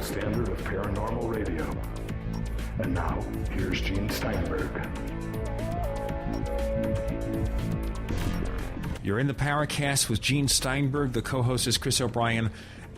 gold standard of paranormal radio. And now, here's Gene Steinberg. You're in the Paracast with Gene Steinberg. The co-host is Chris O'Brien.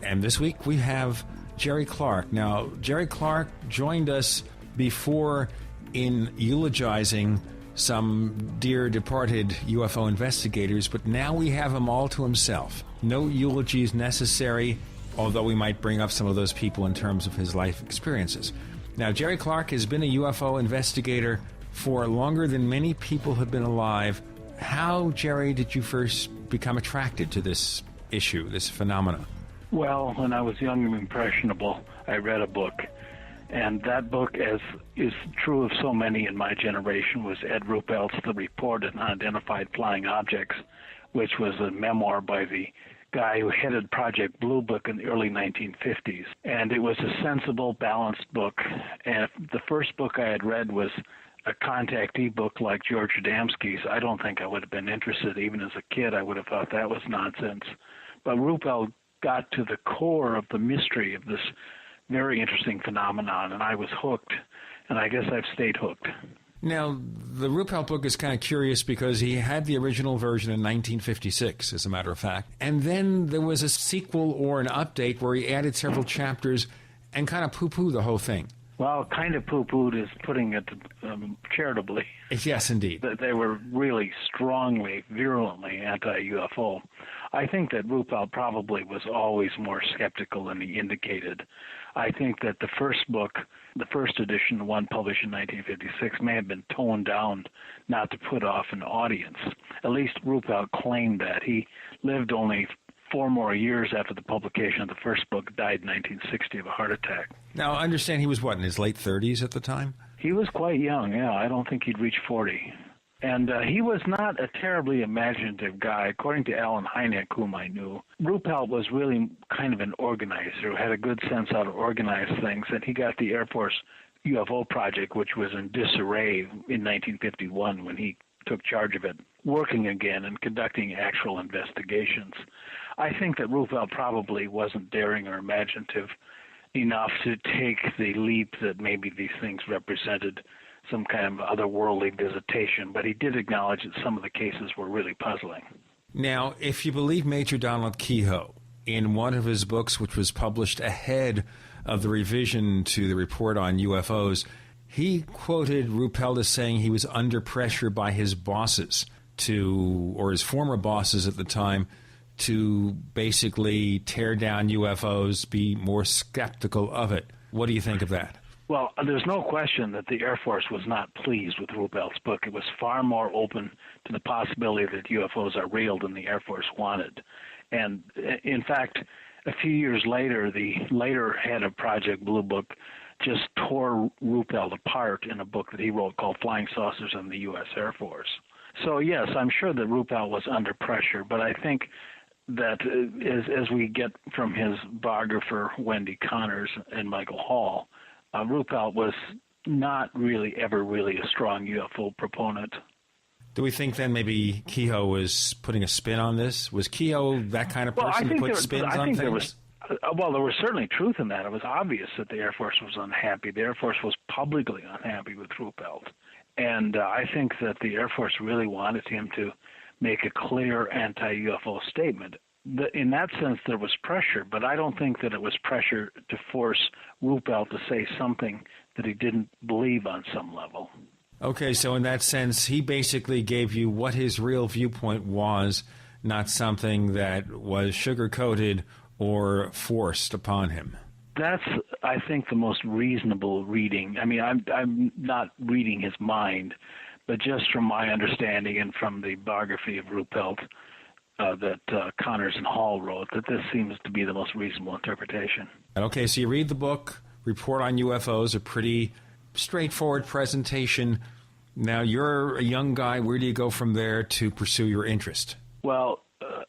And this week we have Jerry Clark. Now, Jerry Clark joined us before in eulogizing some dear departed UFO investigators, but now we have him all to himself. No eulogies necessary, although we might bring up some of those people in terms of his life experiences. Now, Jerry Clark has been a UFO investigator for longer than many people have been alive. How, Jerry, did you first become attracted to this issue, this phenomenon? Well, when I was young and impressionable, I read a book. And that book, as is true of so many in my generation, was Ed Ruppelt's The Report on Unidentified Flying Objects, which was a memoir by the guy who headed Project Blue Book in the early 1950s. And it was a sensible, balanced book. And if the first book I had read was a contactee book like George Adamski's, I don't think I would have been interested. Even as a kid, I would have thought that was nonsense. But Ruppelt got to the core of the mystery of this very interesting phenomenon, and I was hooked, and I guess I've stayed hooked. Now, the Ruppelt book is kind of curious because he had the original version in 1956, as a matter of fact, and then there was a sequel or an update where he added several chapters and kind of poo-pooed the whole thing. Well, kind of poo-pooed is putting it charitably. Yes, indeed. They were really strongly, virulently anti-UFO. I think that Ruppelt probably was always more skeptical than he indicated. I think that the first book, the first edition, the one published in 1956, may have been toned down not to put off an audience. At least Ruppelt claimed that. He lived only 4 more years after the publication of the first book, died in 1960 of a heart attack. Now, I understand he was, in his late 30s at the time? He was quite young, yeah. I don't think he'd reached 40. And he was not a terribly imaginative guy. According to Alan Hynek, whom I knew, Ruppelt was really kind of an organizer who had a good sense how to organize things, and he got the Air Force UFO project, which was in disarray in 1951 when he took charge of it, working again and conducting actual investigations. I think that Ruppelt probably wasn't daring or imaginative enough to take the leap that maybe these things represented some kind of otherworldly visitation, but he did acknowledge that some of the cases were really puzzling. Now, if you believe Major Donald Kehoe, in one of his books, which was published ahead of the revision to the report on UFOs, he quoted Ruppelt as saying he was under pressure by his bosses or his former bosses at the time, to basically tear down UFOs, be more skeptical of it. What do you think of that? Well, there's no question that the Air Force was not pleased with Ruppelt's book. It was far more open to the possibility that UFOs are real than the Air Force wanted. And in fact, a few years later, the later head of Project Blue Book just tore Ruppelt apart in a book that he wrote called Flying Saucers and the U.S. Air Force. So yes, I'm sure that Ruppelt was under pressure, but I think that as we get from his biographer, Wendy Connors and Michael Hall, Ruppelt was not really ever really a strong UFO proponent. Do we think then maybe Kehoe was putting a spin on this? Was Kehoe that kind of person to put spins on things? There was certainly truth in that. It was obvious that the Air Force was unhappy. The Air Force was publicly unhappy with Ruppelt. And I think that the Air Force really wanted him to make a clear anti-UFO statement. In that sense, there was pressure, but I don't think that it was pressure to force Ruppelt to say something that he didn't believe on some level. Okay, so in that sense, he basically gave you what his real viewpoint was, not something that was sugar-coated or forced upon him. That's, I think, the most reasonable reading. I mean, I'm not reading his mind, but just from my understanding and from the biography of Ruppelt that Connors and Hall wrote, that this seems to be the most reasonable interpretation. Okay, so you read the book, Report on UFOs, a pretty straightforward presentation. Now, you're a young guy. Where do you go from there to pursue your interest? Well,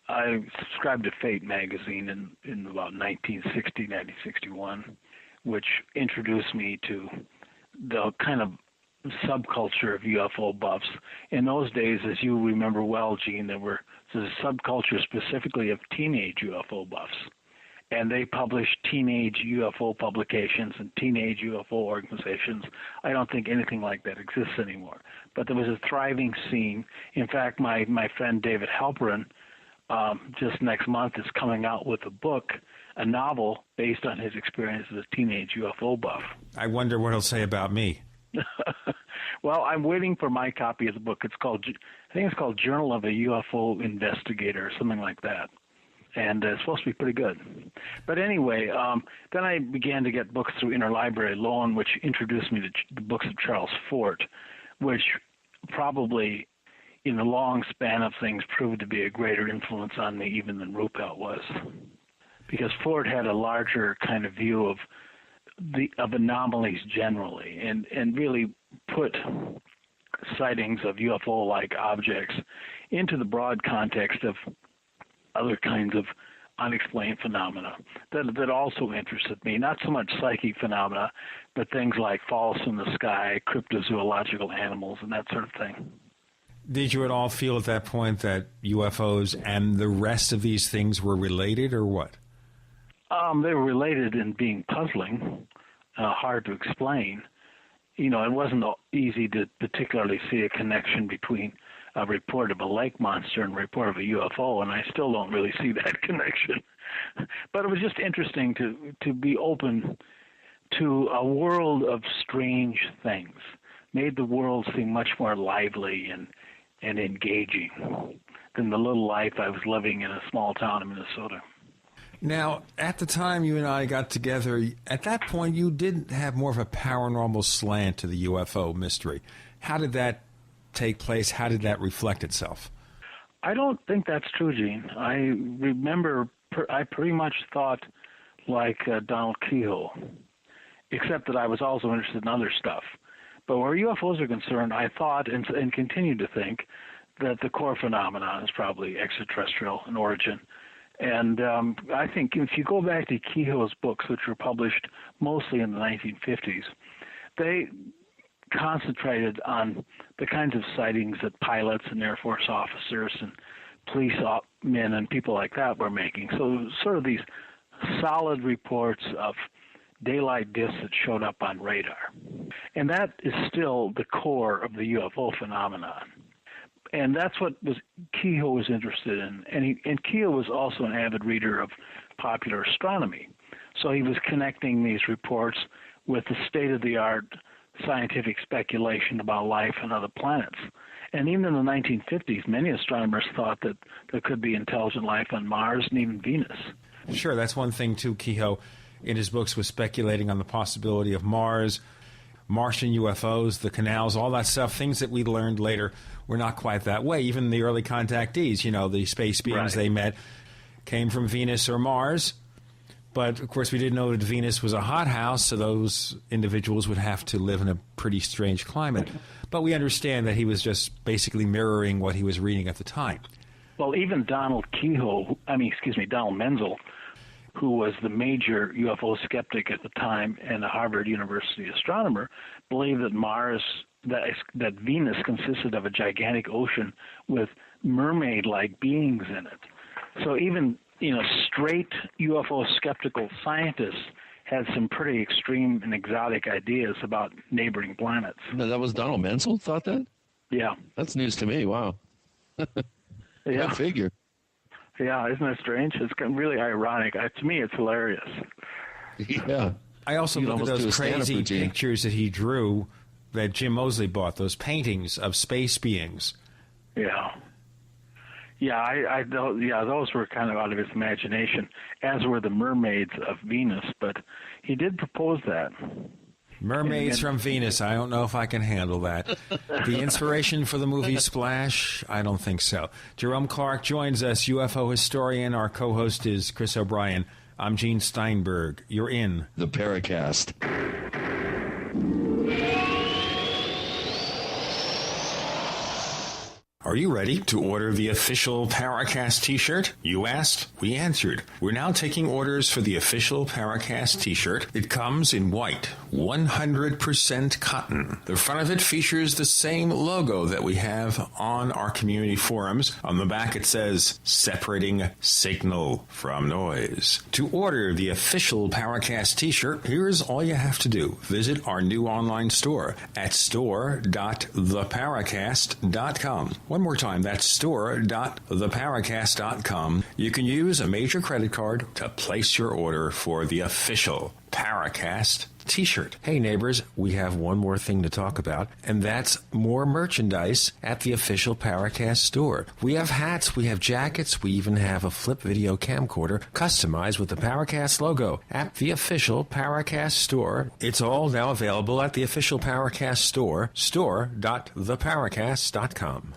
I subscribed to Fate magazine in about 1960, 1961, which introduced me to the kind of subculture of UFO buffs. In those days, as you remember well, Gene, there was a subculture specifically of teenage UFO buffs. and they publish teenage UFO publications and teenage UFO organizations. I don't think anything like that exists anymore. But there was a thriving scene. In fact, my friend David Halperin, just next month, is coming out with a novel based on his experience as a teenage UFO buff. I wonder what he'll say about me. Well, I'm waiting for my copy of the book. I think it's called Journal of a UFO Investigator, or something like that. And it's supposed to be pretty good. But anyway, then I began to get books through Interlibrary Loan, which introduced me to the books of Charles Fort, which probably, in the long span of things, proved to be a greater influence on me even than Ruppelt was. Because Fort had a larger kind of view of anomalies generally, and really put sightings of UFO-like objects into the broad context of other kinds of unexplained phenomena that also interested me. Not so much psychic phenomena, but things like falls in the sky, cryptozoological animals, and that sort of thing. Did you at all feel at that point that UFOs and the rest of these things were related, or what? They were related in being puzzling, hard to explain. It wasn't easy to particularly see a connection between a report of a lake monster and a report of a UFO, and I still don't really see that connection. But it was just interesting to be open to a world of strange things. Made the world seem much more lively and engaging than the little life I was living in a small town in Minnesota. Now, at the time you and I got together, at that point you did have more of a paranormal slant to the UFO mystery. How did that take place? How did that reflect itself? I don't think that's true, Gene. I remember I pretty much thought like Donald Kehoe, except that I was also interested in other stuff. But where UFOs are concerned, I thought and continue to think that the core phenomenon is probably extraterrestrial in origin. And I think if you go back to Kehoe's books, which were published mostly in the 1950s, they concentrated on the kinds of sightings that pilots and Air Force officers and police men and people like that were making. So sort of these solid reports of daylight discs that showed up on radar. And that is still the core of the UFO phenomenon. And that's what Kehoe was interested in. And Kehoe was also an avid reader of popular astronomy. So he was connecting these reports with the state-of-the-art scientific speculation about life on other planets. And even in the 1950s, many astronomers thought that there could be intelligent life on Mars and even Venus. Sure, that's one thing, too. Kehoe, in his books, was speculating on the possibility of Mars, Martian UFOs, the canals, all that stuff, things that we learned later were not quite that way. Even the early contactees, the space beings they met, came from Venus or Mars. But, of course, we didn't know that Venus was a hothouse, so those individuals would have to live in a pretty strange climate. But we understand that he was just basically mirroring what he was reading at the time. Well, even Donald Menzel, who was the major UFO skeptic at the time and a Harvard University astronomer, believed that that Venus consisted of a gigantic ocean with mermaid-like beings in it. So even straight UFO skeptical scientists had some pretty extreme and exotic ideas about neighboring planets. No, that was Donald Menzel thought that? Yeah. That's news to me. Wow. Yeah. Go figure. Yeah, isn't that strange? It's really ironic. To me, it's hilarious. Yeah. I also look at those crazy pictures that he drew that Jim Moseley bought, those paintings of space beings. Yeah. Yeah, those were kind of out of his imagination, as were the mermaids of Venus, but he did propose that. Mermaids from Venus, I don't know if I can handle that. The inspiration for the movie Splash, I don't think so. Jerome Clark joins us, UFO historian. Our co-host is Chris O'Brien. I'm Gene Steinberg. You're in the Paracast. Are you ready to order the official Paracast t-shirt? You asked, we answered. We're now taking orders for the official Paracast t-shirt. It comes in white, 100% cotton. The front of it features the same logo that we have on our community forums. On the back it says, separating signal from noise. To order the official Paracast t-shirt, here's all you have to do. Visit our new online store at store.theparacast.com. One more time, that's store.theparacast.com. You can use a major credit card to place your order for the official Paracast t-shirt. Hey neighbors, we have one more thing to talk about, and that's more merchandise at the official Paracast store. We have hats, we have jackets, we even have a flip video camcorder customized with the Paracast logo at the official Paracast store. It's all now available at the official Paracast store, store.theparacast.com.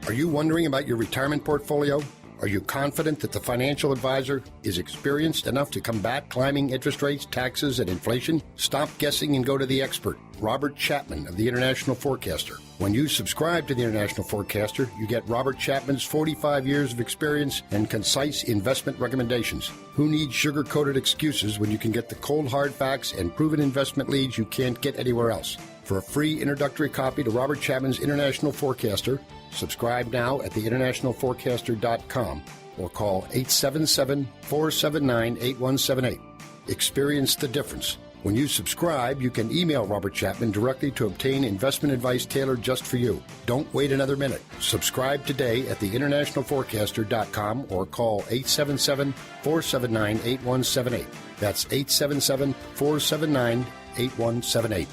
Are you wondering about your retirement portfolio? Are you confident that the financial advisor is experienced enough to combat climbing interest rates, taxes, and inflation? Stop guessing and go to the expert, Robert Chapman of the International Forecaster. When you subscribe to the International Forecaster, you get Robert Chapman's 45 years of experience and concise investment recommendations. Who needs sugar-coated excuses when you can get the cold hard facts and proven investment leads you can't get anywhere else? For a free introductory copy to Robert Chapman's International Forecaster, subscribe now at theinternationalforecaster.com or call 877-479-8178. Experience the difference. When you subscribe, you can email Robert Chapman directly to obtain investment advice tailored just for you. Don't wait another minute. Subscribe today at theinternationalforecaster.com or call 877-479-8178. That's 877-479-8178.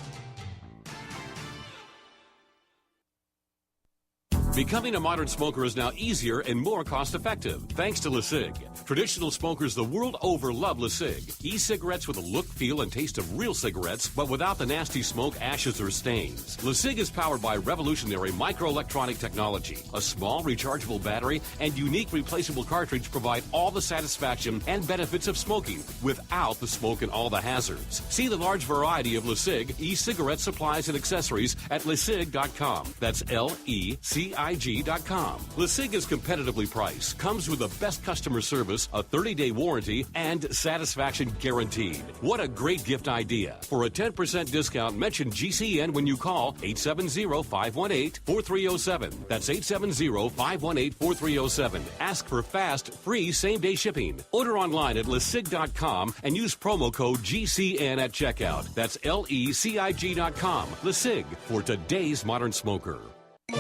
Becoming a modern smoker is now easier and more cost-effective, thanks to LeSig. Traditional smokers the world over love LeSig. E-cigarettes with a look, feel, and taste of real cigarettes, but without the nasty smoke, ashes, or stains. LeSig is powered by revolutionary microelectronic technology. A small rechargeable battery and unique replaceable cartridge provide all the satisfaction and benefits of smoking without the smoke and all the hazards. See the large variety of LeSig e-cigarette supplies and accessories at LeSig.com. That's LECIG.com. LeSig is competitively priced, comes with the best customer service, a 30-day warranty, and satisfaction guaranteed. What a great gift idea. For a 10% discount, mention GCN when you call 870-518-4307. That's 870-518-4307. Ask for fast, free same-day shipping. Order online at LeSig.com and use promo code GCN at checkout. That's LECIG.com. LeSig, for today's modern smoker.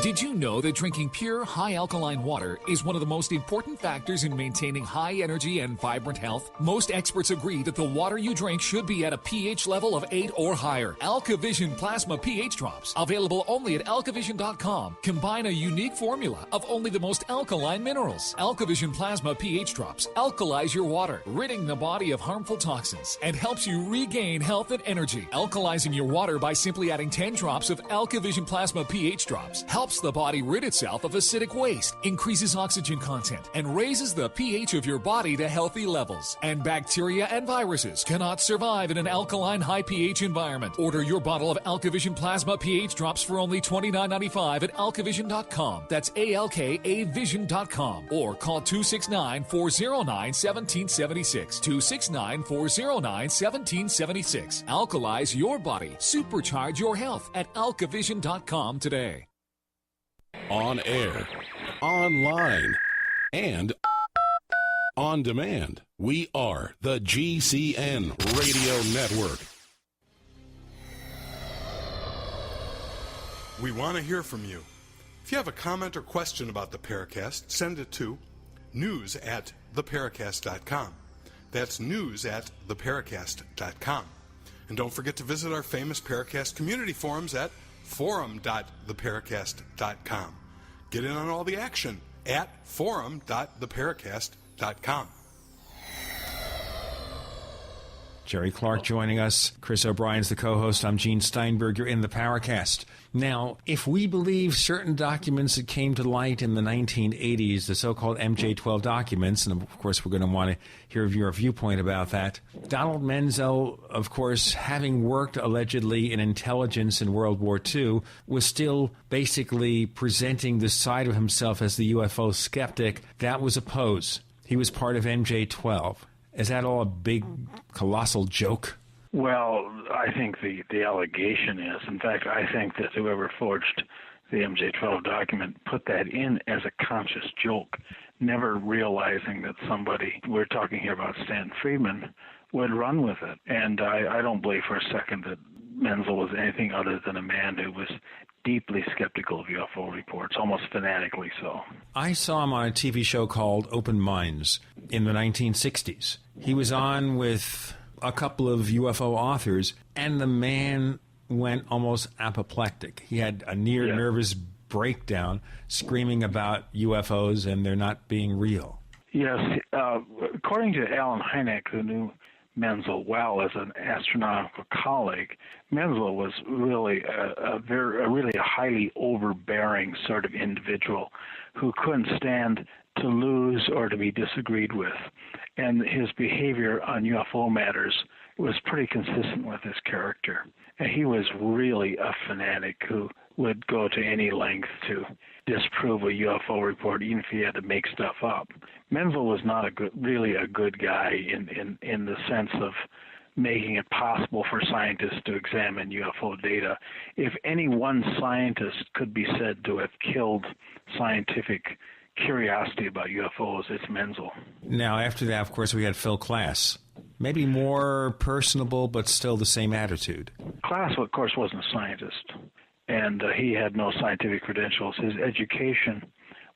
Did you know that drinking pure, high alkaline water is one of the most important factors in maintaining high energy and vibrant health? Most experts agree that the water you drink should be at a pH level of 8 or higher. AlkaVision Plasma pH Drops, available only at alkavision.com, combine a unique formula of only the most alkaline minerals. AlkaVision Plasma pH Drops alkalize your water, ridding the body of harmful toxins, and helps you regain health and energy. Alkalizing your water by simply adding 10 drops of AlkaVision Plasma pH Drops helps the body rid itself of acidic waste, increases oxygen content, and raises the pH of your body to healthy levels. And bacteria and viruses cannot survive in an alkaline high pH environment. Order your bottle of AlkaVision Plasma pH Drops for only $29.95 at alkavision.com. That's ALKAvision.com. Or call 269-409-1776. 269-409-1776. Alkalize your body. Supercharge your health at alkavision.com today. On air, online, and on demand. We are the GCN Radio Network. We want to hear from you. If you have a comment or question about the Paracast, send it to news@theparacast.com. That's news@theparacast.com. And don't forget to visit our famous Paracast community forums at forum.theparacast.com. Get in on all the action at forum.theparacast.com. Jerry Clark joining us. Chris O'Brien's the co-host. I'm Gene Steinberg. You're in the Paracast. Now, if we believe certain documents that came to light in the 1980s, the so-called MJ-12 documents, and of course we're going to want to hear your viewpoint about that, Donald Menzel, of course, having worked allegedly in intelligence in World War II, was still basically presenting the side of himself as the UFO skeptic. That was a pose. He was part of MJ-12. Is that all a big, colossal joke? Well, I think the allegation is. In fact, I think that whoever forged the MJ-12 document put that in as a conscious joke, never realizing that somebody, we're talking here about Stanton Friedman, would run with it. And I don't believe for a second that Menzel was anything other than a man who was deeply skeptical of UFO reports, almost fanatically so. I saw him on a TV show called Open Minds in the 1960s. He was on with a couple of UFO authors, and the man went almost apoplectic. He had a near nervous breakdown, screaming about UFOs and they're not being real. Yes. According to Alan Hynek, who knew Menzel well as an astronomical colleague, Menzel was really a highly overbearing sort of individual who couldn't stand to lose or to be disagreed with. And his behavior on UFO matters was pretty consistent with his character. And he was really a fanatic who would go to any length to disprove a UFO report, even if he had to make stuff up. Menzel was not really a good guy in the sense of making it possible for scientists to examine UFO data. If any one scientist could be said to have killed scientific curiosity about UFOs, it's Menzel. Now, after that, of course, we had Phil Klass. Maybe more personable, but still the same attitude. Klass, of course, wasn't a scientist, and he had no scientific credentials. His education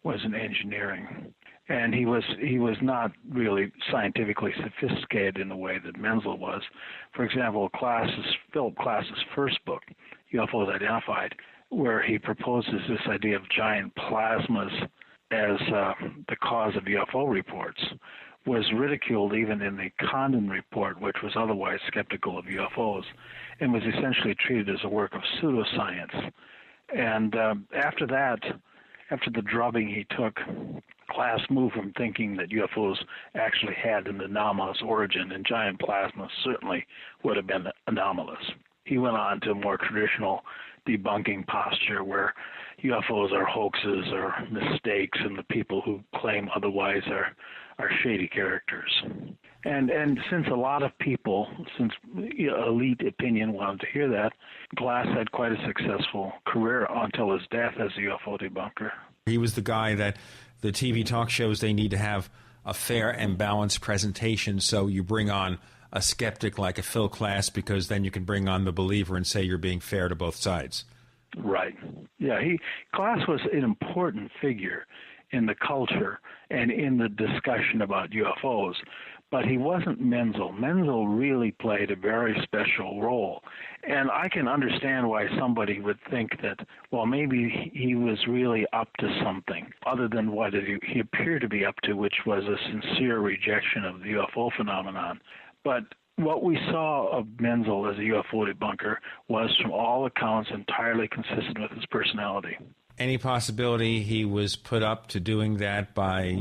was in engineering, and he was not really scientifically sophisticated in the way that Menzel was. For example, Philip Klass's first book, UFOs Identified, where he proposes this idea of giant plasmas as the cause of UFO reports, was ridiculed even in the Condon report, which was otherwise skeptical of UFOs, and was essentially treated as a work of pseudoscience. And after the drubbing he took, Klass moved from thinking that UFOs actually had an anomalous origin, and giant plasma certainly would have been anomalous. He went on to a more traditional debunking posture where UFOs are hoaxes or mistakes, and the people who claim otherwise are shady characters. And since a lot of people, since elite opinion wanted to hear that, Klass had quite a successful career until his death as a UFO debunker. He was the guy that the TV talk shows, they need to have a fair and balanced presentation, so you bring on a skeptic like a Phil Klass, because then you can bring on the believer and say you're being fair to both sides. Right. Yeah, Klass was an important figure in the culture and in the discussion about UFOs, but he wasn't Menzel. Menzel really played a very special role, and I can understand why somebody would think that, well, maybe he was really up to something other than what he appeared to be up to, which was a sincere rejection of the UFO phenomenon. But what we saw of Menzel as a UFO debunker was, from all accounts, entirely consistent with his personality. Any possibility he was put up to doing that by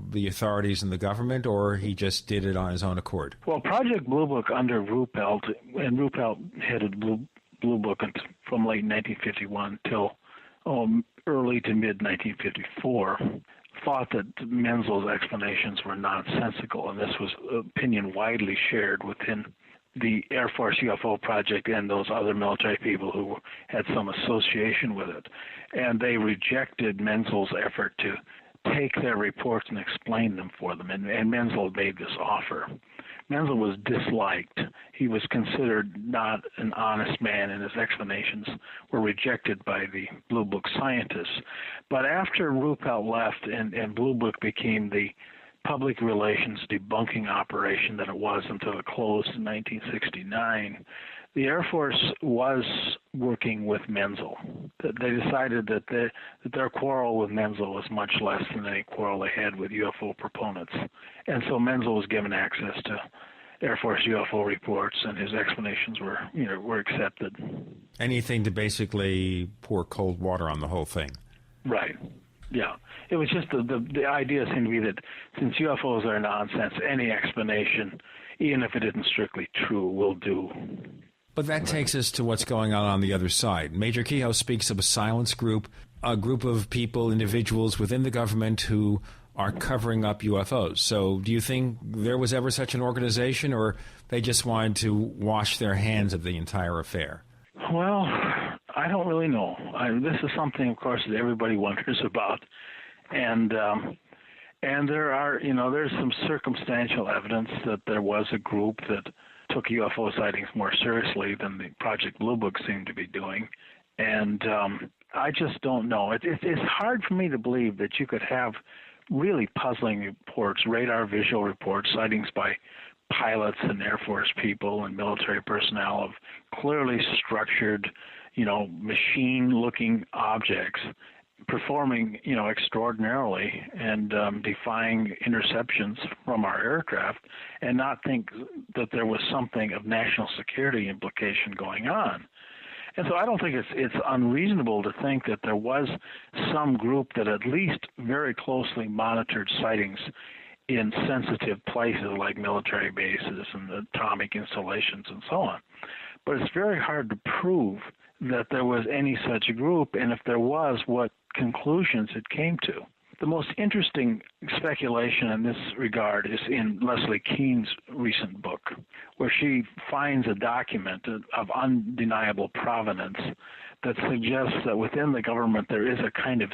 the authorities and the government, or he just did it on his own accord? Well, Project Blue Book under Ruppelt, and Ruppelt headed Blue Book from late 1951 till early to mid-1954, thought that Menzel's explanations were nonsensical, and this was opinion widely shared within the Air Force UFO project and those other military people who had some association with it. And they rejected Menzel's effort to take their reports and explain them for them, and Menzel made this offer. Menzel was disliked. He was considered not an honest man, and his explanations were rejected by the Blue Book scientists. But after Ruppelt left and Blue Book became the public relations debunking operation that it was until it closed in 1969, the Air Force was working with Menzel. They decided that their quarrel with Menzel was much less than any quarrel they had with UFO proponents. And so Menzel was given access to Air Force UFO reports, and his explanations were accepted. Anything to basically pour cold water on the whole thing. Right. Yeah. It was just the idea seemed to be that since UFOs are nonsense, any explanation, even if it isn't strictly true, will do. But that takes us to what's going on the other side. Major Kehoe speaks of a silence group, a group of people, individuals within the government who are covering up UFOs. So do you think there was ever such an organization, or they just wanted to wash their hands of the entire affair? Well, I don't really know. This is something, of course, that everybody wonders about. And there are, there's some circumstantial evidence that there was a group that took UFO sightings more seriously than the Project Blue Book seemed to be doing. And I just don't know. It's hard for me to believe that you could have really puzzling reports, radar visual reports, sightings by pilots and Air Force people and military personnel of clearly structured, machine-looking objects performing, extraordinarily and defying interceptions from our aircraft, and not think that there was something of national security implication going on. And so I don't think it's unreasonable to think that there was some group that at least very closely monitored sightings in sensitive places like military bases and atomic installations and so on. But it's very hard to prove that there was any such group, and if there was, what conclusions it came to. The most interesting speculation in this regard is in Leslie Kean's recent book, where she finds a document of undeniable provenance that suggests that within the government there is a kind of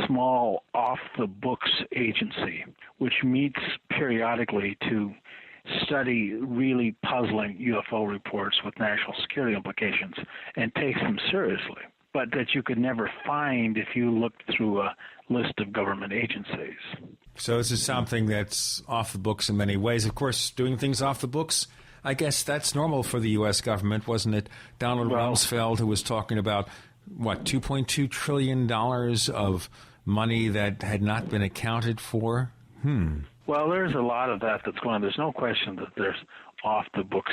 small off-the-books agency which meets periodically to study really puzzling UFO reports with national security implications and takes them seriously, but that you could never find if you looked through a list of government agencies. So this is something that's off the books in many ways. Of course, doing things off the books, I guess that's normal for the U.S. government, wasn't it? Donald Rumsfeld, who was talking about, $2.2 trillion of money that had not been accounted for? Well, there's a lot of that that's going on. There's no question that there's off-the-books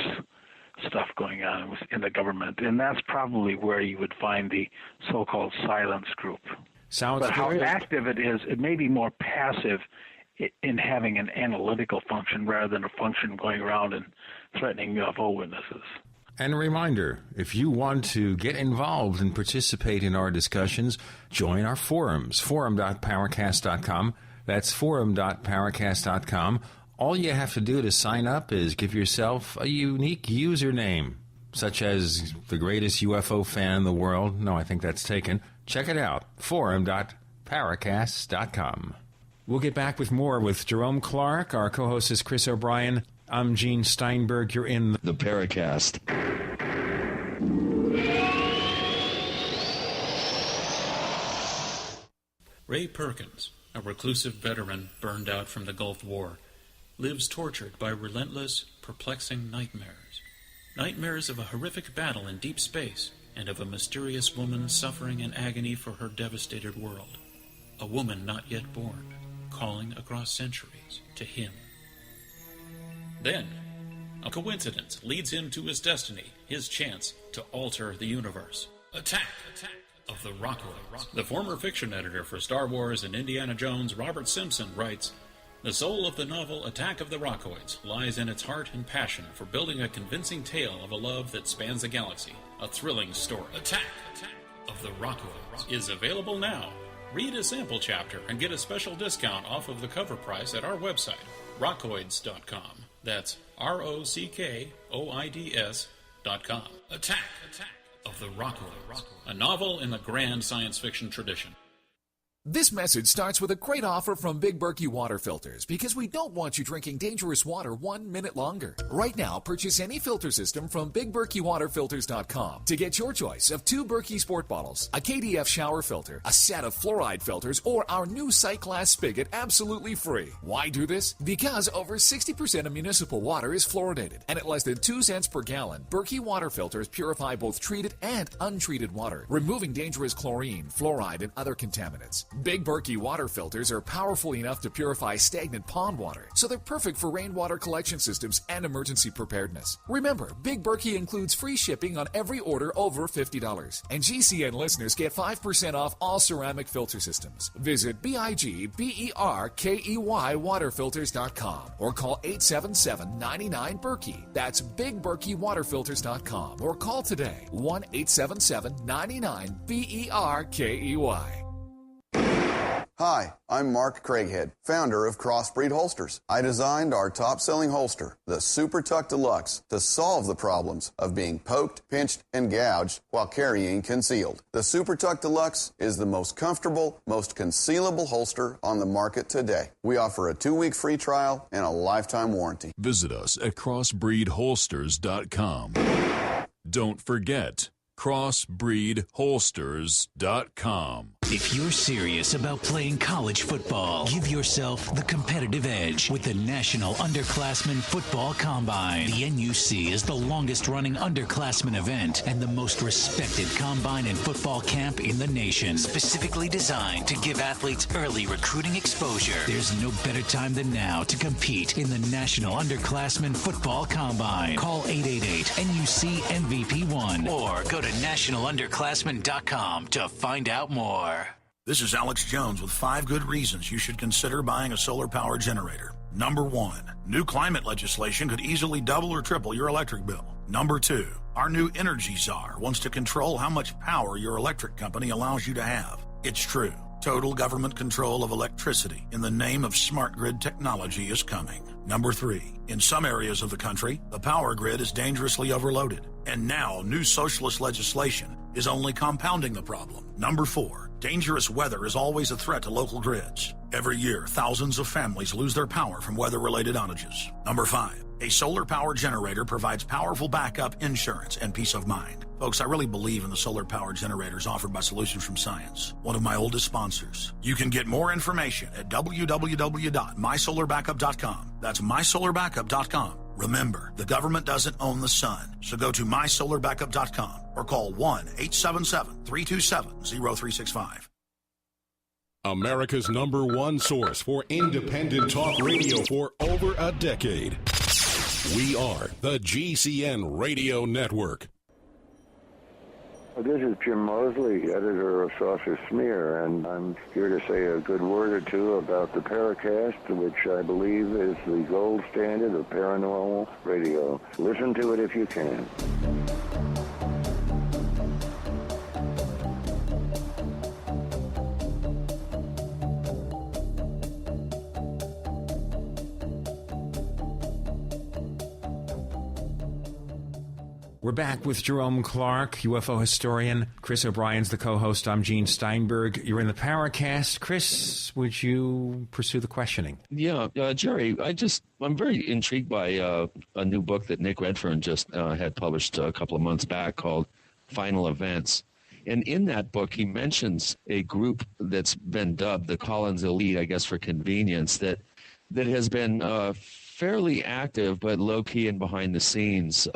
stuff going on in the government, and that's probably where you would find the so-called silence group. Sounds but how good. active it is, it may be more passive in having an analytical function rather than a function going around and threatening UFO witnesses. And a reminder, if you want to get involved and participate in our discussions, join our forums, forum.paracast.com. That's forum.paracast.com. All you have to do to sign up is give yourself a unique username, such as the greatest UFO fan in the world. No, I think that's taken. Check it out, forum.paracast.com. We'll get back with more with Jerome Clark. Our co-host is Chris O'Brien. I'm Gene Steinberg. You're in the Paracast. Ray Perkins, a reclusive veteran burned out from the Gulf War, lives tortured by relentless, perplexing nightmares. Nightmares of a horrific battle in deep space and of a mysterious woman suffering in agony for her devastated world. A woman not yet born, calling across centuries to him. Then, a coincidence leads him to his destiny, his chance to alter the universe. Attack of the Rockoids. The former fiction editor for Star Wars and Indiana Jones, Robert Simpson, writes, "The soul of the novel Attack of the Rockoids lies in its heart and passion for building a convincing tale of a love that spans the galaxy. A thrilling story. Attack of the Rockoids is available now. Read a sample chapter and get a special discount off of the cover price at our website, rockoids.com. That's ROCKOIDS.com. Attack of the Rockoids, a novel in the grand science fiction tradition. This message starts with a great offer from Big Berkey Water Filters, because we don't want you drinking dangerous water 1 minute longer. Right now, purchase any filter system from BigBerkeyWaterFilters.com to get your choice of 2 Berkey Sport bottles, a KDF shower filter, a set of fluoride filters, or our new sight glass spigot absolutely free. Why do this? Because over 60% of municipal water is fluoridated, and at less than 2 cents per gallon, Berkey Water Filters purify both treated and untreated water, removing dangerous chlorine, fluoride, and other contaminants. Big Berkey water filters are powerful enough to purify stagnant pond water, so they're perfect for rainwater collection systems and emergency preparedness. Remember, Big Berkey includes free shipping on every order over $50, and GCN listeners get 5% off all ceramic filter systems. Visit BIGBERKEY waterfilters.com or call 877-99-BERKEY. That's BigBerkeyWaterFilters.com or call today 1-877-99-BERKEY. Hi, I'm Mark Craighead, founder of Crossbreed Holsters. I designed our top-selling holster, the Super Tuck Deluxe, to solve the problems of being poked, pinched, and gouged while carrying concealed. The Super Tuck Deluxe is the most comfortable, most concealable holster on the market today. We offer a 2-week free trial and a lifetime warranty. Visit us at crossbreedholsters.com. Don't forget, crossbreedholsters.com. If you're serious about playing college football, give yourself the competitive edge with the National Underclassmen Football Combine. The NUC is the longest-running underclassmen event and the most respected combine and football camp in the nation, specifically designed to give athletes early recruiting exposure. There's no better time than now to compete in the National Underclassmen Football Combine. Call 888-NUC-MVP1 or go to nationalunderclassmen.com to find out more. This is Alex Jones with 5 good reasons you should consider buying a solar power generator. Number 1, new climate legislation could easily double or triple your electric bill. Number 2, our new energy czar wants to control how much power your electric company allows you to have. It's true. Total government control of electricity in the name of smart grid technology is coming. Number 3, in some areas of the country, the power grid is dangerously overloaded. And now, new socialist legislation is only compounding the problem. Number 4, dangerous weather is always a threat to local grids. Every year, thousands of families lose their power from weather-related outages. Number 5, a solar power generator provides powerful backup insurance and peace of mind. Folks, I really believe in the solar power generators offered by Solutions from Science, one of my oldest sponsors. You can get more information at www.mysolarbackup.com. That's mysolarbackup.com. Remember, the government doesn't own the sun, so go to mysolarbackup.com or call 1-877-327-0365. America's #1 source for independent talk radio for over a decade. We are the GCN Radio Network. This is Jim Mosley, editor of Saucer Smear, and I'm here to say a good word or two about the Paracast, which I believe is the gold standard of paranormal radio. Listen to it if you can. We're back with Jerome Clark, UFO historian. Chris O'Brien's the co-host. I'm Gene Steinberg. You're in the Paracast. Chris, would you pursue the questioning? Yeah, Jerry, I'm very intrigued by a new book that Nick Redfern just had published a couple of months back called Final Events. And in that book, he mentions a group that's been dubbed the Collins Elite, I guess for convenience, that has been fairly active but low-key and behind the scenes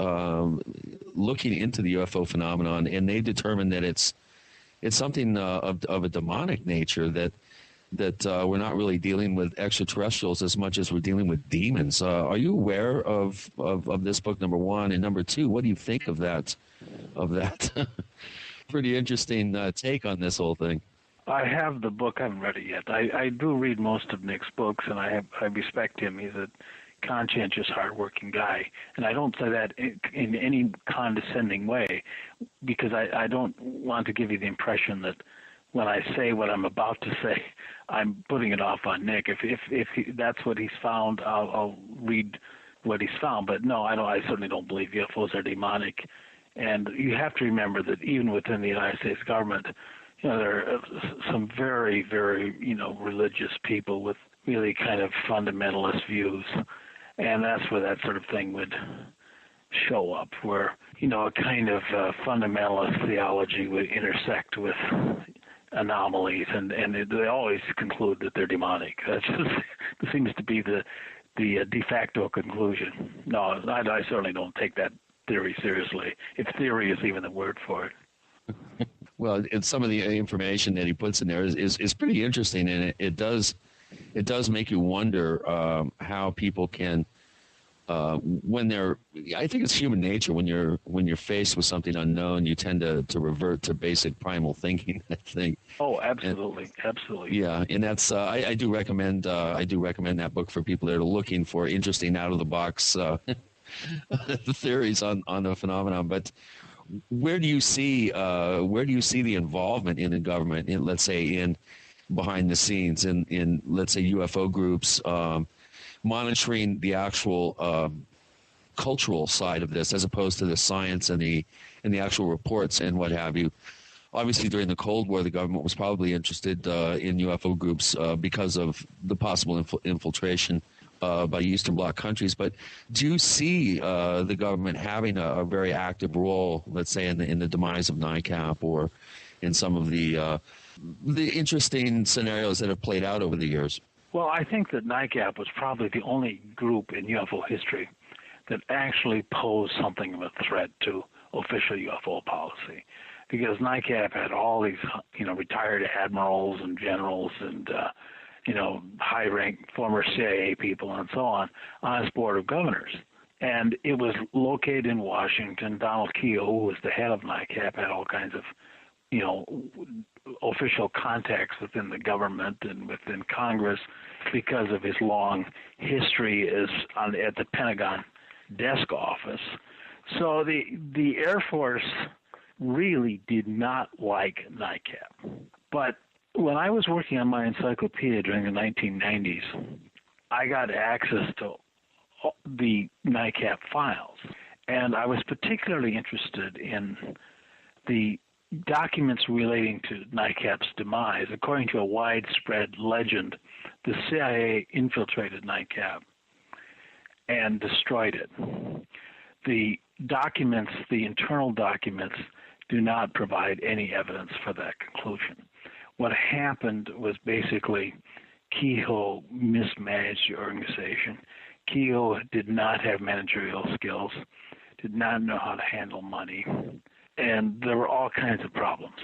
looking into the UFO phenomenon, and they determined that it's something of a demonic nature, that we're not really dealing with extraterrestrials as much as we're dealing with demons. Are you aware of this book, number one? And number two, what do you think of that pretty interesting take on this whole thing? I have the book. I haven't read it yet. I do read most of Nick's books, and I respect him. He's a conscientious, hardworking guy, and I don't say that in any condescending way, because I don't want to give you the impression that when I say what I'm about to say, I'm putting it off on Nick. If that's what he's found, I'll read what he's found. But no, I certainly don't believe UFOs are demonic. And you have to remember that even within the United States government, there are some very, very, religious people with really kind of fundamentalist views. And that's where that sort of thing would show up, where, a kind of fundamentalist theology would intersect with anomalies, and they always conclude that they're demonic. That just seems to be the de facto conclusion. No, I certainly don't take that theory seriously, if theory is even the word for it. Well, some of the information that he puts in there is pretty interesting, and it does make you wonder how people can, when they're. I think it's human nature when you're faced with something unknown, you tend to revert to basic primal thinking. I think. Oh, absolutely, absolutely. Yeah, and that's I do recommend that book for people that are looking for interesting out of the box theories on the phenomenon, but. Where do you see the involvement in the government in, let's say, in behind the scenes in let's say UFO groups monitoring the actual cultural side of this as opposed to the science and the actual reports and what have you? Obviously, during the Cold War, the government was probably interested in UFO groups because of the possible infiltration by Eastern Bloc countries, but do you see the government having a very active role, let's say, in the demise of NICAP or in some of the interesting scenarios that have played out over the years? Well, I think that NICAP was probably the only group in UFO history that actually posed something of a threat to official UFO policy, because NICAP had all these, retired admirals and generals and high-ranked former CIA people and so on its board of governors. And it was located in Washington. Donald Keogh, who was the head of NICAP, had all kinds of, official contacts within the government and within Congress because of his long history at the Pentagon desk office. So the Air Force really did not like NICAP. But when I was working on my encyclopedia during the 1990s, I got access to the NICAP files, and I was particularly interested in the documents relating to NICAP's demise. According to a widespread legend, the CIA infiltrated NICAP and destroyed it. The documents, the internal documents, do not provide any evidence for that conclusion. What happened was basically Keogh mismanaged the organization. Keogh did not have managerial skills, did not know how to handle money, and there were all kinds of problems.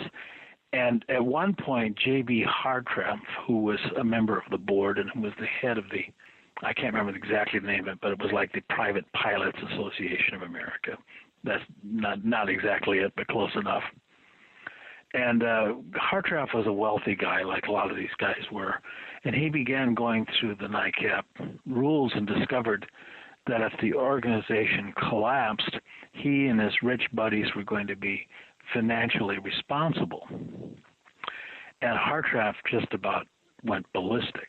And at one point, J.B. Hartranft, who was a member of the board and who was the head of the, I can't remember exactly the name of it, but it was like the Private Pilots Association of America. That's not exactly it, but close enough. And Hartranft was a wealthy guy, like a lot of these guys were, and he began going through the NICAP rules and discovered that if the organization collapsed, he and his rich buddies were going to be financially responsible. And Hartranft just about went ballistic.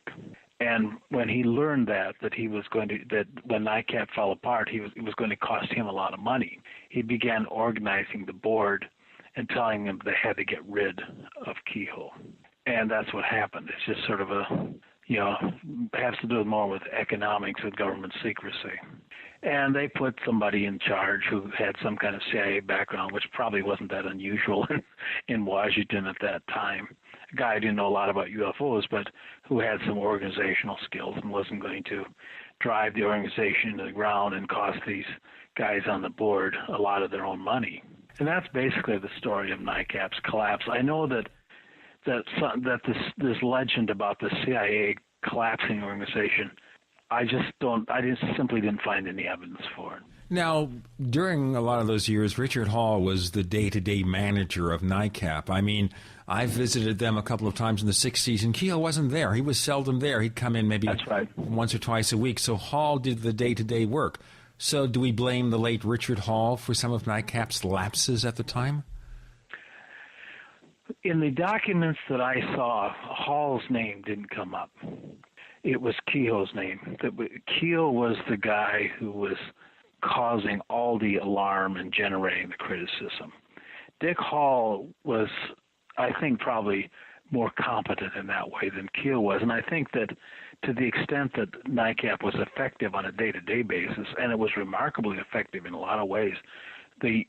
And when he learned that when NICAP fell apart, it was going to cost him a lot of money, he began organizing the board and telling them they had to get rid of Keogh. And that's what happened. It's just sort of has to do more with economics, with government secrecy. And they put somebody in charge who had some kind of CIA background, which probably wasn't that unusual in Washington at that time. A guy who didn't know a lot about UFOs, but who had some organizational skills and wasn't going to drive the organization into the ground and cost these guys on the board a lot of their own money. And that's basically the story of NICAP's collapse. I know that this legend about the CIA collapsing organization, I simply didn't find any evidence for it. Now, during a lot of those years, Richard Hall was the day-to-day manager of NICAP. I mean, I visited them a couple of times in the 60s, and Keogh wasn't there. He was seldom there. He'd come in maybe once or twice a week. So Hall did the day-to-day work. So do we blame the late Richard Hall for some of NICAP's lapses at the time? In the documents that I saw, Hall's name didn't come up. It was Keogh's name. Keogh was the guy who was causing all the alarm and generating the criticism. Dick Hall was, I think, probably more competent in that way than Keogh was. And I think that to the extent that NICAP was effective on a day-to-day basis, and it was remarkably effective in a lot of ways, the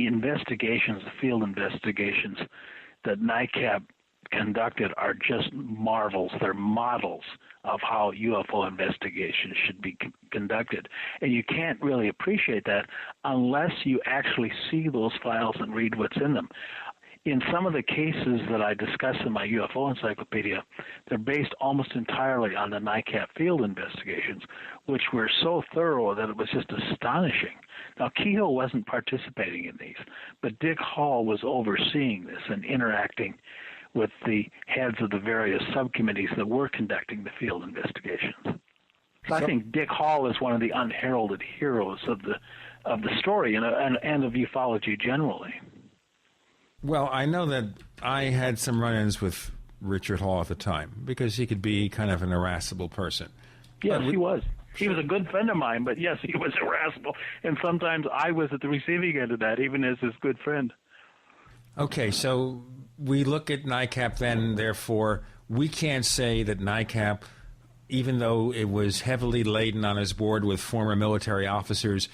investigations, the field investigations that NICAP conducted are just marvels. They're models of how UFO investigations should be conducted. And you can't really appreciate that unless you actually see those files and read what's in them. in some of the cases that I discuss in my UFO Encyclopedia, they're based almost entirely on the NICAP field investigations, which were so thorough that it was just astonishing. Now, Kehoe wasn't participating in these, but Dick Hall was overseeing this and interacting with the heads of the various subcommittees that were conducting the field investigations. So I think Dick Hall is one of the unheralded heroes of the story and of ufology generally. Well, I know that I had some run-ins with Richard Hall at the time because he could be kind of an irascible person. Yes, he was. He was a good friend of mine, but yes, he was irascible. And sometimes I was at the receiving end of that, even as his good friend. Okay, so we look at NICAP then, therefore, we can't say that NICAP, even though it was heavily laden on his board with former military officers,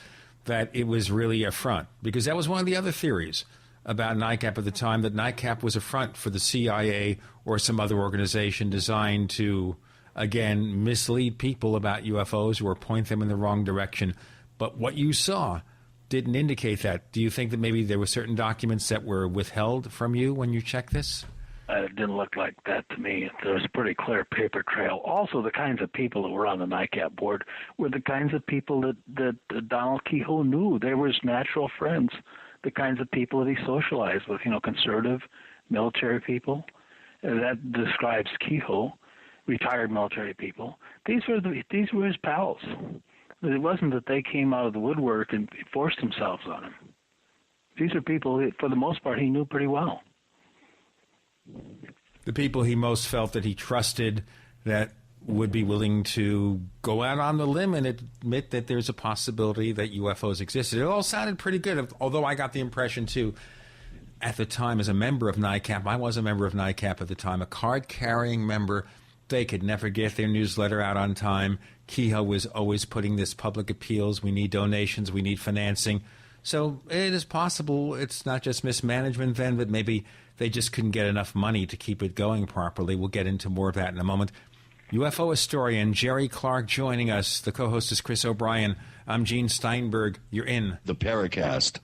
that it was really a front. Because that was one of the other theories about NICAP at the time, that NICAP was a front for the CIA or some other organization designed to, again, mislead people about UFOs or point them in the wrong direction. But what you saw didn't indicate that. Do you think that maybe there were certain documents that were withheld from you when you checked this? It didn't look like that to me. There was a pretty clear paper trail. Also, the kinds of people that were on the NICAP board were the kinds of people that Donald Kehoe knew. They were his natural friends, the kinds of people that he socialized with, conservative military people. That describes Kehoe, retired military people. These were his pals. It wasn't that they came out of the woodwork and forced themselves on him. These are people, for the most part, he knew pretty well. The people he most felt that he trusted, that would be willing to go out on the limb and admit that there's a possibility that UFOs existed. It all sounded pretty good, although I got the impression, too, at the time as a member of NICAP, I was a member of NICAP at the time, a card-carrying member. They could never get their newsletter out on time. Kehoe was always putting this public appeals. We need donations. We need financing. So it is possible it's not just mismanagement then, but maybe they just couldn't get enough money to keep it going properly. We'll get into more of that in a moment. UFO historian Jerry Clark joining us. The co-host is Chris O'Brien. I'm Gene Steinberg. You're in the Paracast.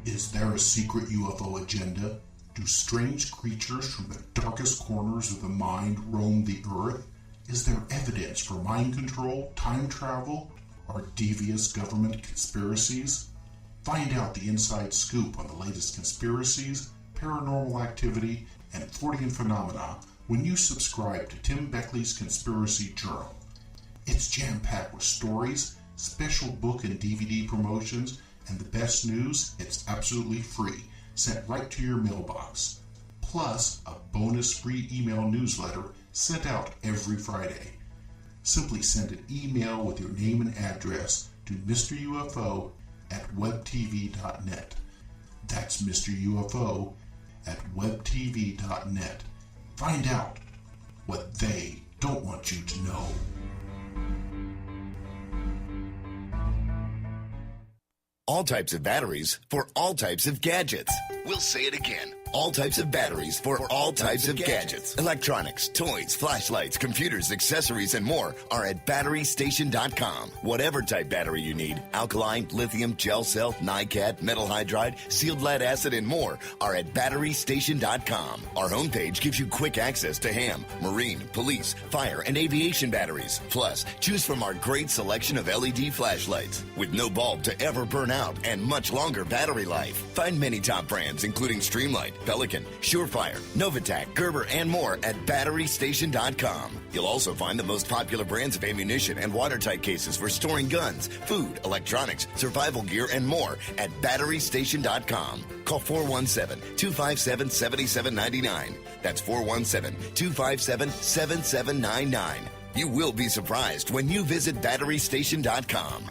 Is there a secret UFO agenda? Do strange creatures from the darkest corners of the mind roam the earth? Is there evidence for mind control, time travel, or devious government conspiracies? Find out the inside scoop on the latest conspiracies, paranormal activity, and Fortean phenomena when you subscribe to Tim Beckley's Conspiracy Journal. It's jam-packed with stories, special book and DVD promotions, and the best news, it's absolutely free, sent right to your mailbox. Plus, a bonus free email newsletter sent out every Friday. Simply send an email with your name and address to Mr. UFO at webtv.net. That's Mr. UFO at webtv.net. Find out what they don't want you to know. All types of batteries for all types of gadgets. We'll say it again. All types of batteries for all types of gadgets. Electronics, toys, flashlights, computers, accessories, and more are at BatteryStation.com. Whatever type battery you need, alkaline, lithium, gel cell, NiCad, metal hydride, sealed lead acid, and more are at BatteryStation.com. Our homepage gives you quick access to ham, marine, police, fire, and aviation batteries. Plus, choose from our great selection of LED flashlights with no bulb to ever burn out and much longer battery life. Find many top brands, including Streamlight, Pelican, Surefire, Novitec, Gerber, and more at BatteryStation.com. You'll also find the most popular brands of ammunition and watertight cases for storing guns, food, electronics, survival gear, and more at BatteryStation.com. Call 417-257-7799. That's 417-257-7799. You will be surprised when you visit BatteryStation.com.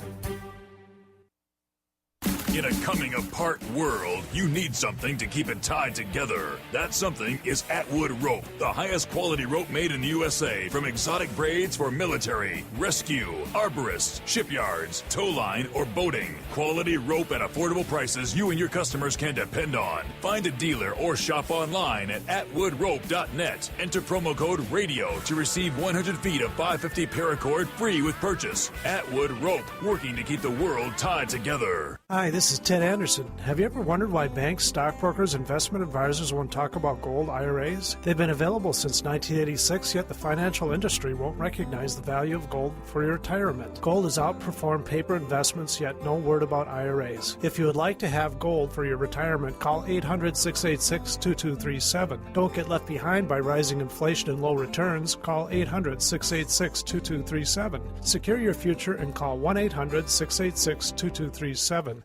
In a coming apart world, you need something to keep it tied together. That something is Atwood Rope, the highest quality rope made in the USA, from exotic braids for military, rescue, arborists, shipyards, tow line, or boating. Quality rope at affordable prices you and your customers can depend on. Find a dealer or shop online at atwoodrope.net. Enter promo code RADIO to receive 100 feet of 550 paracord free with purchase. Atwood Rope, working to keep the world tied together. Hi, this is Ted Anderson. Have you ever wondered why banks, stockbrokers, investment advisors won't talk about gold IRAs? They've been available since 1986, yet the financial industry won't recognize the value of gold for your retirement. Gold has outperformed paper investments, yet no word about IRAs. If you would like to have gold for your retirement, call 800-686-2237. Don't get left behind by rising inflation and low returns. Call 800-686-2237. Secure your future and call 1-800-686-2237.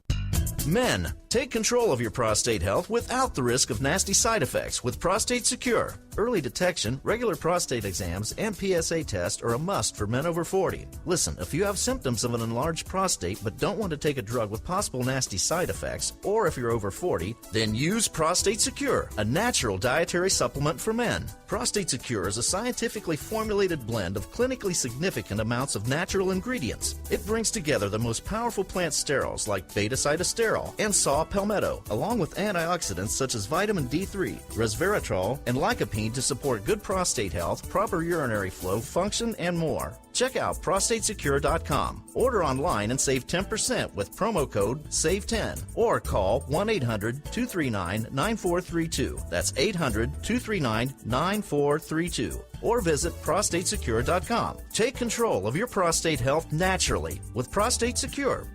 Men, take control of your prostate health without the risk of nasty side effects with Prostate Secure. Early detection, regular prostate exams, and PSA tests are a must for men over 40. Listen, if you have symptoms of an enlarged prostate but don't want to take a drug with possible nasty side effects, or if you're over 40, then use Prostate Secure, a natural dietary supplement for men. Prostate Secure is a scientifically formulated blend of clinically significant amounts of natural ingredients. It brings together the most powerful plant sterols like beta-cytosterol and saw palmetto, along with antioxidants such as vitamin D3, resveratrol, and lycopene to support good prostate health, proper urinary flow, function, and more. Check out prostatesecure.com. Order online and save 10% with promo code SAVE10 or call 1-800-239-9432. That's 800-239-9432. Or visit prostatesecure.com. Take control of your prostate health naturally with Prostate Secure.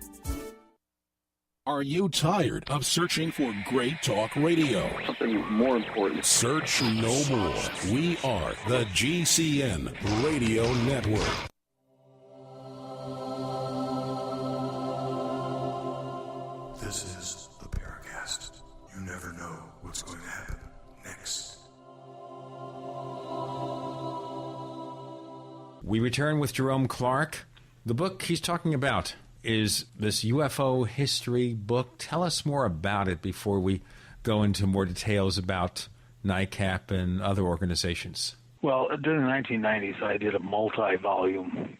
Are you tired of searching for great talk radio? Something more important. Search no more. We are the GCN Radio Network. This is the Paracast. You never know what's going to happen next. We return with Jerome Clark. The book he's talking about is this UFO history book. Tell us more about it before we go into more details about NICAP and other organizations. Well, during the 1990s, I did a multi-volume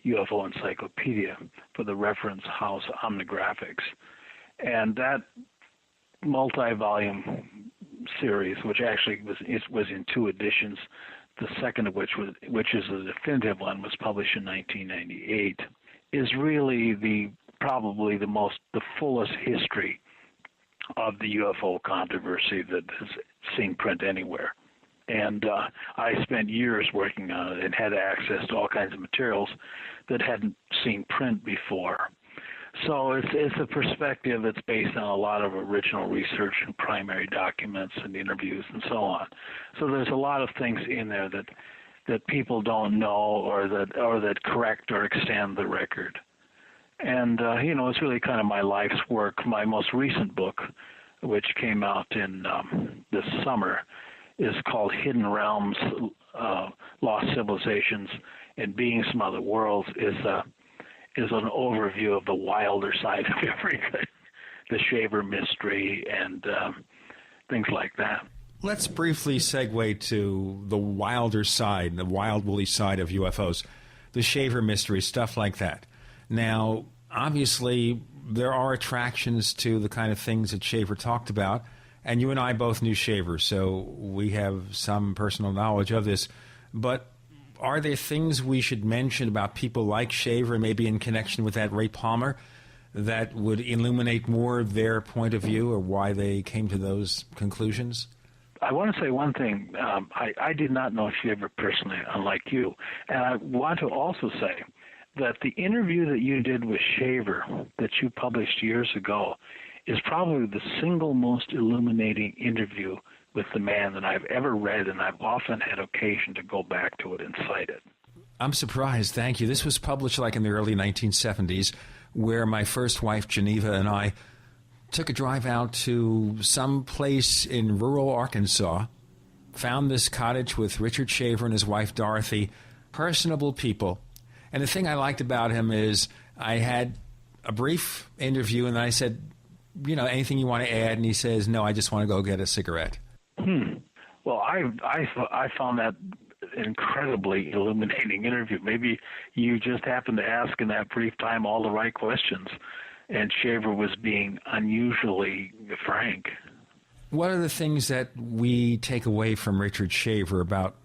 UFO Encyclopedia for the Reference House Omnographics. And that multi-volume series, which actually was in 2 editions, the second of which is the definitive one, was published in 1998, is really probably the fullest history of the UFO controversy that has seen print anywhere. And I spent years working on it and had access to all kinds of materials that hadn't seen print before. So it's a perspective that's based on a lot of original research and primary documents and interviews and so on. So there's a lot of things in there that people don't know or that correct or extend the record. And, it's really kind of my life's work. My most recent book, which came out in this summer, is called Hidden Realms, Lost Civilizations, and Beings from Other Worlds, is an overview of the wilder side of everything, the Shaver mystery and things like that. Let's briefly segue to the wilder side, the wild woolly side of UFOs, the Shaver mystery, stuff like that. Now, obviously, there are attractions to the kind of things that Shaver talked about, and you and I both knew Shaver, so we have some personal knowledge of this. But are there things we should mention about people like Shaver, maybe in connection with that Ray Palmer, that would illuminate more of their point of view or why they came to those conclusions? I want to say one thing. I did not know Shaver personally, unlike you. And I want to also say that the interview that you did with Shaver that you published years ago is probably the single most illuminating interview with the man that I've ever read, and I've often had occasion to go back to it and cite it. I'm surprised, thank you. This was published like in the early 1970s, where my first wife, Geneva, and I took a drive out to some place in rural Arkansas, found this cottage with Richard Shaver and his wife, Dorothy, personable people. And the thing I liked about him is I had a brief interview, and I said, anything you want to add? And he says, no, I just want to go get a cigarette. Well, I found that incredibly illuminating interview. Maybe you just happened to ask in that brief time all the right questions, and Shaver was being unusually frank. What are the things that we take away from Richard Shaver about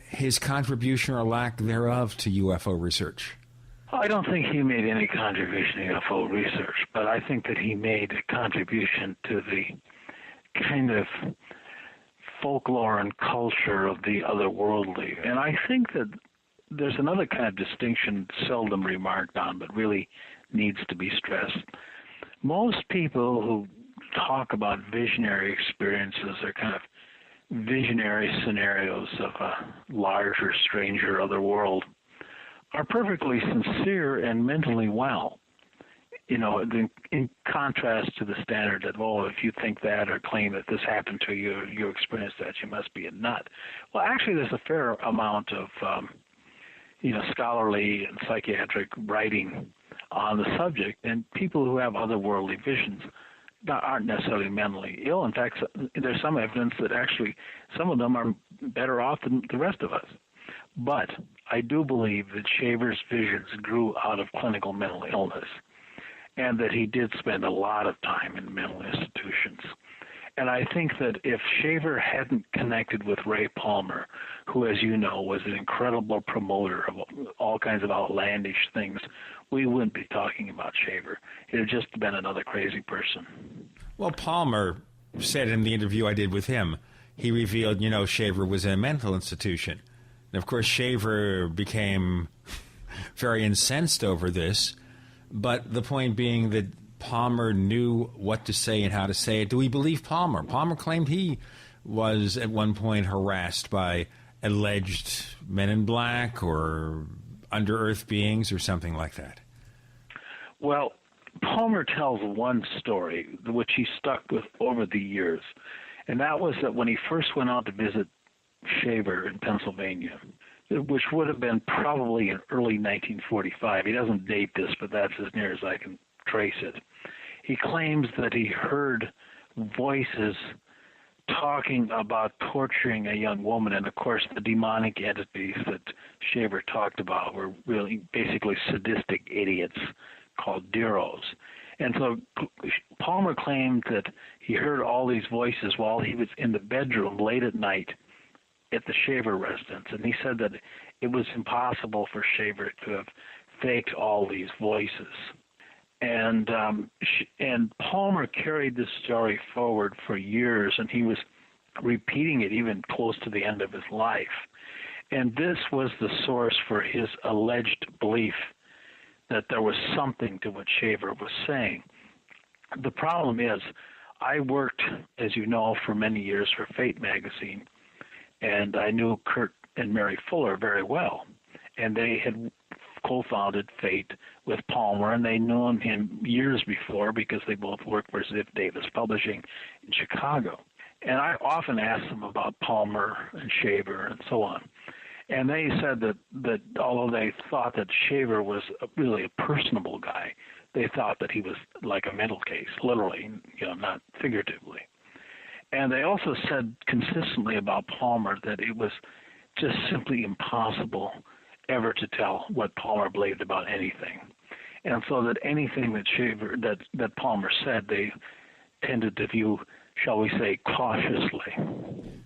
his contribution or lack thereof to UFO research? I don't think he made any contribution to UFO research, but I think that he made a contribution to the kind of folklore and culture of the otherworldly. And I think that there's another kind of distinction seldom remarked on, but really needs to be stressed. Most people who talk about visionary experiences are kind of visionary scenarios of a larger, stranger other world, are perfectly sincere and mentally well. In contrast to the standard that, if you think that or claim that this happened to you, you experienced that, you must be a nut. Well, actually, there's a fair amount of, scholarly and psychiatric writing on the subject, and people who have otherworldly visions aren't necessarily mentally ill. In fact, there's some evidence that actually some of them are better off than the rest of us. But I do believe that Shaver's visions grew out of clinical mental illness, and that he did spend a lot of time in mental institutions. And I think that if Shaver hadn't connected with Ray Palmer, who, as you know, was an incredible promoter of all kinds of outlandish things, we wouldn't be talking about Shaver. It had just been another crazy person. Well, Palmer said in the interview I did with him, he revealed, Shaver was in a mental institution. And, of course, Shaver became very incensed over this. But the point being that Palmer knew what to say and how to say it. Do we believe Palmer? Palmer claimed he was at one point harassed by alleged men in black or under-earth beings or something like that. Well, Palmer tells one story, which he stuck with over the years, and that was that when he first went out to visit Shaver in Pennsylvania, which would have been probably in early 1945. He doesn't date this, but that's as near as I can trace it. He claims that he heard voices talking about torturing a young woman, and of course the demonic entities that Shaver talked about were really basically sadistic idiots called Deros. And so Palmer claimed that he heard all these voices while he was in the bedroom late at night at the Shaver residence, and he said that it was impossible for Shaver to have faked all these voices. And Palmer carried this story forward for years, and he was repeating it even close to the end of his life. And this was the source for his alleged belief that there was something to what Shaver was saying. The problem is, I worked, as you know, for many years for Fate magazine, and I knew Kurt and Mary Fuller very well, and they had co-founded Fate with Palmer, and they known him years before because they both worked for Ziff Davis Publishing in Chicago. And I often asked them about Palmer and Shaver and so on. And they said that although they thought that Shaver was really a personable guy, they thought that he was like a mental case, literally, not figuratively. And they also said consistently about Palmer that it was just simply impossible ever to tell what Palmer believed about anything. And so that anything that Shaver, that Palmer said, they tended to view, shall we say, cautiously.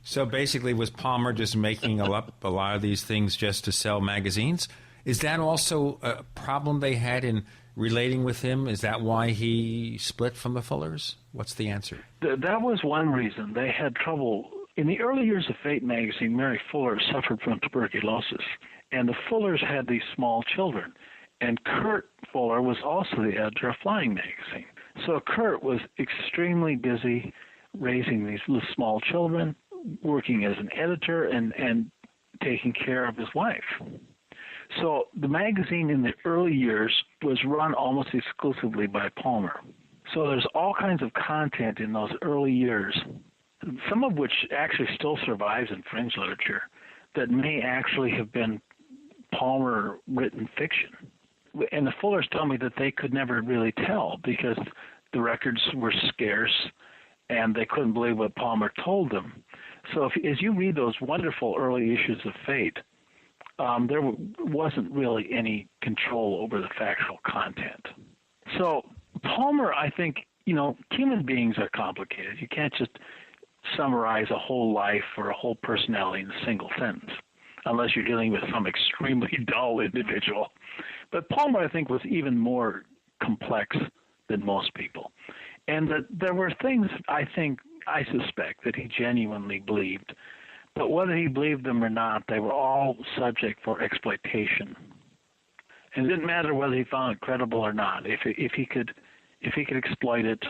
So basically, was Palmer just making up a lot of these things just to sell magazines? Is that also a problem they had in relating with him? Is that why he split from the Fullers? What's the answer? That was one reason. They had trouble. In the early years of Fate magazine, Mary Fuller suffered from tuberculosis, and the Fullers had these small children. And Kurt Fuller was also the editor of Flying magazine. So Kurt was extremely busy raising these little small children, working as an editor, and taking care of his wife. So the magazine in the early years was run almost exclusively by Palmer. So there's all kinds of content in those early years, some of which actually still survives in fringe literature, that may actually have been Palmer-written fiction. And the Fullers tell me that they could never really tell because the records were scarce, and they couldn't believe what Palmer told them. So as you read those wonderful early issues of Fate, there wasn't really any control over the factual content. So Palmer, I think, human beings are complicated. You can't just summarize a whole life or a whole personality in a single sentence, unless you're dealing with some extremely dull individual. But Palmer, I think, was even more complex than most people. And that there were things, I suspect, that he genuinely believed. But whether he believed them or not, they were all subject for exploitation. And it didn't matter whether he found it credible or not. If he could exploit it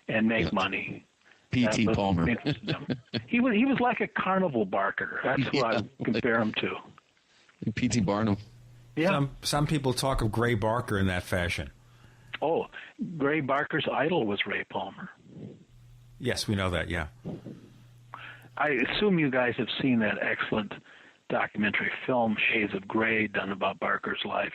and make money. P.T. Palmer. He was like a carnival barker. That's who I compare him to. P.T. Barnum. Yeah. Some people talk of Gray Barker in that fashion. Oh, Gray Barker's idol was Ray Palmer. Yes, we know that, yeah. I assume you guys have seen that excellent documentary film, Shades of Grey, done about Barker's life.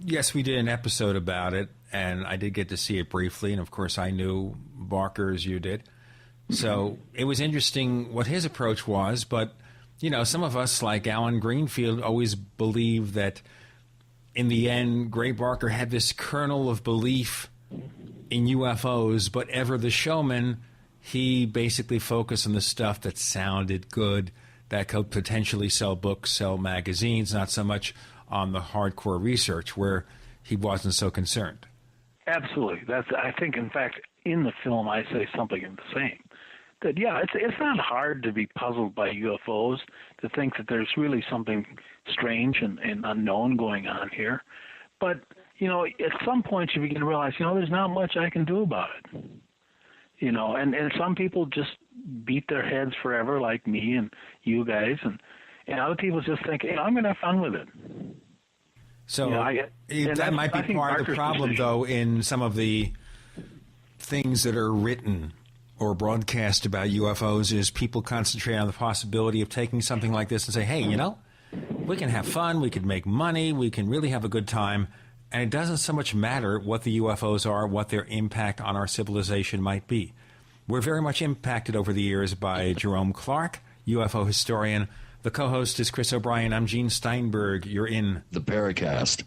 Yes, we did an episode about it, and I did get to see it briefly, and of course I knew Barker as you did. So it was interesting what his approach was, but, some of us, like Alan Greenfield, always believe that in the end, Gray Barker had this kernel of belief in UFOs, but ever the showman, he basically focused on the stuff that sounded good, that could potentially sell books, sell magazines, not so much on the hardcore research where he wasn't so concerned. Absolutely. I think, in fact, in the film I say something of the same. That, yeah, it's not hard to be puzzled by UFOs, to think that there's really something strange and unknown going on here. But, at some point you begin to realize, there's not much I can do about it. And some people just beat their heads forever, like me and you guys, and other people just think, I'm going to have fun with it. So that might be part of the problem, though, in some of the things that are written or broadcast about UFOs, is people concentrate on the possibility of taking something like this and say, hey, we can have fun, we can make money, we can really have a good time, and it doesn't so much matter what the UFOs are, what their impact on our civilization might be. We're very much impacted over the years by Jerome Clark, UFO historian. The co-host is Chris O'Brien. I'm Gene Steinberg. You're in the Paracast.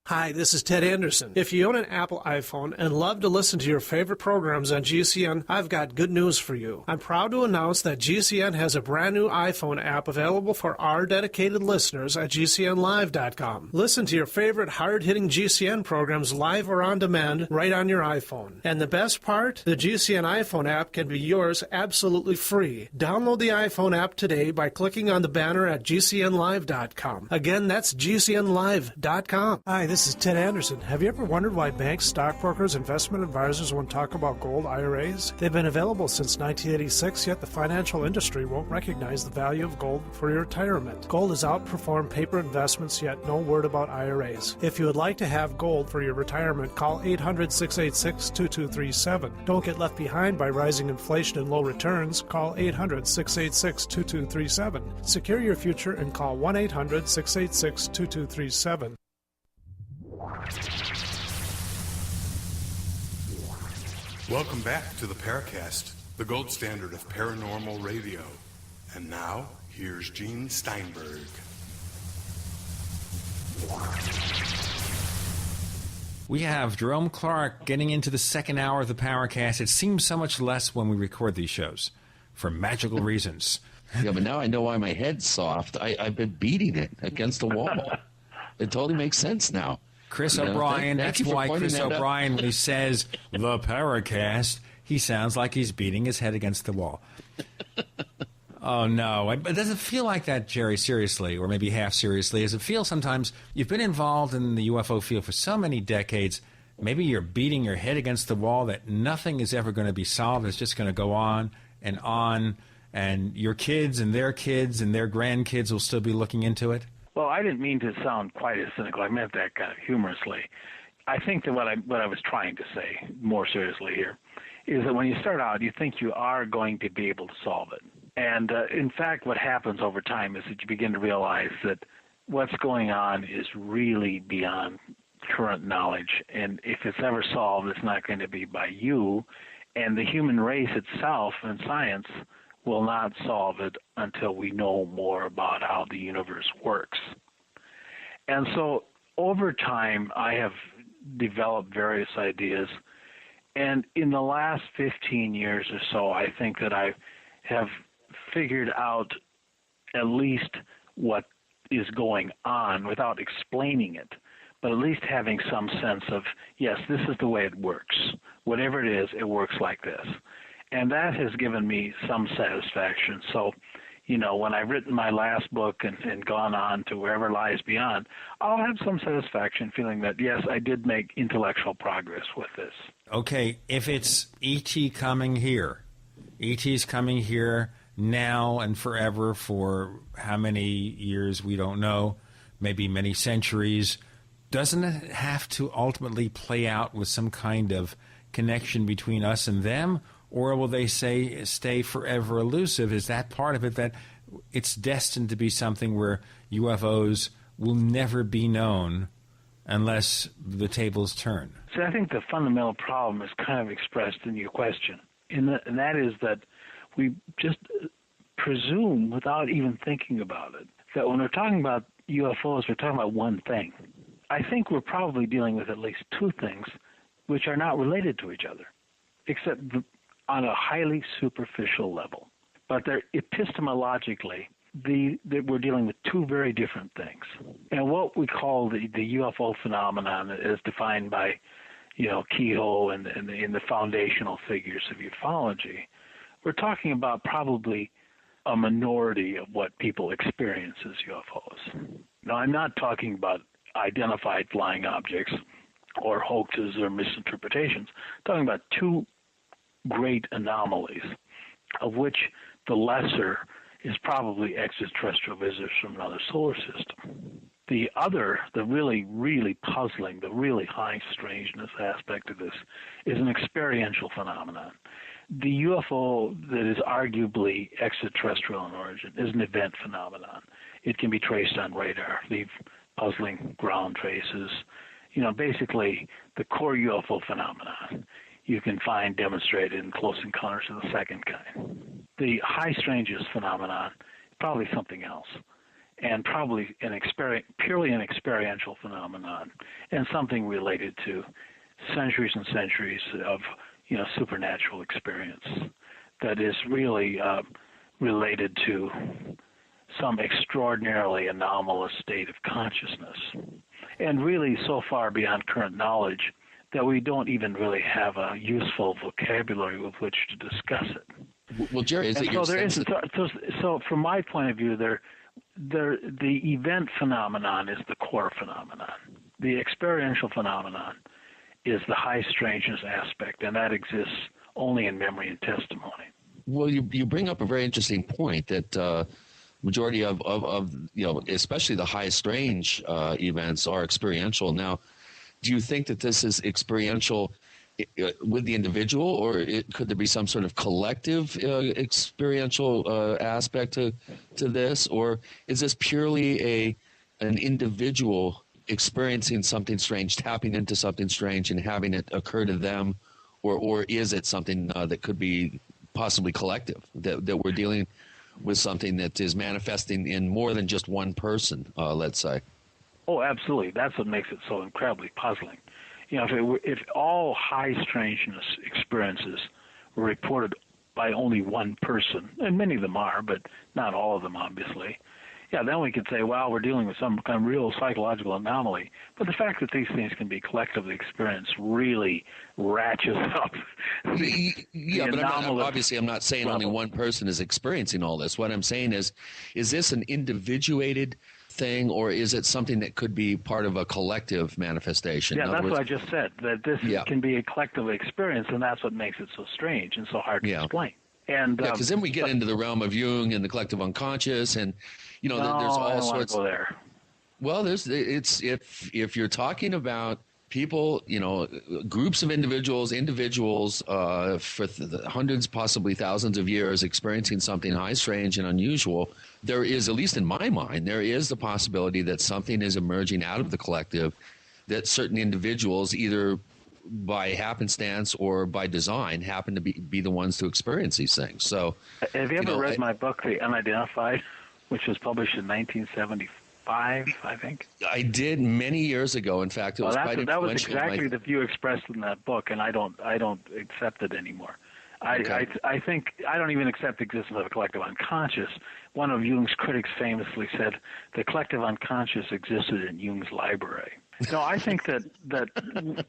Hi, this is Ted Anderson. If you own an Apple iPhone and love to listen to your favorite programs on GCN, I've got good news for you. I'm proud to announce that GCN has a brand new iPhone app available for our dedicated listeners at GCNlive.com. Listen to your favorite hard-hitting GCN programs live or on demand right on your iPhone. And the best part? The GCN iPhone app can be yours absolutely free. Download the iPhone app today by clicking on the banner at GCNlive.com. Again, that's GCNlive.com. Hi, this is Ted Anderson. Have you ever wondered why banks, stockbrokers, investment advisors won't talk about gold IRAs? They've been available since 1986, yet the financial industry won't recognize the value of gold for your retirement. Gold has outperformed paper investments, yet no word about IRAs. If you would like to have gold for your retirement, call 800-686-2237. Don't get left behind by rising inflation and low returns. Call 800-686-2237. Secure your future and call 1-800-686-2237. Welcome back to the Paracast, the gold standard of paranormal radio. And now, here's Gene Steinberg. We have Jerome Clark getting into the second hour of the Paracast. It seems so much less when we record these shows, for magical reasons. Yeah, but now I know why my head's soft. I've been beating it against the wall. It totally makes sense now. Chris O'Brien, that's why Chris O'Brien, when he says the Paracast, he sounds like he's beating his head against the wall. Oh, no. It doesn't feel like that, Jerry, seriously, or maybe half seriously. Does it feel sometimes you've been involved in the UFO field for so many decades, maybe you're beating your head against the wall that nothing is ever going to be solved. It's just going to go on, and your kids and their grandkids will still be looking into it? Well, I didn't mean to sound quite as cynical. I meant that kind of humorously. I think that what I was trying to say more seriously here is that when you start out, you think you are going to be able to solve it. And in fact, what happens over time is that you begin to realize that what's going on is really beyond current knowledge. And if it's ever solved, it's not going to be by you. And the human race itself and science will not solve it until we know more about how the universe works. And so over time, I have developed various ideas. And in the last 15 years or so, I think that I have figured out at least what is going on without explaining it, but at least having some sense of, yes, this is the way it works. Whatever it is, it works like this. And that has given me some satisfaction. So, you know, when I've written my last book and gone on to wherever lies beyond, I'll have some satisfaction feeling that, yes, I did make intellectual progress with this. Okay, if it's E.T. coming here, E.T.'s coming here now and forever for how many years we don't know, maybe many centuries, doesn't it have to ultimately play out with some kind of connection between us and them? Or will they stay forever elusive? Is that part of it, that it's destined to be something where UFOs will never be known unless the tables turn? So I think the fundamental problem is kind of expressed in your question, and that is that we just presume, without even thinking about it, that when we're talking about UFOs, we're talking about one thing. I think we're probably dealing with at least two things which are not related to each other, except on a highly superficial level. But they're epistemologically, we're dealing with two very different things. And what we call the UFO phenomenon is defined by, you know, Kehoe and in the foundational figures of ufology. We're talking about probably a minority of what people experience as UFOs. Now, I'm not talking about identified flying objects or hoaxes or misinterpretations. I'm talking about two great anomalies, of which the lesser is probably extraterrestrial visitors from another solar system. The other, the really, really puzzling, the really high strangeness aspect of this is an experiential phenomenon. The UFO that is arguably extraterrestrial in origin is an event phenomenon. It can be traced on radar, leave puzzling ground traces. You know, basically the core UFO phenomenon you can find demonstrated in Close Encounters of the Second Kind. The high strangeness phenomenon is probably something else, and probably purely an experiential phenomenon, and something related to centuries and centuries of, you know, supernatural experience that is really related to some extraordinarily anomalous state of consciousness, and really so far beyond current knowledge that we don't even really have a useful vocabulary with which to discuss it. Well, Jerry, so from my point of view, the event phenomenon is the core phenomenon. The experiential phenomenon is the high strangeness aspect, and that exists only in memory and testimony. Well, you bring up a very interesting point that majority of you know, especially the high strange events are experiential. Now, do you think that this is experiential with the individual, or could there be some sort of collective experiential aspect to this, or is this purely an individual experiencing something strange, tapping into something strange and having it occur to them, or is it something that could be possibly collective, that we're dealing with something that is manifesting in more than just one person, let's say? Oh, absolutely. That's what makes it so incredibly puzzling. You know, if all high strangeness experiences were reported by only one person, and many of them are, but not all of them, obviously, yeah, then we could say, well, we're dealing with some kind of real psychological anomaly. But the fact that these things can be collectively experienced really ratchets up. But I'm not saying only one person is experiencing all this. What I'm saying is this an individuated thing, or is it something that could be part of a collective manifestation? Yeah, that's what I just said, that this can be a collective experience, and that's what makes it so strange and so hard to explain. And because then we get into the realm of Jung and the collective unconscious, and you know, there's all sorts. Go there. Well, if you're talking about people, groups of individuals for hundreds, possibly thousands of years experiencing something high, strange, and unusual, there is, at least in my mind, there is the possibility that something is emerging out of the collective, that certain individuals, either by happenstance or by design, happen to be the ones to experience these things. So, have you ever read my book, The Unidentified, which was published in 1975? I think I did many years ago. In fact, it was quite influential. That was exactly the view expressed in that book, and I don't accept it anymore. Okay. I think I don't even accept the existence of a collective unconscious. One of Jung's critics famously said the collective unconscious existed in Jung's library. No, I think that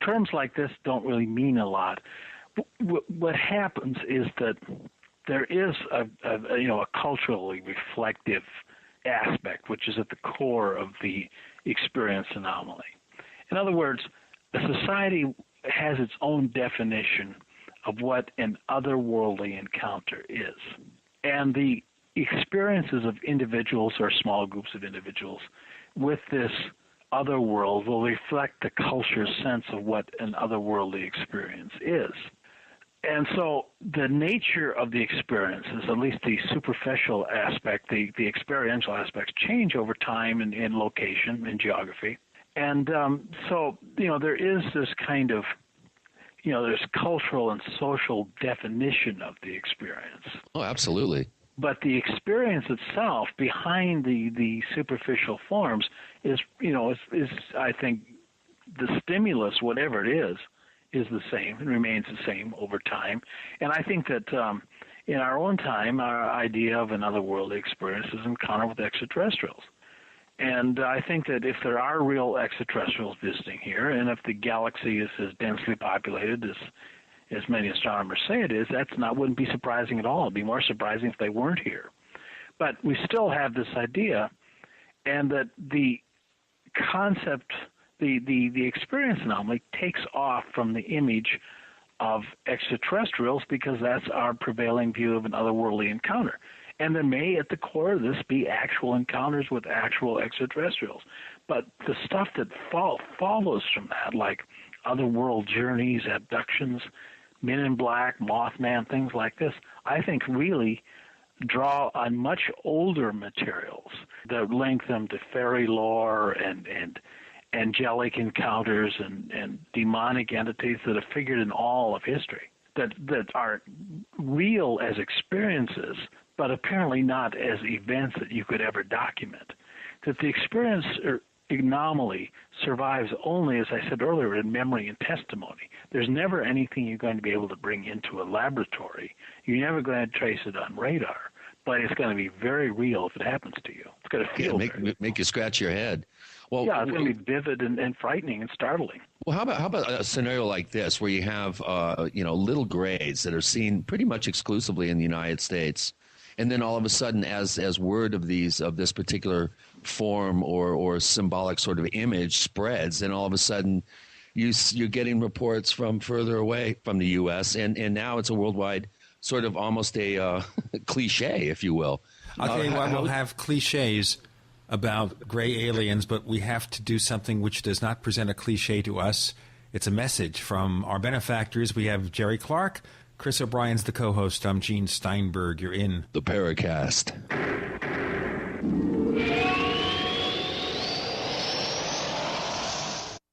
terms like this don't really mean a lot. What happens is that there is a culturally reflective aspect, which is at the core of the experience anomaly. In other words, a society has its own definition of what an otherworldly encounter is. And the experiences of individuals or small groups of individuals with this other world will reflect the culture's sense of what an otherworldly experience is. And so the nature of the experiences, at least the superficial aspect, the experiential aspects, change over time and location and geography. And so, there is this kind of, there's cultural and social definition of the experience. Oh, absolutely. But the experience itself behind the superficial forms is I think the stimulus, whatever it is the same and remains the same over time. And I think that in our own time, our idea of an otherworldly experience is encounter with extraterrestrials. And I think that if there are real extraterrestrials visiting here, and if the galaxy is as densely populated as many astronomers say it is, wouldn't be surprising at all. It'd be more surprising if they weren't here. But we still have this idea, and that the concept, the experience anomaly takes off from the image of extraterrestrials because that's our prevailing view of an otherworldly encounter. And there may, at the core of this, be actual encounters with actual extraterrestrials. But the stuff that follows from that, like otherworld journeys, abductions, Men in Black, Mothman, things like this, I think really draw on much older materials that link them to fairy lore and angelic encounters and demonic entities that have figured in all of history, that are real as experiences, but apparently not as events that you could ever document. That the experience anomaly survives only, as I said earlier, in memory and testimony. There's never anything you're going to be able to bring into a laboratory. You're never going to trace it on radar, but it's going to be very real if it happens to you. It's going to feel make you scratch your head. Well, yeah, it's going to be vivid and frightening and startling. Well, how about a scenario like this where you have little grays that are seen pretty much exclusively in the United States, and then all of a sudden, as word of this particular form or symbolic sort of image spreads, and all of a sudden you're getting reports from further away from the U.S. and now it's a worldwide sort of almost a cliche, if you will. I'll tell you what, we'll have cliches about gray aliens, but we have to do something which does not present a cliche to us. It's a message from our benefactors. We have Jerry Clark. Chris O'Brien's the co-host. I'm Gene Steinberg. You're in the Paracast.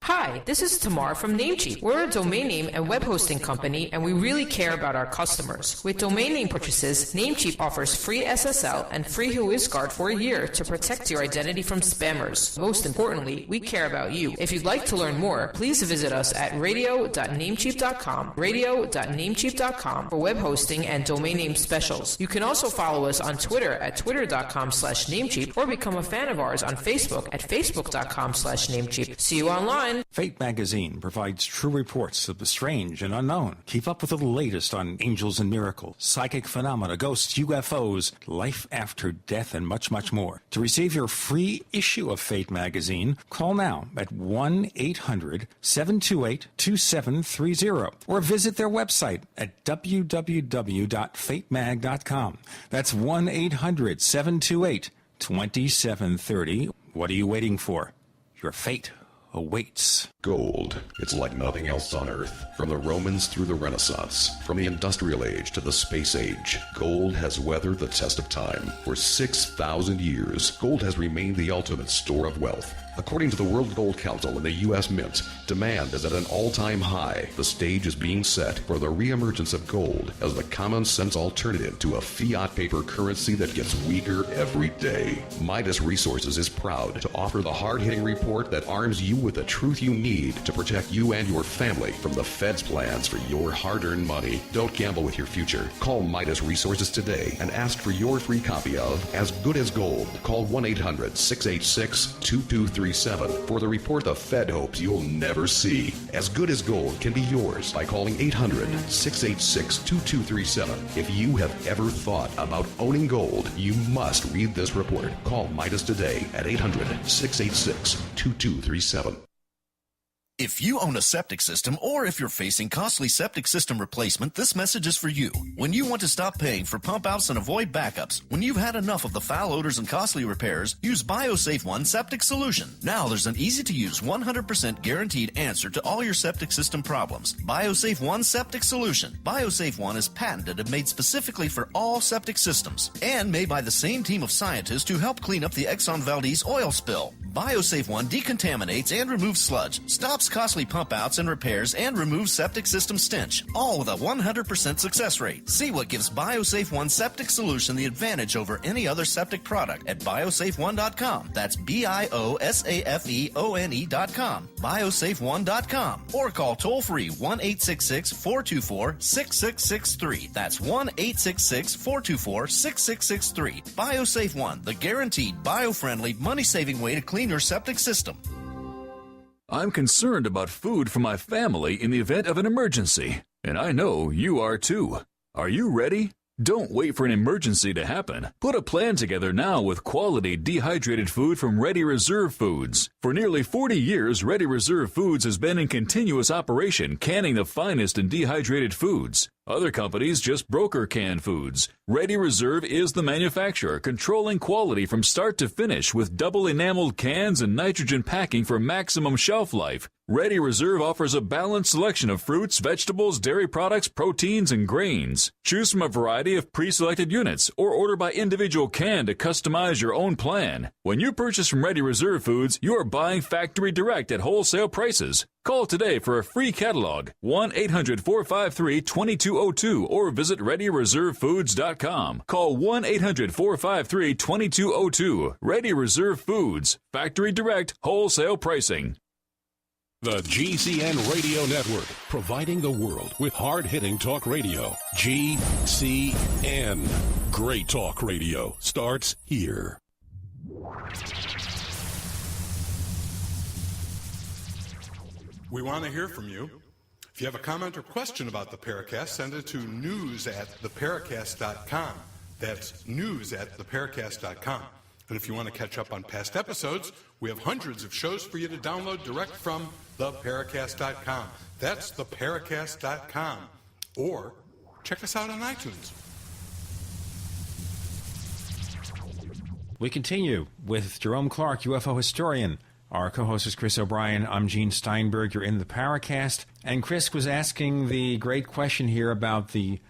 Hi, this is Tamar from Namecheap. We're a domain name and web hosting company, and we really care about our customers. With domain name purchases, Namecheap offers free SSL and free WhoisGuard for a year to protect your identity from spammers. Most importantly, we care about you. If you'd like to learn more, please visit us at radio.namecheap.com, radio.namecheap.com for web hosting and domain name specials. You can also follow us on Twitter at twitter.com/Namecheap or become a fan of ours on Facebook at facebook.com/Namecheap. See you online. Fate magazine provides true reports of the strange and unknown. Keep up with the latest on angels and miracles, psychic phenomena, ghosts, UFOs, life after death, and much, much more. To receive your free issue of Fate magazine, call now at 1-800-728-2730 or visit their website at www.fatemag.com. That's 1-800-728-2730. What are you waiting for? Your fate awaits. Gold. It's like nothing else on Earth. From the Romans through the Renaissance, from the Industrial Age to the Space Age, gold has weathered the test of time. For 6,000 years, gold has remained the ultimate store of wealth. According to the World Gold Council and the U.S. Mint, demand is at an all-time high. The stage is being set for the reemergence of gold as the common-sense alternative to a fiat paper currency that gets weaker every day. Midas Resources is proud to offer the hard-hitting report that arms you with the truth you need to protect you and your family from the Fed's plans for your hard-earned money. Don't gamble with your future. Call Midas Resources today and ask for your free copy of As Good as Gold. Call 1-800-686-2237 for the report the Fed hopes you'll never see. As Good as Gold can be yours by calling 800-686-2237. If you have ever thought about owning gold, you must read this report. Call Midas today at 800-686-2237. If you own a septic system or if you're facing costly septic system replacement, this message is for you. When you want to stop paying for pump outs and avoid backups, when you've had enough of the foul odors and costly repairs, use BioSafe One Septic Solution. Now there's an easy-to-use 100% guaranteed answer to all your septic system problems. BioSafe One Septic Solution. BioSafe One is patented and made specifically for all septic systems and made by the same team of scientists who helped clean up the Exxon Valdez oil spill. BioSafe One decontaminates and removes sludge, stops costly pump outs and repairs, and removes septic system stench, all with a 100% success rate. See what gives BioSafe One Septic Solution the advantage over any other septic product at biosafeone.com. That's BIOSAFEONE.com. biosafeone.com. Or call toll-free 1-866-424-6663. That's 1-866-424-6663. BioSafe One, the guaranteed bio-friendly, money-saving way to clean your septic system. I'm concerned about food for my family in the event of an emergency, and I know you are too. Are you ready? Don't wait for an emergency to happen. Put a plan together now with quality dehydrated food from Ready Reserve Foods. For nearly 40 years, Ready Reserve Foods has been in continuous operation, canning the finest in dehydrated foods. Other companies just broker canned foods. Ready Reserve is the manufacturer, controlling quality from start to finish with double enameled cans and nitrogen packing for maximum shelf life. Ready Reserve offers a balanced selection of fruits, vegetables, dairy products, proteins, and grains. Choose from a variety of pre-selected units or order by individual can to customize your own plan. When you purchase from Ready Reserve Foods, you are buying factory direct at wholesale prices. Call today for a free catalog, 1-800-453-2202, or visit ReadyReserveFoods.com. Call 1-800-453-2202. Ready Reserve Foods, factory direct, wholesale pricing. The GCN Radio Network, providing the world with hard-hitting talk radio. GCN. Great talk radio starts here. We want to hear from you. If you have a comment or question about the Paracast, send it to news@theparacast.com. That's news@theparacast.com. And if you want to catch up on past episodes, we have hundreds of shows for you to download direct from theparacast.com. That's theparacast.com. Or check us out on iTunes. We continue with Jerome Clark, UFO historian. Our co-host is Chris O'Brien. I'm Gene Steinberg. You're in the Paracast. And Chris was asking the great question here about the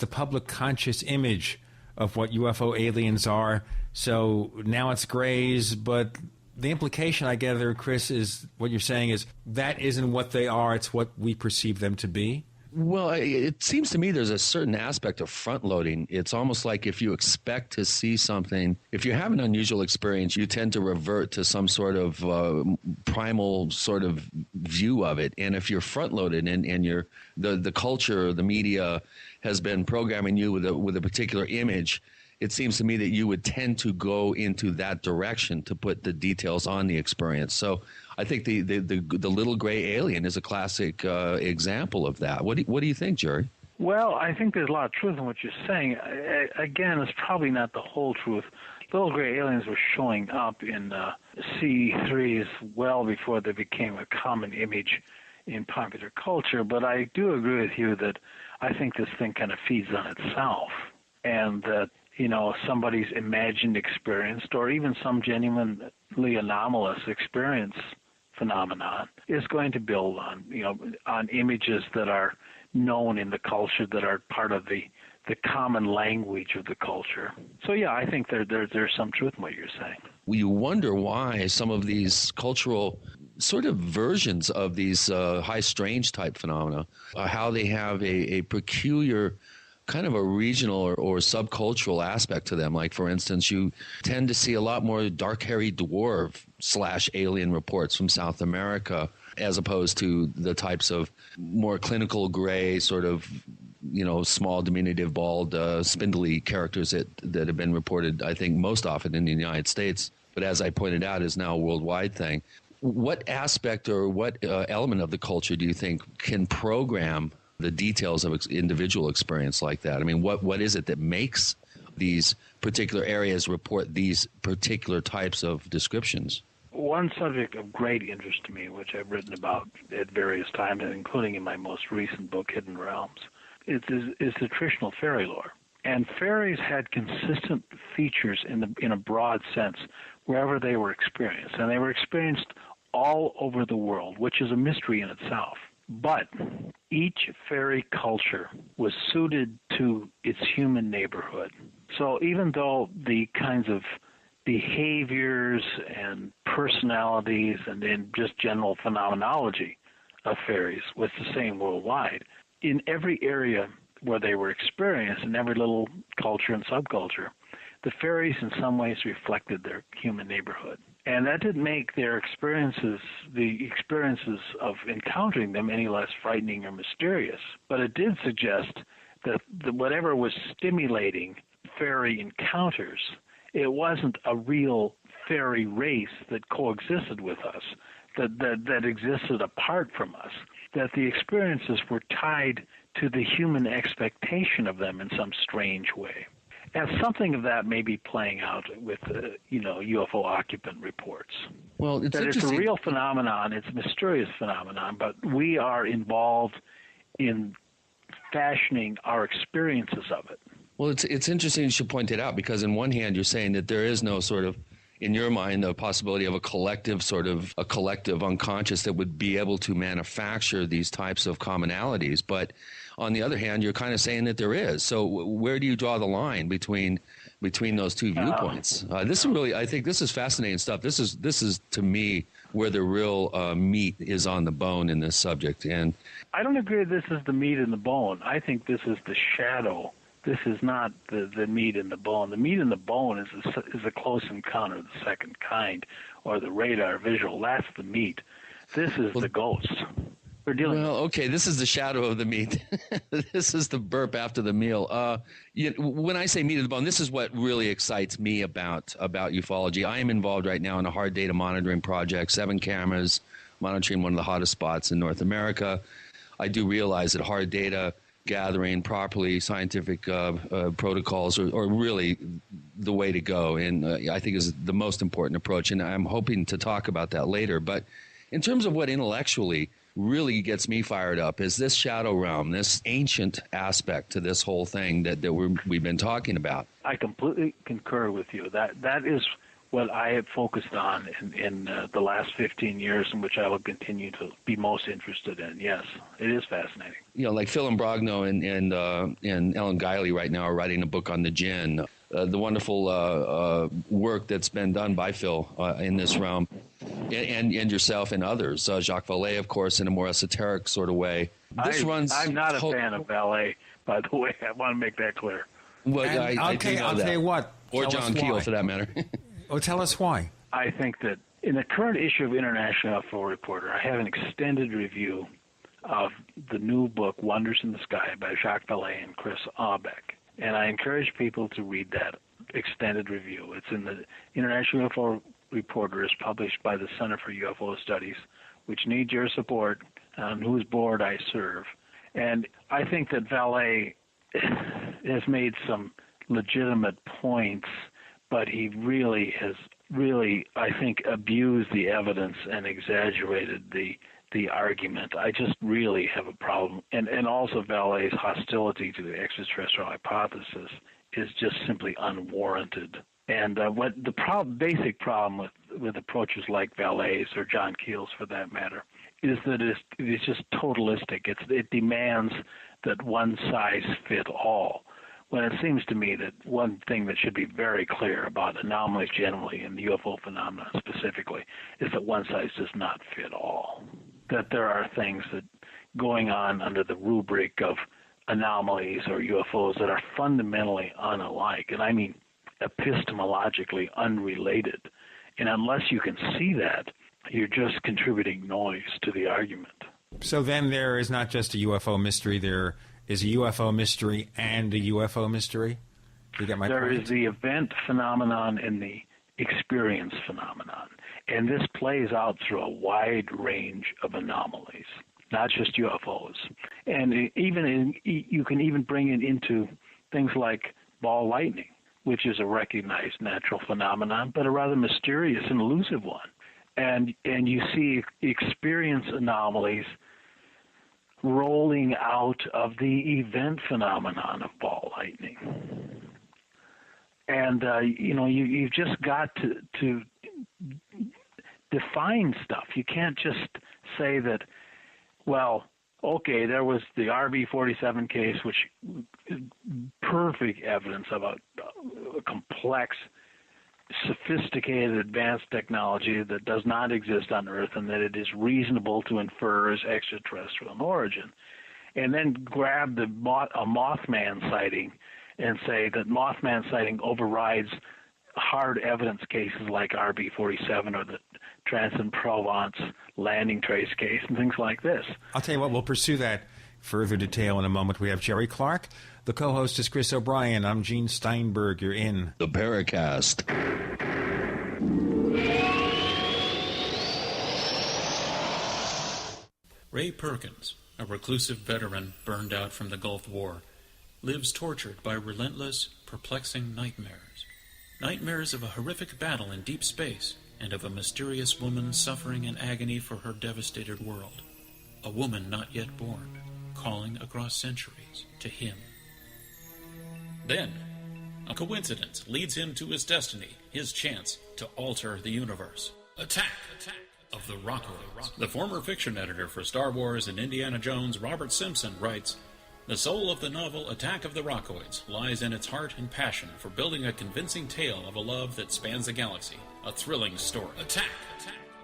public conscious image of what UFO aliens are. So now it's grays, but the implication I gather, Chris, is what you're saying is that isn't what they are, it's what we perceive them to be? Well, it seems to me there's a certain aspect of front loading. It's almost like if you expect to see something, if you have an unusual experience, you tend to revert to some sort of primal sort of view of it. And if you're front loaded and you're the culture, the media has been programming you with a particular image, it seems to me that you would tend to go into that direction to put the details on the experience. So I think the little gray alien is a classic example of that. What do you think, Jerry? Well, I think there's a lot of truth in what you're saying. Again, it's probably not the whole truth. Little gray aliens were showing up in C3s well before they became a common image in popular culture. But I do agree with you that I think this thing kind of feeds on itself, and that somebody's imagined experience, or even some genuinely anomalous experience, phenomenon is going to build on, on images that are known in the culture, that are part of the common language of the culture. So yeah, I think there's some truth in what you're saying. You wonder why some of these cultural sort of versions of these high strange type phenomena, how they have a peculiar kind of a regional or subcultural aspect to them. Like, for instance, you tend to see a lot more dark hairy dwarf / alien reports from South America, as opposed to the types of more clinical gray sort of, small, diminutive, bald, spindly characters that have been reported, I think, most often in the United States, but as I pointed out, is now a worldwide thing. What aspect or what element of the culture do you think can program the details of individual experience like that? I mean, what is it that makes these particular areas report these particular types of descriptions? One subject of great interest to me, which I've written about at various times, including in my most recent book, Hidden Realms, is the traditional fairy lore. And fairies had consistent features in a broad sense wherever they were experienced. And they were experienced all over the world, which is a mystery in itself. But each fairy culture was suited to its human neighborhood. So even though the kinds of behaviors and personalities and then just general phenomenology of fairies was the same worldwide, in every area where they were experienced, in every little culture and subculture, the fairies in some ways reflected their human neighborhood. And that didn't make their experiences, the experiences of encountering them, any less frightening or mysterious. But it did suggest that whatever was stimulating fairy encounters, it wasn't a real fairy race that coexisted with us, that existed apart from us, that the experiences were tied to the human expectation of them in some strange way. And something of that may be playing out with, UFO occupant reports. Well, it's a real phenomenon, it's a mysterious phenomenon, but we are involved in fashioning our experiences of it. Well, it's interesting you should point it out, because on one hand you're saying that there is no sort of, in your mind, the possibility of a collective unconscious that would be able to manufacture these types of commonalities. But on the other hand, you're kind of saying that there is. So where do you draw the line between those two viewpoints? I think this is fascinating stuff. This is to me where the real meat is on the bone in this subject. And I don't agree this is the meat and the bone. I think this is the shadow. This is not the meat and the bone. The meat and the bone is a close encounter of the second kind, or the radar visual. That's the meat. This is the ghost. We're dealing. Well, okay, this is the shadow of the meat. This is the burp after the meal. When I say meat and the bone, this is what really excites me about ufology. I am involved right now in a hard data monitoring project, 7 cameras monitoring one of the hottest spots in North America. I do realize that hard data gathering properly scientific protocols are really the way to go, and I think is the most important approach, and I'm hoping to talk about that later. But in terms of what intellectually really gets me fired up is this shadow realm, this ancient aspect to this whole thing that we've been talking about. I completely concur with you. That is what I have focused on in the last 15 years, in which I will continue to be most interested in. Yes, it is fascinating. Like Phil Imbrogno and Ellen Guiley right now are writing a book on the jinn. The wonderful work that's been done by Phil in this realm, and yourself and others. Jacques Vallée, of course, in a more esoteric sort of way. I'm not a fan of Vallée, by the way. I want to make that clear. Well, I'll tell you what. Or John Keel, for that matter. Oh, tell us why. I think that in the current issue of International UFO Reporter, I have an extended review of the new book, Wonders in the Sky, by Jacques Vallée and Chris Beck. And I encourage people to read that extended review. It's in the International UFO Reporter, is published by the Center for UFO Studies, which needs your support, on whose board I serve. And I think that Vallée has made some legitimate points, but he really has I think, abused the evidence and exaggerated the argument. I just really have a problem. And also Vallée's hostility to the extraterrestrial hypothesis is just simply unwarranted. And what the basic problem with with approaches like Vallee's or John Keel's for that matter, is that it's just totalistic. It demands that one size fit all. When it seems to me that one thing that should be very clear about anomalies generally and the UFO phenomenon specifically is that one size does not fit all. That there are things that going on under the rubric of anomalies or UFOs that are fundamentally unalike, and I mean epistemologically unrelated. And unless you can see that, you're just contributing noise to the argument. So then there is not just a UFO mystery, there is a UFO mystery and a UFO mystery? Do you get my point? There is the event phenomenon and the experience phenomenon. And this plays out through a wide range of anomalies, not just UFOs. And you can even bring it into things like ball lightning, which is a recognized natural phenomenon, but a rather mysterious and elusive one. And you see experience anomalies rolling out of the event phenomenon of ball lightning. And, you've just got to define stuff. You can't just say that, well, okay, there was the RB-47 case, which perfect evidence of a complex, sophisticated, advanced technology that does not exist on Earth and that it is reasonable to infer as extraterrestrial in origin. And then grab a Mothman sighting and say that Mothman sighting overrides hard evidence cases like RB-47 or the Trans-Provence landing trace case and things like this. I'll tell you what, we'll pursue that further detail in a moment. We have Jerry Clark. The co-host is Chris O'Brien. I'm Gene Steinberg. You're in the Paracast. Ray Perkins, a reclusive veteran burned out from the Gulf War, lives tortured by relentless, perplexing nightmares. Nightmares of a horrific battle in deep space and of a mysterious woman suffering in agony for her devastated world. A woman not yet born, calling across centuries to him. Then, a coincidence leads him to his destiny, his chance to alter the universe. Attack of the Rockoids. The former fiction editor for Star Wars and Indiana Jones, Robert Simpson, writes, "The soul of the novel Attack of the Rockoids lies in its heart and passion for building a convincing tale of a love that spans the galaxy, a thrilling story. Attack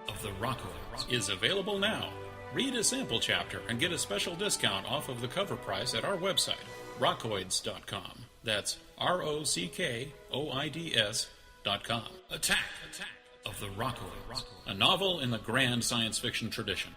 of the Rockoids is available now. Read a sample chapter and get a special discount off of the cover price at our website, rockoids.com. That's ROCKOIDS.com. Attack of the Rockoids, a novel in the grand science fiction tradition."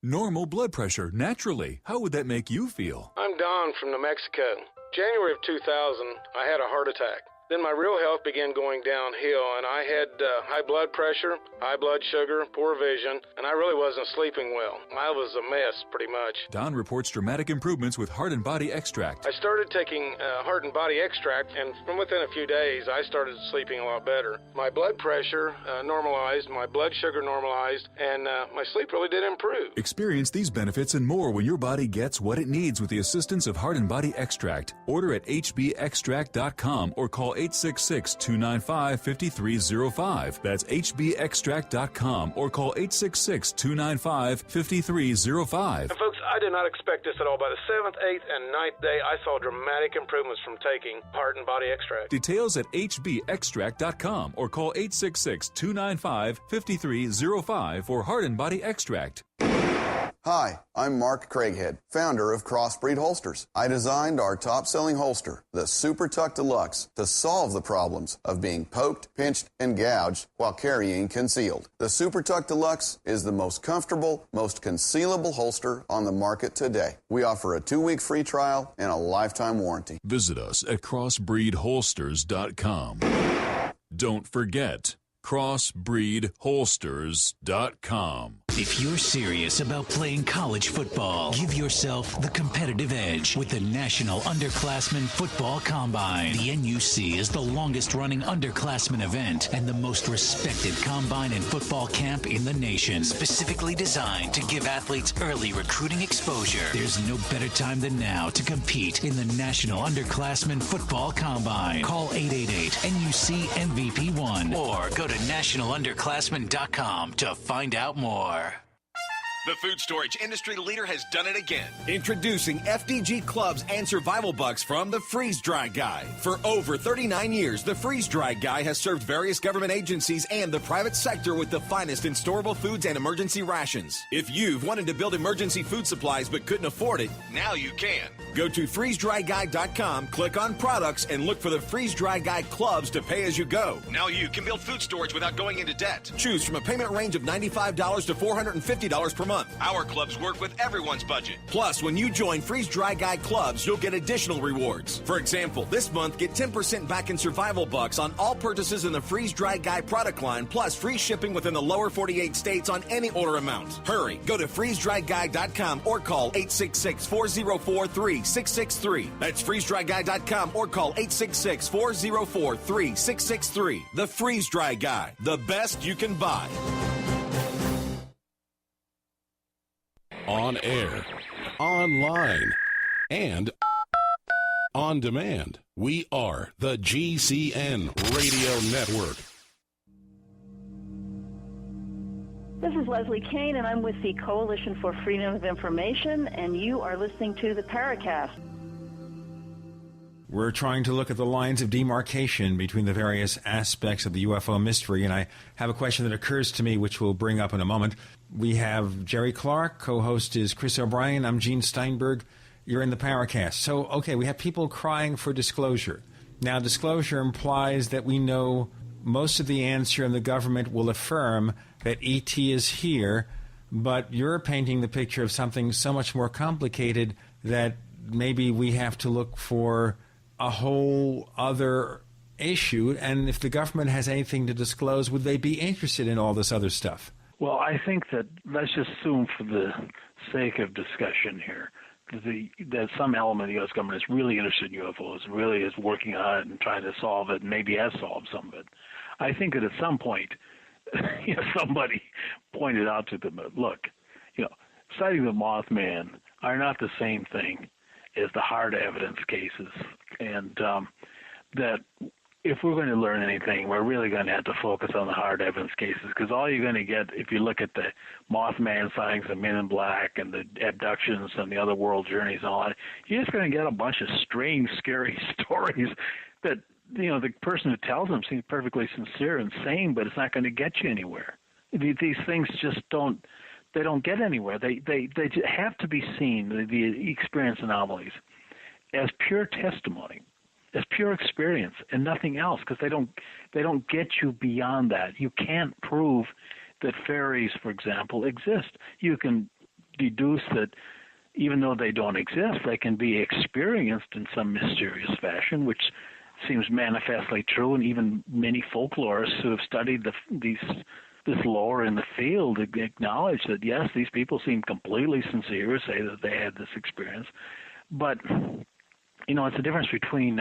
Normal blood pressure, naturally. How would that make you feel? I'm Don from New Mexico. January of 2000, I had a heart attack. Then my real health began going downhill, and I had high blood pressure, high blood sugar, poor vision, and I really wasn't sleeping well. I was a mess, pretty much. Don reports dramatic improvements with Heart and Body Extract. I started taking Heart and Body Extract, and from within a few days, I started sleeping a lot better. My blood pressure normalized, my blood sugar normalized, and my sleep really did improve. Experience these benefits and more when your body gets what it needs with the assistance of Heart and Body Extract. Order at hbextract.com or call 866-295-5305. That's hbextract.com or call 866-295-5305. And folks, I did not expect this at all. By the 7th, 8th, and 9th day, I saw dramatic improvements from taking Heart and Body Extract. Details at hbextract.com or call 866-295-5305 for Heart and Body Extract. Hi, I'm Mark Craighead, founder of Crossbreed Holsters. I designed our top-selling holster, the Super Tuck Deluxe, to solve the problems of being poked, pinched, and gouged while carrying concealed. The Super Tuck Deluxe is the most comfortable, most concealable holster on the market today. We offer a 2-week free trial and a lifetime warranty. Visit us at crossbreedholsters.com. Don't forget, crossbreedholsters.com. If you're serious about playing college football, give yourself the competitive edge with the National Underclassmen Football Combine. The NUC is the longest-running underclassmen event and the most respected combine and football camp in the nation, specifically designed to give athletes early recruiting exposure. There's no better time than now to compete in the National Underclassmen Football Combine. Call 888-NUC-MVP1 or go to nationalunderclassmen.com to find out more. The food storage industry leader has done it again. Introducing FDG Clubs and Survival Bucks from the Freeze Dry Guy. For over 39 years, the Freeze Dry Guy has served various government agencies and the private sector with the finest in storable foods and emergency rations. If you've wanted to build emergency food supplies but couldn't afford it, now you can. Go to freezedryguy.com, click on products, and look for the Freeze Dry Guy Clubs to pay as you go. Now you can build food storage without going into debt. Choose from a payment range of $95 to $450 per month. Our clubs work with everyone's budget. Plus, when you join Freeze Dry Guy Clubs, you'll get additional rewards. For example, this month, get 10% back in Survival Bucks on all purchases in the Freeze Dry Guy product line, plus free shipping within the lower 48 states on any order amount. Hurry, go to freezedryguy.com or call 866-404-3663. That's freezedryguy.com or call 866-404-3663. The Freeze Dry Guy, the best you can buy. On air, online, and on demand. We are the GCN Radio Network. This is Leslie Kane, and I'm with the Coalition for Freedom of Information, and you are listening to the Paracast. We're trying to look at the lines of demarcation between the various aspects of the UFO mystery, and I have a question that occurs to me, which we'll bring up in a moment. We have Jerry Clark, co-host is Chris O'Brien, I'm Gene Steinberg, you're in the Paracast. So, okay, we have people crying for disclosure. Now, disclosure implies that we know most of the answer, and the government will affirm that ET is here, but you're painting the picture of something so much more complicated that maybe we have to look for a whole other issue, and if the government has anything to disclose, would they be interested in all this other stuff? Well, I think that let's just assume for the sake of discussion here that some element of the U.S. government is really interested in UFOs, really is working on it and trying to solve it, and maybe has solved some of it. I think that at some point, somebody pointed out to them, look, sighting the Mothman are not the same thing as the hard evidence cases, and that if we're going to learn anything, we're really going to have to focus on the hard evidence cases, because all you're going to get, if you look at the Mothman sightings, the Men in Black, and the abductions, and the other world journeys and all that, you're just going to get a bunch of strange, scary stories that, the person who tells them seems perfectly sincere and sane, but it's not going to get you anywhere. These things just don't get anywhere. They have to be seen, the experience anomalies, as pure testimony, as pure experience and nothing else, because they don't get you beyond that. You can't prove that fairies, for example, exist. You can deduce that even though they don't exist, they can be experienced in some mysterious fashion, which seems manifestly true, and even many folklorists who have studied this lore in the field acknowledge that, yes, these people seem completely sincere, say that they had this experience. But, it's a difference between,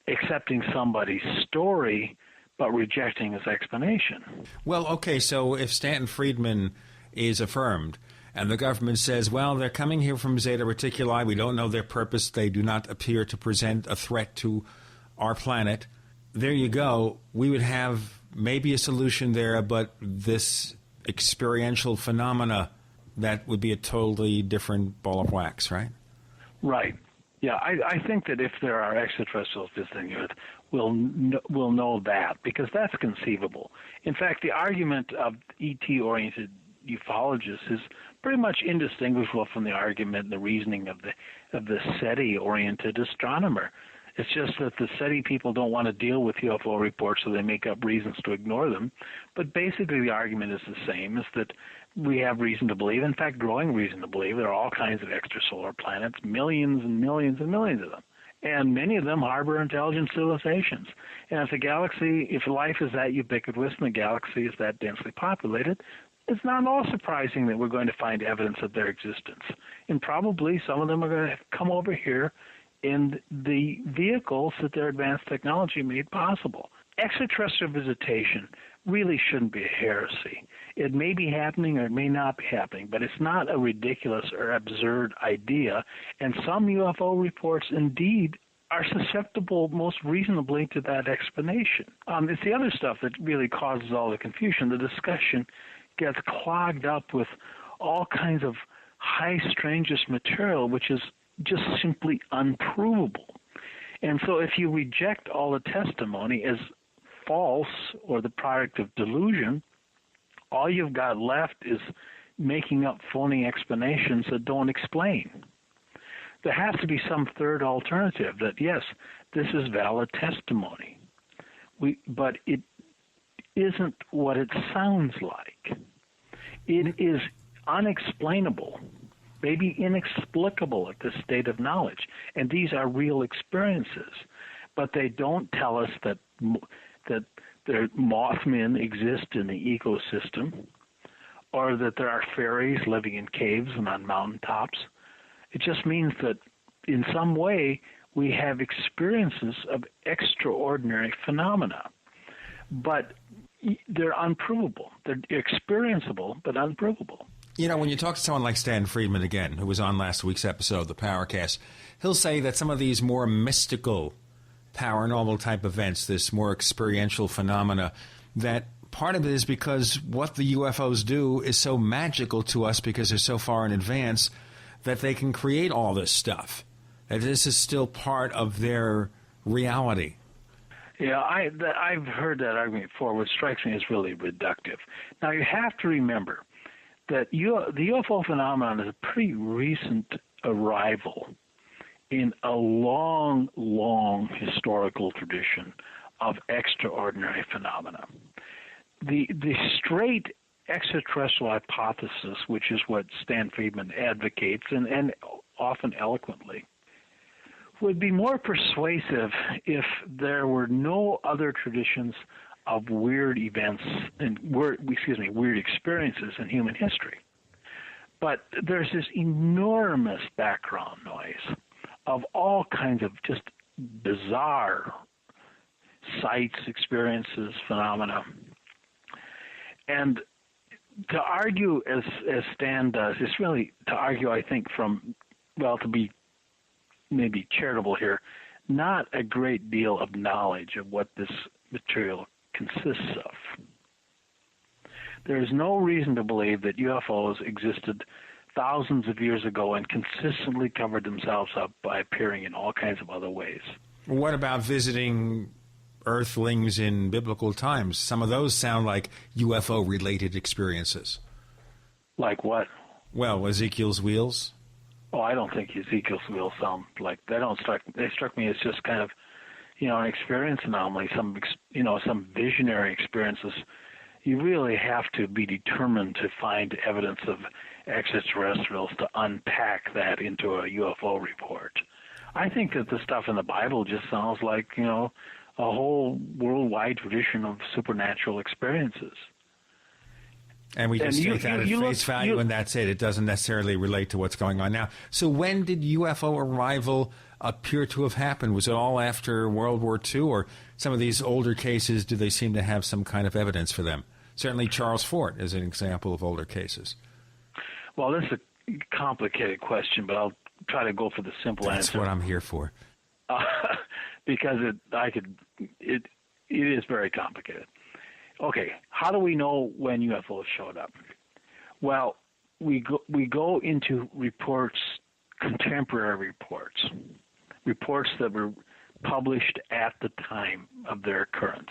accepting somebody's story but rejecting his explanation. Well, okay, so if Stanton Friedman is affirmed and the government says, well, they're coming here from Zeta Reticuli, we don't know their purpose, they do not appear to present a threat to our planet, there you go. We would have maybe a solution there, but this experiential phenomena, that would be a totally different ball of wax, right? Right. Yeah, I think that if there are extraterrestrials visiting Earth, we'll know that, because that's conceivable. In fact, the argument of ET-oriented ufologists is pretty much indistinguishable from the argument and the reasoning of the SETI-oriented astronomer. It's just that the SETI people don't want to deal with UFO reports, so they make up reasons to ignore them. But basically the argument is the same, is that we have reason to believe, in fact growing reason to believe, there are all kinds of extrasolar planets, millions and millions and millions of them. And many of them harbor intelligent civilizations. And if life is that ubiquitous and the galaxy is that densely populated, it's not at all surprising that we're going to find evidence of their existence. And probably some of them are going to come over here in the vehicles that their advanced technology made possible. Extraterrestrial visitation really shouldn't be a heresy. It may be happening or it may not be happening, but it's not a ridiculous or absurd idea. And some UFO reports indeed are susceptible most reasonably to that explanation. It's the other stuff that really causes all the confusion. The discussion gets clogged up with all kinds of high strangeness material, which is just simply unprovable. And so if you reject all the testimony as false or the product of delusion, all you've got left is making up phony explanations that don't explain. There has to be some third alternative that, yes, this is valid testimony, but it isn't what it sounds like. It is unexplainable, maybe inexplicable at this state of knowledge, and these are real experiences, but they don't tell us that there Mothmen exist in the ecosystem, or that there are fairies living in caves and on mountaintops. It just means that in some way we have experiences of extraordinary phenomena, but they're unprovable. They're experienceable, but unprovable. You know, when you talk to someone like Stan Friedman, again, who was on last week's episode of the Paracast, he'll say that some of these more mystical, paranormal type events, this more experiential phenomena, that part of it is because what the UFOs do is so magical to us because they're so far in advance that they can create all this stuff. That this is still part of their reality. Yeah, I've heard that argument before, which strikes me as really reductive. Now, you have to remember that the UFO phenomenon is a pretty recent arrival in a long, long historical tradition of extraordinary phenomena. The straight extraterrestrial hypothesis, which is what Stan Friedman advocates, and often eloquently, would be more persuasive if there were no other traditions of weird events and weird experiences in human history. But there's this enormous background noise of all kinds of just bizarre sights, experiences, phenomena. And to argue as Stan does is really to argue, I think, to be maybe charitable here, not a great deal of knowledge of what this material consists of. There is no reason to believe that UFOs existed thousands of years ago and consistently covered themselves up by appearing in all kinds of other ways. What about visiting Earthlings in biblical times? Some of those sound like UFO-related experiences. Like what? Well, Ezekiel's wheels. Oh, I don't think Ezekiel's wheels sound like they struck me as just kind of, an experience anomaly, some visionary experiences. You really have to be determined to find evidence of extraterrestrials to unpack that into a UFO report. I think that the stuff in the Bible just sounds like, a whole worldwide tradition of supernatural experiences. And we just take that at face value, and that's it. It doesn't necessarily relate to what's going on now. So when did UFO arrival appear to have happened? Was it all after World War II, or some of these older cases, do they seem to have some kind of evidence for them? Certainly Charles Fort is an example of older cases. Well, this is a complicated question, but I'll try to go for the simple answer. That's what I'm here for. Because it is very complicated. Okay, how do we know when UFOs showed up? Well, we go into reports, contemporary reports that were published at the time of their occurrence,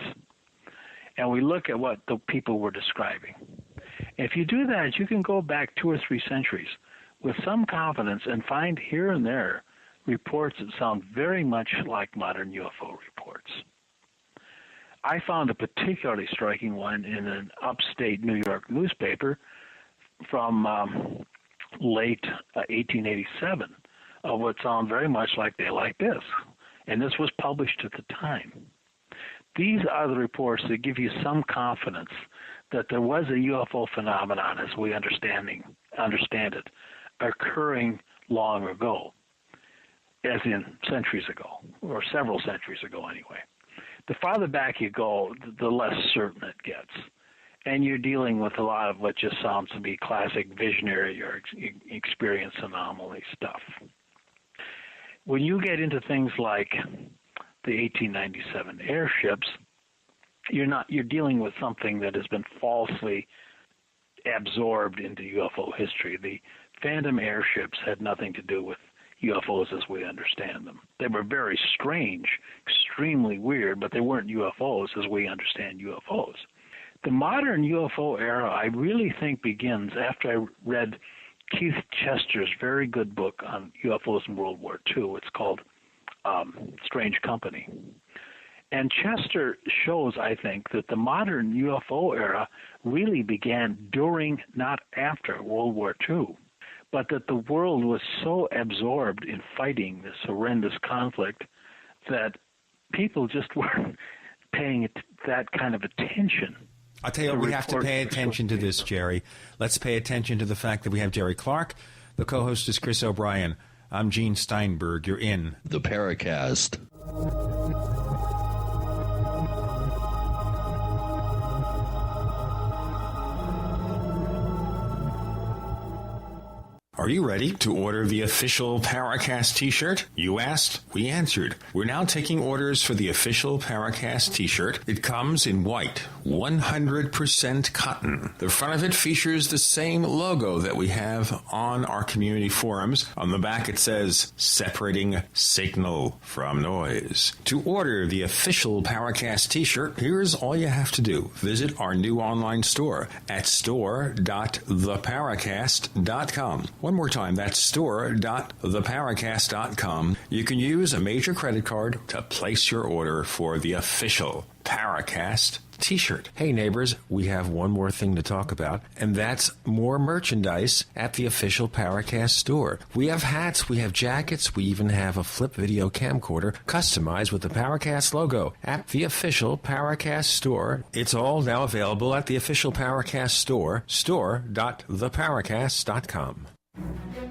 and we look at what the people were describing. If you do that, you can go back 2 or 3 centuries with some confidence and find here and there reports that sound very much like modern UFO reports. I found a particularly striking one in an upstate New York newspaper from late 1887 of what sound very much like Day Like This. And this was published at the time. These are the reports that give you some confidence that there was a UFO phenomenon, as we understand it, occurring long ago, as in centuries ago, or several centuries ago anyway. The farther back you go, the less certain it gets. And you're dealing with a lot of what just sounds to be classic visionary or experience anomaly stuff. When you get into things like the 1897 airships, you're dealing with something that has been falsely absorbed into UFO history. The Phantom airships had nothing to do with UFOs as we understand them. They were very strange, extremely weird, but they weren't UFOs as we understand UFOs. The modern UFO era, I really think, begins after I read Keith Chester's very good book on UFOs in World War II. It's called Strange Company. And Chester shows, I think, that the modern UFO era really began during, not after, World War II, but that the world was so absorbed in fighting this horrendous conflict that people just weren't paying that kind of attention. I'll tell you, we have to pay attention to this, Jerry. Let's pay attention to the fact that we have Jerry Clark. The co-host is Chris O'Brien. I'm Gene Steinberg. You're in the Paracast. Are you ready to order the official Paracast t-shirt? You asked, we answered. We're now taking orders for the official Paracast t-shirt. It comes in white, 100% cotton. The front of it features the same logo that we have on our community forums. On the back it says, separating signal from noise. To order the official Paracast t-shirt, here's all you have to do. Visit our new online store at store.theparacast.com. One more time, that's store.theparacast.com. You can use a major credit card to place your order for the official Paracast t-shirt. Hey neighbors, we have one more thing to talk about, and that's more merchandise at the official Paracast store. We have hats, we have jackets, we even have a flip video camcorder customized with the Paracast logo at the official Paracast store. It's all now available at the official Paracast store, store.theparacast.com.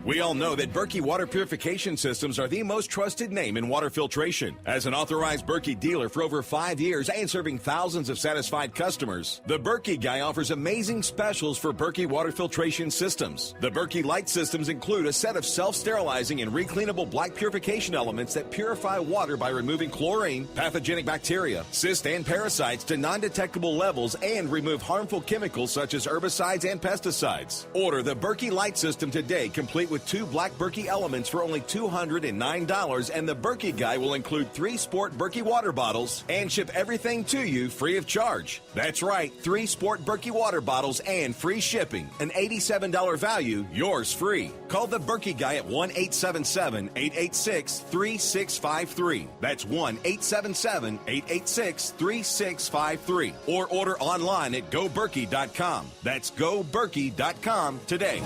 We all know that Berkey Water Purification Systems are the most trusted name in water filtration. As an authorized Berkey dealer for over 5 years and serving thousands of satisfied customers, the Berkey Guy offers amazing specials for Berkey Water Filtration Systems. The Berkey Light Systems include a set of self-sterilizing and recleanable black purification elements that purify water by removing chlorine, pathogenic bacteria, cysts, and parasites to non-detectable levels and remove harmful chemicals such as herbicides and pesticides. Order the Berkey Light System today, complete with 2 black Berkey elements for only $209, and the Berkey Guy will include 3 sport Berkey water bottles and ship everything to you free of charge. That's right, 3 sport Berkey water bottles and free shipping. An $87 value, yours free. Call the Berkey Guy at 1-877-886-3653. That's 1-877-886-3653. Or order online at goberkey.com. That's goberkey.com today.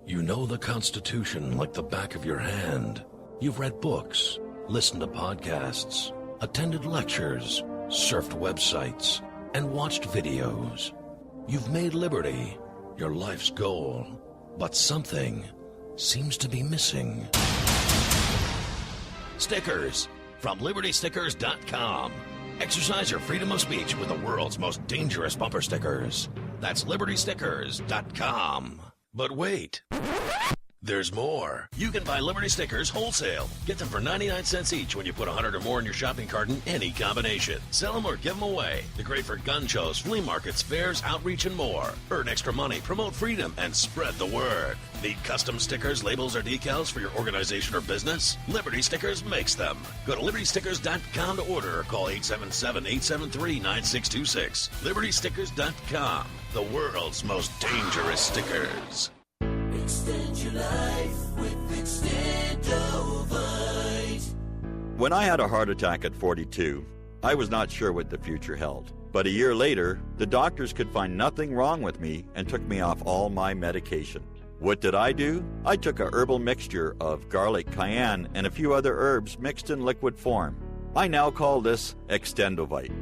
You know the Constitution like the back of your hand. You've read books, listened to podcasts, attended lectures, surfed websites, and watched videos. You've made liberty your life's goal, but something seems to be missing. Stickers from LibertyStickers.com. Exercise your freedom of speech with the world's most dangerous bumper stickers. That's LibertyStickers.com. But wait, there's more. You can buy Liberty Stickers wholesale. Get them for 99 cents each when you put 100 or more in your shopping cart in any combination. Sell them or give them away. They're great for gun shows, flea markets, fairs, outreach, and more. Earn extra money, promote freedom, and spread the word. Need custom stickers, labels, or decals for your organization or business? Liberty Stickers makes them. Go to LibertyStickers.com to order or call 877-873-9626. LibertyStickers.com. The world's most dangerous stickers. Extend your life with Extendovite. When I had a heart attack at 42, I was not sure what the future held. But a year later, the doctors could find nothing wrong with me and took me off all my medication. What did I do? I took a herbal mixture of garlic, cayenne, and a few other herbs mixed in liquid form. I now call this Extendovite.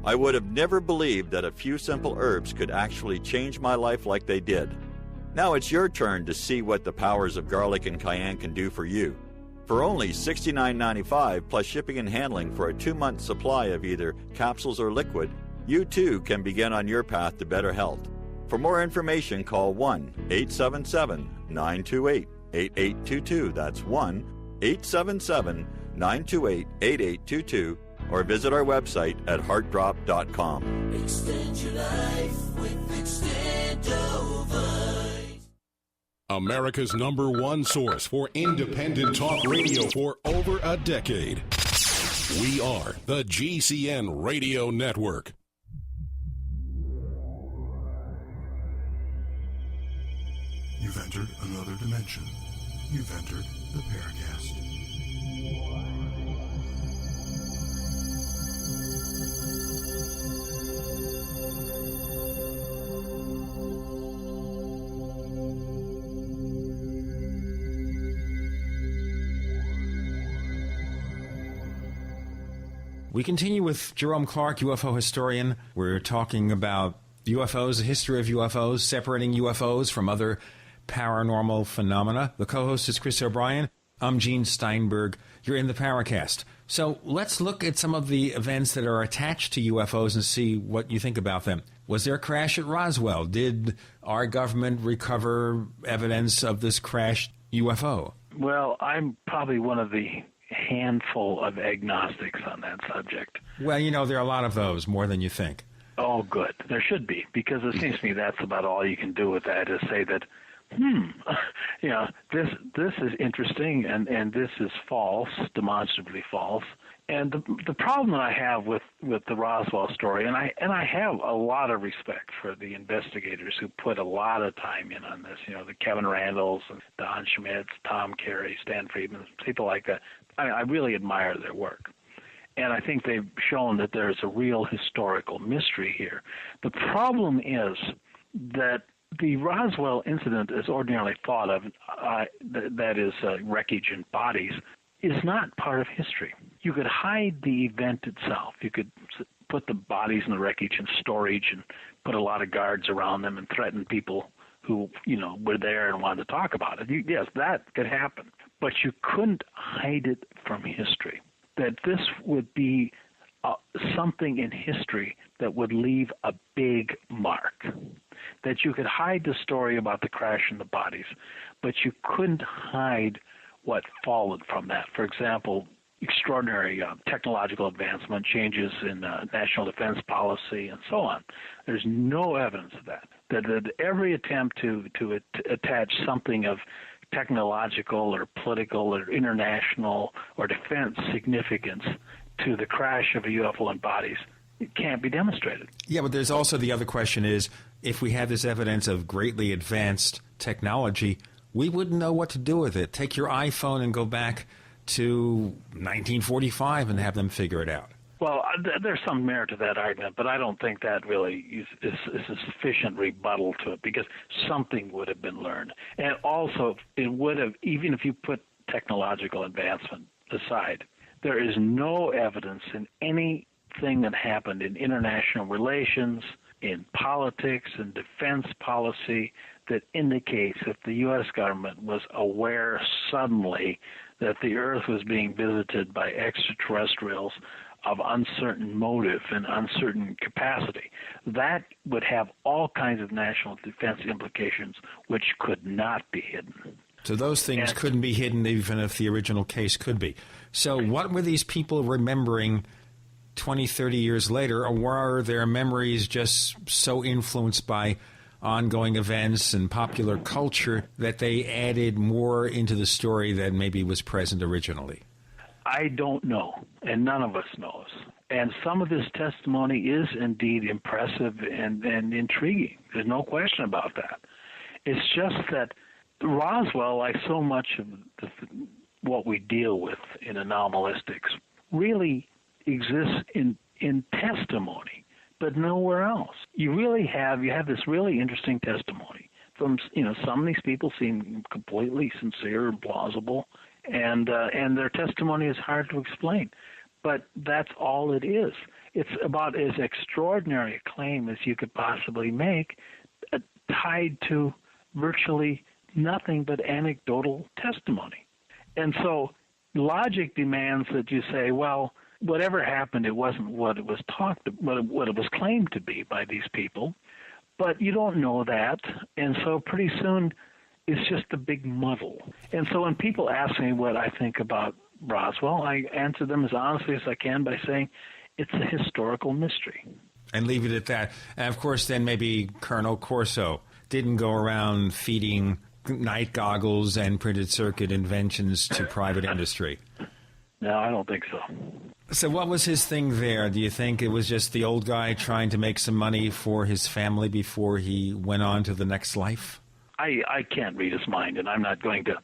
I would have never believed that a few simple herbs could actually change my life like they did. Now it's your turn to see what the powers of garlic and cayenne can do for you. For only $69.95 plus shipping and handling for a 2-month supply of either capsules or liquid, you too can begin on your path to better health. For more information, call 1-877-928-8822. That's 1-877-928-8822. Or visit our website at heartdrop.com. Extend your life with Extendovite. America's #1 source for independent talk radio for over a decade. We are the GCN Radio Network. You've entered another dimension. You've entered the Paracast. We continue with Jerome Clark, UFO historian. We're talking about UFOs, the history of UFOs, separating UFOs from other paranormal phenomena. The co-host is Chris O'Brien. I'm Gene Steinberg. You're in the Paracast. So let's look at some of the events that are attached to UFOs and see what you think about them. Was there a crash at Roswell? Did our government recover evidence of this crashed UFO? Well, I'm probably one of the handful of agnostics on that subject. Well, you know, there are a lot of those, more than you think. Oh, good. There should be, because it seems to me that's about all you can do with that is say that, this is interesting and this is false, demonstrably false. And the problem that I have with the Roswell story, and I have a lot of respect for the investigators who put a lot of time in on this, the Kevin Randalls, and Don Schmitz, Tom Carey, Stan Friedman, people like that. I really admire their work. And I think they've shown that there's a real historical mystery here. The problem is that the Roswell incident, as ordinarily thought of, that is wreckage and bodies, is not part of history. You could hide the event itself. You could put the bodies and the wreckage in storage and put a lot of guards around them and threaten people who, were there and wanted to talk about it. Yes, that could happen. But you couldn't hide it from history. That this would be something in history that would leave a big mark. That you could hide the story about the crash and the bodies, but you couldn't hide what followed from that. For example, extraordinary technological advancement, changes in national defense policy, and so on. There's no evidence of that. That every attempt to attach something of technological or political or international or defense significance to the crash of a UFO and bodies, it can't be demonstrated. Yeah, but there's also the other question is, if we had this evidence of greatly advanced technology, we wouldn't know what to do with it. Take your iPhone and go back to 1945 and have them figure it out. Well, there's some merit to that argument, but I don't think that really is a sufficient rebuttal to it, because something would have been learned. And also, it would have, even if you put technological advancement aside, there is no evidence in anything that happened in international relations, in politics and defense policy that indicates that the U.S. government was aware suddenly that the Earth was being visited by extraterrestrials of uncertain motive and uncertain capacity. That would have all kinds of national defense implications which could not be hidden. So those things couldn't be hidden even if the original case could be. So what were these people remembering 20, 30 years later, or were their memories just so influenced by ongoing events and popular culture that they added more into the story than maybe was present originally? I don't know, and none of us knows. And some of this testimony is indeed impressive and intriguing. There's no question about that. It's just that Roswell, like so much of what we deal with in anomalistics, really exists in testimony, but nowhere else. You have this really interesting testimony from, some of these people seem completely sincere and plausible, and their testimony is hard to explain. but that's all it is. It's about as extraordinary a claim as you could possibly make, tied to virtually nothing but anecdotal testimony. And so logic demands that you say, well, whatever happened, it wasn't what it was what it was claimed to be by these people. But you don't know that, and so pretty soon it's just a big muddle. And so when people ask me what I think about Roswell, I answer them as honestly as I can by saying it's a historical mystery. And leave it at that. And, of course, then maybe Colonel Corso didn't go around feeding night goggles and printed circuit inventions to private industry. No, I don't think so. So what was his thing there? Do you think it was just the old guy trying to make some money for his family before he went on to the next life? I can't read his mind, and I'm not going to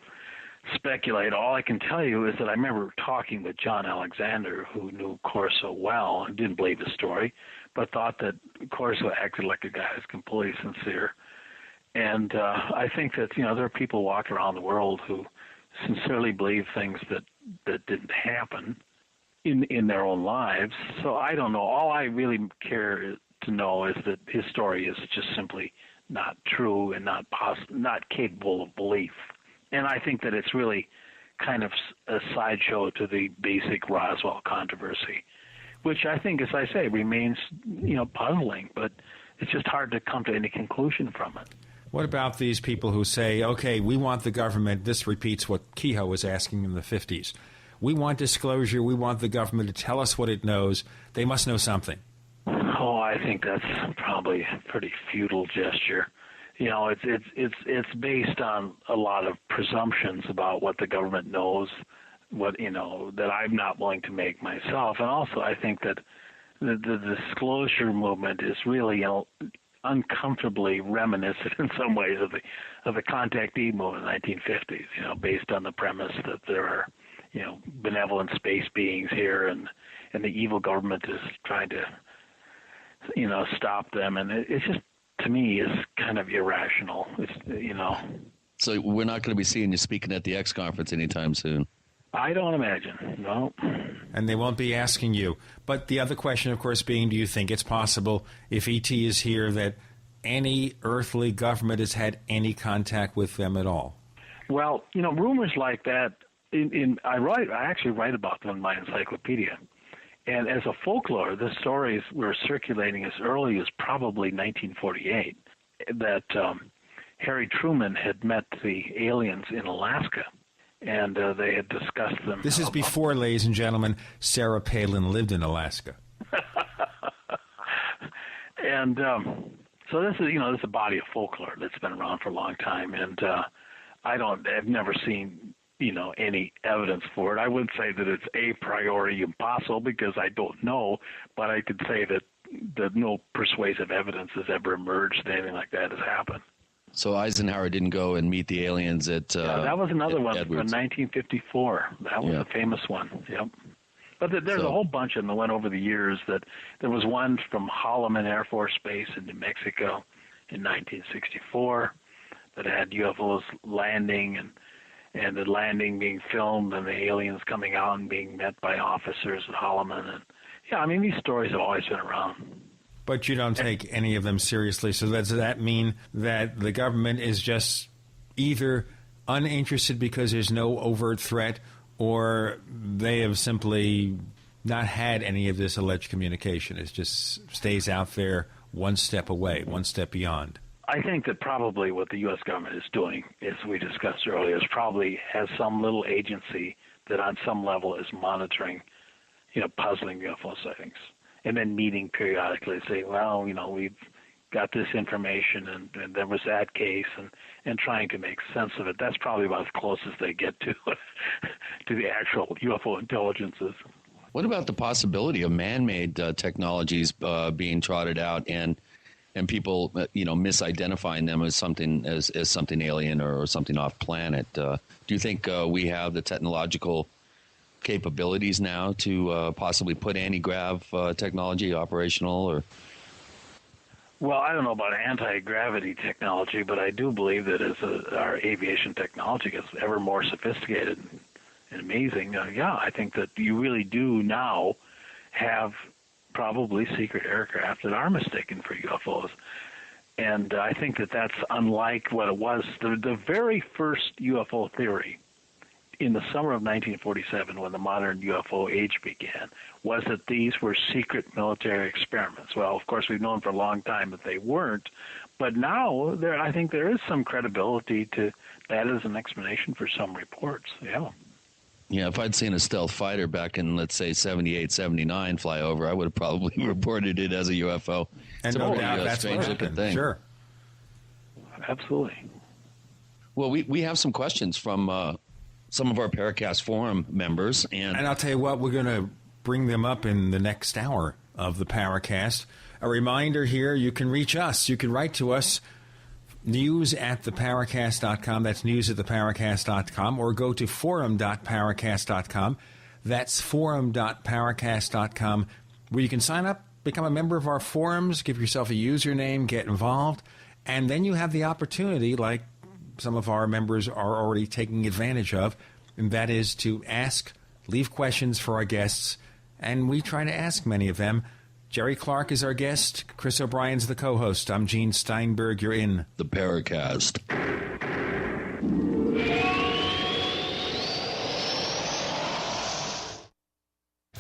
speculate. All I can tell you is that I remember talking with John Alexander, who knew Corso well and didn't believe his story, but thought that Corso acted like a guy who's completely sincere. And I think that, there are people walking around the world who sincerely believe things that didn't happen in their own lives. So I don't know. All I really care to know is that his story is just simply not true and not capable of belief. And I think that it's really kind of a sideshow to the basic Roswell controversy, which I think, as I say, remains, puzzling, but it's just hard to come to any conclusion from it. What about these people who say, okay, we want the government, this repeats what Kehoe was asking in the 50s, we want disclosure, we want the government to tell us what it knows, they must know something. Oh, I think that's probably a pretty futile gesture. It's based on a lot of presumptions about what the government knows, that I'm not willing to make myself. And also I think that the disclosure movement is really, uncomfortably reminiscent in some ways of the contactee movement in the 1950s, based on the premise that there are, benevolent space beings here and the evil government is trying to, stop them. And it's just, to me, is kind of irrational. So we're not going to be seeing you speaking at the X conference anytime soon. I don't imagine, no. And they won't be asking you. But the other question, of course, being, do you think it's possible, if ET is here, that any earthly government has had any contact with them at all? Well, rumors like that, I actually write about them in my encyclopedia. And as a folklore, the stories were circulating as early as probably 1948, that Harry Truman had met the aliens in Alaska. And they had discussed them. This is before, ladies and gentlemen, Sarah Palin lived in Alaska. And so this is, this is a body of folklore that's been around for a long time. And I've never seen, any evidence for it. I wouldn't say that it's a priori impossible because I don't know, but I could say that no persuasive evidence has ever emerged that anything like that has happened. So Eisenhower didn't go and meet the aliens at that was another one Edwards. from 1954. That was a famous one. Yep. But there's a whole bunch of them that went over the years. That there was one from Holloman Air Force Base in New Mexico in 1964 that had UFOs landing and the landing being filmed and the aliens coming out and being met by officers at Holloman. And these stories have always been around. But you don't take any of them seriously. So does that mean that the government is just either uninterested because there's no overt threat, or they have simply not had any of this alleged communication? It just stays out there one step away, one step beyond. I think that probably what the U.S. government is doing, as we discussed earlier, is probably has some little agency that on some level is monitoring, puzzling UFO sightings. And then meeting periodically to say, well, we've got this information and there was that case and trying to make sense of it. That's probably about as close as they get to the actual UFO intelligences. What about the possibility of man-made technologies being trotted out and people, misidentifying them as something alien or something off planet? Do you think we have the technological capabilities now to possibly put anti-grav technology operational? Or well, I don't know about anti-gravity technology, but I do believe that as our aviation technology gets ever more sophisticated, and amazing, I think that you really do now have probably secret aircraft that are mistaken for UFOs. And I think that that's unlike what it was. The very first UFO theory in the summer of 1947, when the modern UFO age began, was that these were secret military experiments. Well, of course, we've known for a long time that they weren't, but now I think there is some credibility to that as an explanation for some reports. Yeah. Yeah, if I'd seen a stealth fighter back in, let's say, 78, 79 fly over, I would have probably reported it as a UFO. And no doubt that's what happened. Thing. Sure. Absolutely. Well, we have some questions from some of our Paracast forum members. And I'll tell you what, we're going to bring them up in the next hour of the Paracast. A reminder here, you can reach us. You can write to us, news@theparacast.com. That's news@theparacast.com. Or go to forum.paracast.com. That's forum.paracast.com, where you can sign up, become a member of our forums, give yourself a username, get involved, and then you have the opportunity, like some of our members are already taking advantage of, and that is to ask, leave questions for our guests, and we try to ask many of them. Jerry Clark is our guest. Chris O'Brien's the co-host. I'm Gene Steinberg. You're in the Paracast.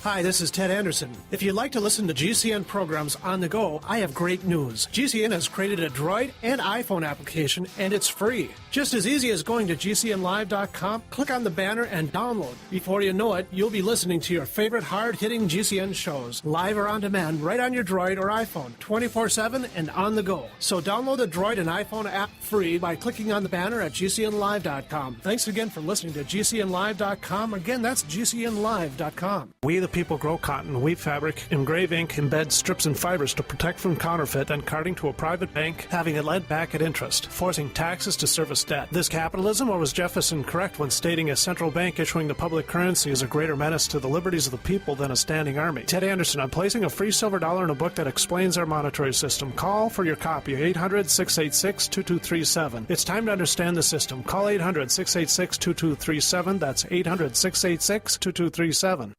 Hi, this is Ted Anderson. If you'd like to listen to GCN programs on the go, I have great news. GCN has created a Droid and iPhone application, and it's free. Just as easy as going to GCNlive.com, click on the banner, and download. Before you know it, you'll be listening to your favorite hard-hitting GCN shows, live or on demand, right on your Droid or iPhone, 24/7 and on the go. So download the Droid and iPhone app free by clicking on the banner at GCNlive.com. Thanks again for listening to GCNlive.com. Again, that's GCNlive.com. We, the people, grow cotton, weave fabric, engrave ink, embed strips and fibers to protect from counterfeit and carting to a private bank, having it lent back at interest, forcing taxes to service debt. This capitalism, or was Jefferson correct when stating a central bank issuing the public currency is a greater menace to the liberties of the people than a standing army? Ted Anderson, I'm placing a free silver dollar in a book that explains our monetary system. Call for your copy, 800-686-2237. It's time to understand the system. Call 800-686-2237. That's 800-686-2237.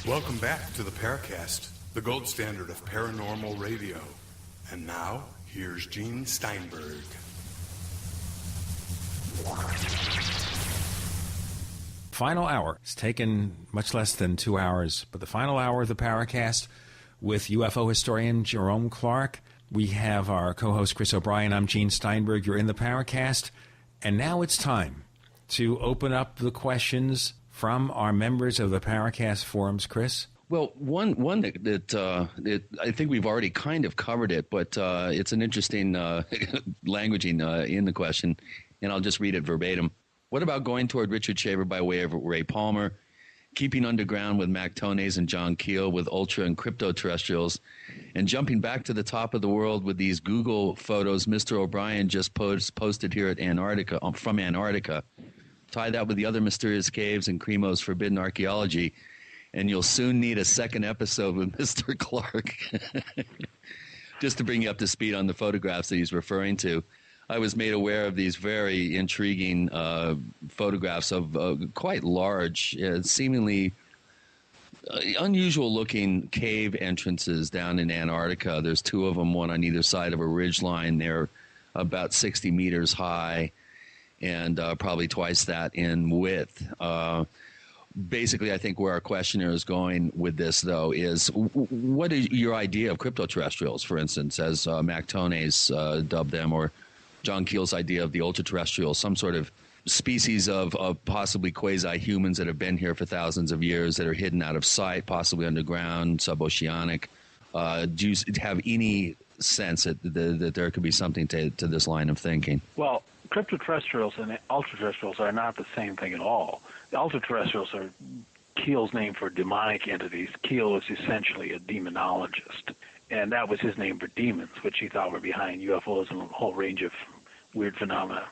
Welcome back to the Paracast, the gold standard of paranormal radio. And now, here's Gene Steinberg. Final hour. It's taken much less than 2 hours, but the final hour of the Paracast with UFO historian Jerome Clark. We have our co-host Chris O'Brien. I'm Gene Steinberg. You're in the Paracast. And now it's time to open up the questions from our members of the Paracast forums. Chris? Well, one that I think we've already kind of covered it, but it's an interesting languaging in the question, and I'll just read it verbatim. What about going toward Richard Shaver by way of Ray Palmer, keeping underground with McTonays and John Keel with ultra and crypto terrestrials, and jumping back to the top of the world with these Google photos Mr. O'Brien just posted here at Antarctica, from Antarctica? Tie that with the other mysterious caves and Cremo's forbidden archaeology, and you'll soon need a second episode with Mr. Clark. Just to bring you up to speed on the photographs that he's referring to. I was made aware of these very intriguing photographs of quite large, seemingly unusual-looking cave entrances down in Antarctica. There's two of them, one on either side of a ridgeline. They're about 60 meters high and probably twice that in width. Basically, I think where our questioner is going with this, though, is what is your idea of cryptoterrestrials, for instance, as McTonays dubbed them, or John Keel's idea of the ultra-terrestrials, some sort of species of possibly quasi-humans that have been here for thousands of years that are hidden out of sight, possibly underground, suboceanic. Do you have any sense that there could be something to this line of thinking? Well, cryptoterrestrials and ultra-terrestrials are not the same thing at all. The ultra-terrestrials are Keel's name for demonic entities. Keel was essentially a demonologist, and that was his name for demons, which he thought were behind UFOs and a whole range of weird phenomena.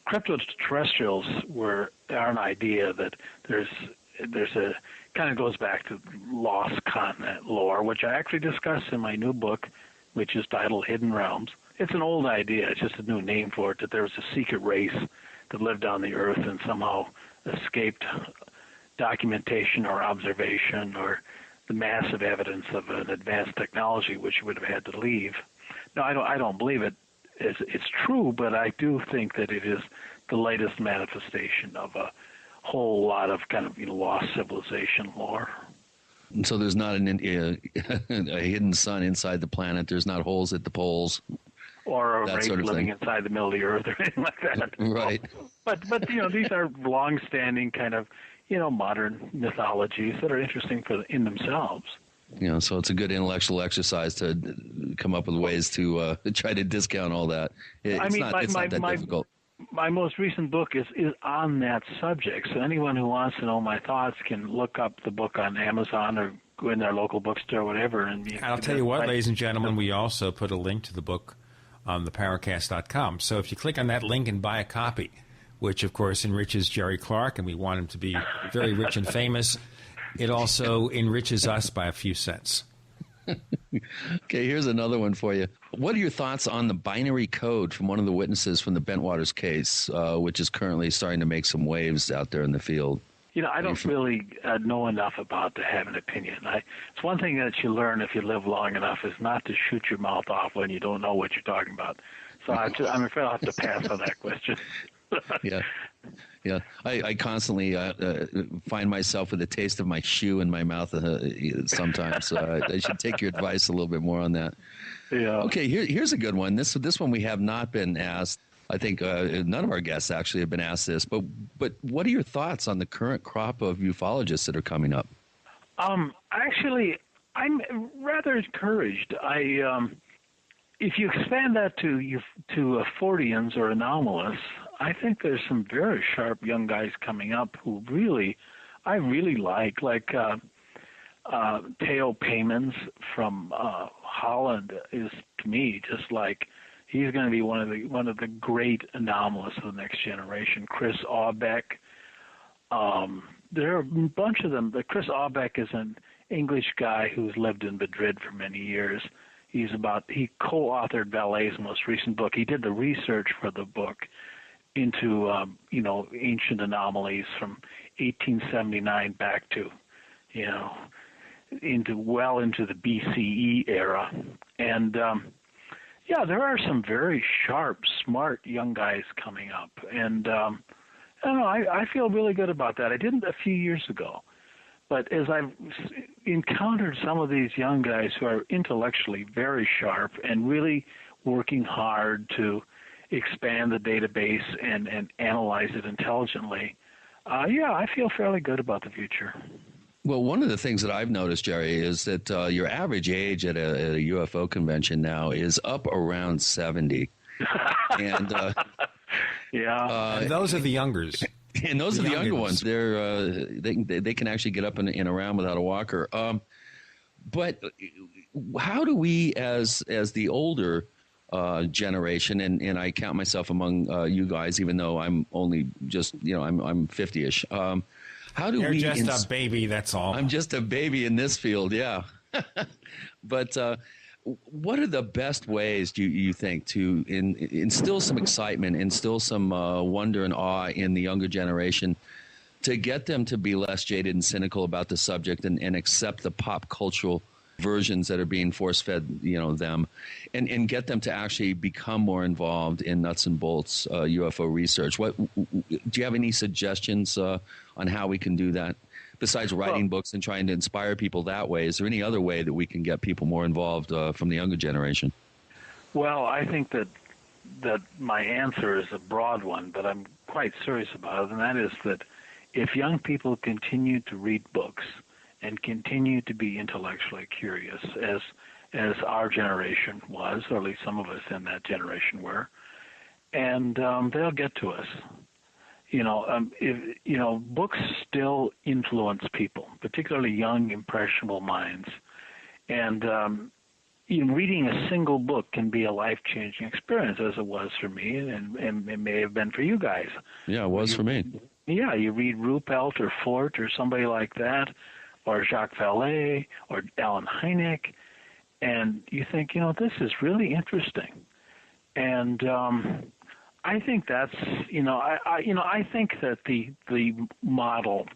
Cryptoterrestrials are an idea that there's a kind of goes back to lost continent lore, which I actually discuss in my new book, which is titled Hidden Realms. it's an old idea. It's just a new name for it, that there was a secret race that lived on the Earth and somehow escaped documentation or observation or the massive evidence of an advanced technology which would have had to leave. No, I don't believe it. It's true, but I do think that it is the latest manifestation of a whole lot of kind of lost civilization lore. And so there's not a hidden sun inside the planet. There's not holes at the poles. Or a that race sort of living thing. inside the middle of the Earth or anything like that. Right. But these are long-standing kind of, modern mythologies that are interesting in themselves. So it's a good intellectual exercise to come up with ways to try to discount all that. It's not that difficult. My most recent book is on that subject. So anyone who wants to know my thoughts can look up the book on Amazon or go in their local bookstore or whatever. And I'll tell you what, ladies and gentlemen, we also put a link to the book on the Paracast.com. So if you click on that link and buy a copy, which of course enriches Jerry Clark, and we want him to be very rich and famous, it also enriches us by a few cents. Okay, here's another one for you. What are your thoughts on the binary code from one of the witnesses from the Bentwaters case, which is currently starting to make some waves out there in the field? I don't really know enough about to have an opinion. It's one thing that you learn if you live long enough is not to shoot your mouth off when you don't know what you're talking about. So I'm afraid I'll have to pass on that question. Yeah. I constantly find myself with the taste of my shoe in my mouth sometimes. I should take your advice a little bit more on that. Yeah. Okay, here's a good one. This one we have not been asked. I think none of our guests actually have been asked this. But what are your thoughts on the current crop of ufologists that are coming up? Actually, I'm rather encouraged. If you expand that to Forteans or anomalists, I think there's some very sharp young guys coming up who I really like Theo Paymans from Holland is, to me, just like he's going to be one of the great anomalists of the next generation. Chris Aubeck. There are a bunch of them, but Chris Aubeck is an English guy who's lived in Madrid for many years. He co-authored Vallee's most recent book. He did the research for the book into ancient anomalies from 1879 back to into the BCE era. And there are some very sharp, smart young guys coming up. And I don't know, I feel really good about that. I didn't a few years ago. But as I've encountered some of these young guys who are intellectually very sharp and really working hard to expand the database and analyze it intelligently, I feel fairly good about the future. Well, one of the things that I've noticed, Jerry, is that your average age at a UFO convention now is up around 70. And and those are the youngers. And those are the younger ones. They can actually get up and around without a walker. But how do we, as the older generation, and I count myself among you guys, even though I'm only just I'm 50-ish. How do You're we? Just a baby. That's all. I'm just a baby in this field. Yeah. But what are the best ways, do you think, to instill some excitement, instill some wonder and awe in the younger generation, to get them to be less jaded and cynical about the subject and accept the pop cultural versions that are being force-fed, them, and get them to actually become more involved in nuts and bolts UFO research? Do you have any suggestions on how we can do that? Besides writing books and trying to inspire people that way, is there any other way that we can get people more involved from the younger generation? Well, I think that my answer is a broad one, but I'm quite serious about it, and that is that if young people continue to read books and continue to be intellectually curious, as our generation was, or at least some of us in that generation were, and they'll get to us. Books still influence people, particularly young, impressionable minds. And reading a single book can be a life-changing experience, as it was for me, and it may have been for you guys. Yeah, it was for me. Yeah, you read Ruppelt or Fort or somebody like that, or Jacques Vallée or Allen Hynek, and you think, this is really interesting. And I think that's, I think that the model,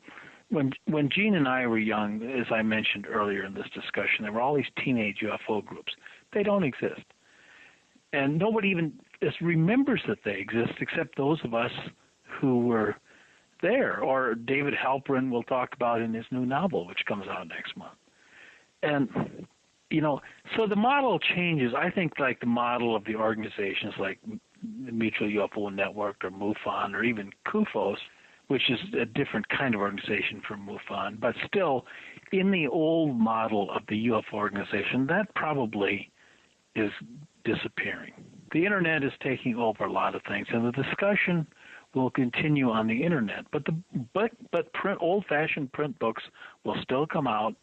when Gene and I were young, as I mentioned earlier in this discussion, there were all these teenage UFO groups. They don't exist. And nobody even remembers that they exist except those of us who were there, or David Halperin will talk about in his new novel, which comes out next month. And, so the model changes. I think like the model of the organizations like the Mutual UFO Network or MUFON or even CUFOS, which is a different kind of organization from MUFON, but still in the old model of the UFO organization, that probably is disappearing. The internet is taking over a lot of things, and the discussion will continue on the internet. But old-fashioned print books will still come out,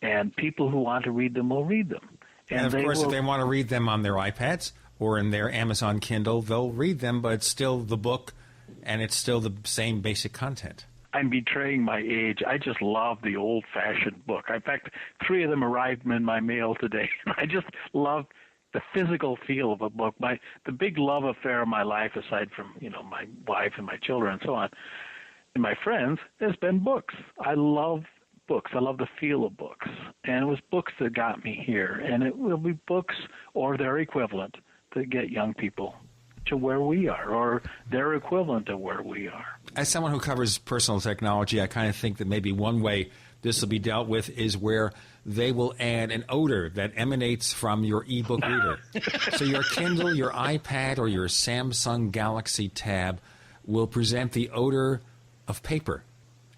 and people who want to read them will read them. And of course, if they want to read them on their iPads or in their Amazon Kindle, they'll read them, but it's still the book, and it's still the same basic content. I'm betraying my age. I just love the old-fashioned book. In fact, 3 of them arrived in my mail today. I just love the physical feel of a book. The big love affair of my life, aside from my wife and my children and so on, and my friends, has been books. I love books. I love the feel of books, and it was books that got me here, and it will be books or their equivalent that get young people to where we are, or their equivalent to where we are. As someone who covers personal technology, I kind of think that maybe one way this will be dealt with is where they will add an odor that emanates from your ebook reader. So your Kindle, your iPad, or your Samsung Galaxy Tab will present the odor of paper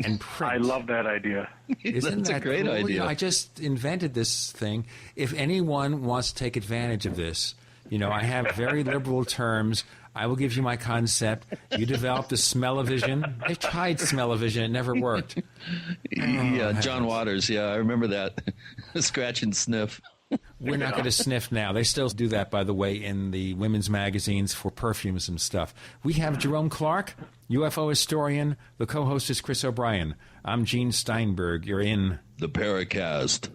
and print. I love that idea. Isn't that a great cool? idea. I just invented this thing. If anyone wants to take advantage of this, I have very liberal terms. I will give you my concept. You develop the smell-o-vision. I tried smell-o-vision. It never worked. John Waters. Yeah, I remember that. Scratch and sniff. We're not going to sniff now. They still do that, by the way, in the women's magazines for perfumes and stuff. We have Jerome Clark, UFO historian. The co-host is Chris O'Brien. I'm Gene Steinberg. You're in the Paracast.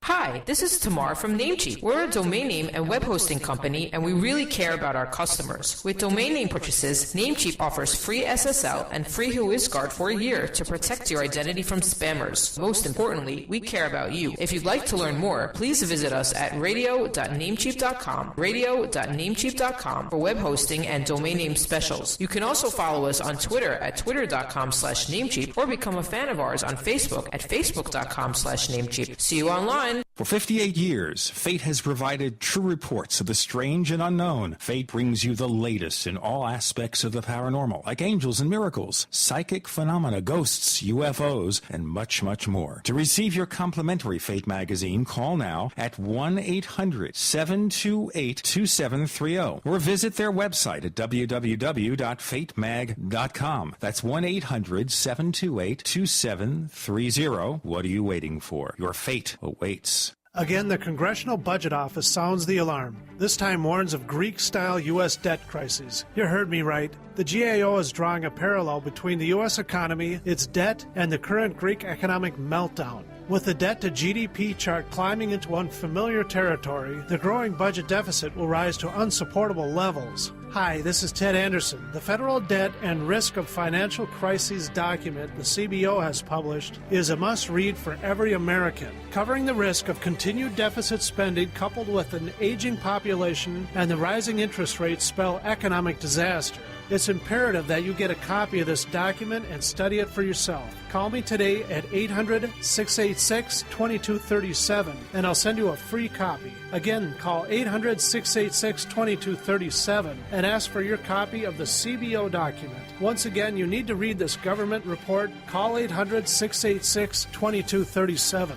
Hi, this is Tamar from Namecheap. We're a domain name and web hosting company, and we really care about our customers. With domain name purchases, Namecheap offers free SSL and free WhoisGuard for a year to protect your identity from spammers. Most importantly, we care about you. If you'd like to learn more, please visit us at radio.namecheap.com, radio.namecheap.com for web hosting and domain name specials. You can also follow us on Twitter at twitter.com/Namecheap or become a fan of ours on Facebook at facebook.com/Namecheap. See you online. For 58 years, Fate has provided true reports of the strange and unknown. Fate brings you the latest in all aspects of the paranormal, like angels and miracles, psychic phenomena, ghosts, UFOs, and much, much more. To receive your complimentary Fate magazine, call now at 1-800-728-2730 or visit their website at www.fatemag.com. That's 1-800-728-2730. What are you waiting for? Your fate awaits. Again, the Congressional Budget Office sounds the alarm. This time warns of Greek-style U.S. debt crises. You heard me right. The GAO is drawing a parallel between the U.S. economy, its debt, and the current Greek economic meltdown. With the debt-to-GDP chart climbing into unfamiliar territory, the growing budget deficit will rise to unsupportable levels. Hi, this is Ted Anderson. The Federal Debt and Risk of Financial Crises document the CBO has published is a must-read for every American, covering the risk of continued deficit spending coupled with an aging population and the rising interest rates spell economic disaster. It's imperative that you get a copy of this document and study it for yourself. Call me today at 800-686-2237 and I'll send you a free copy. Again, call 800-686-2237 and ask for your copy of the CBO document. Once again, you need to read this government report. Call 800-686-2237.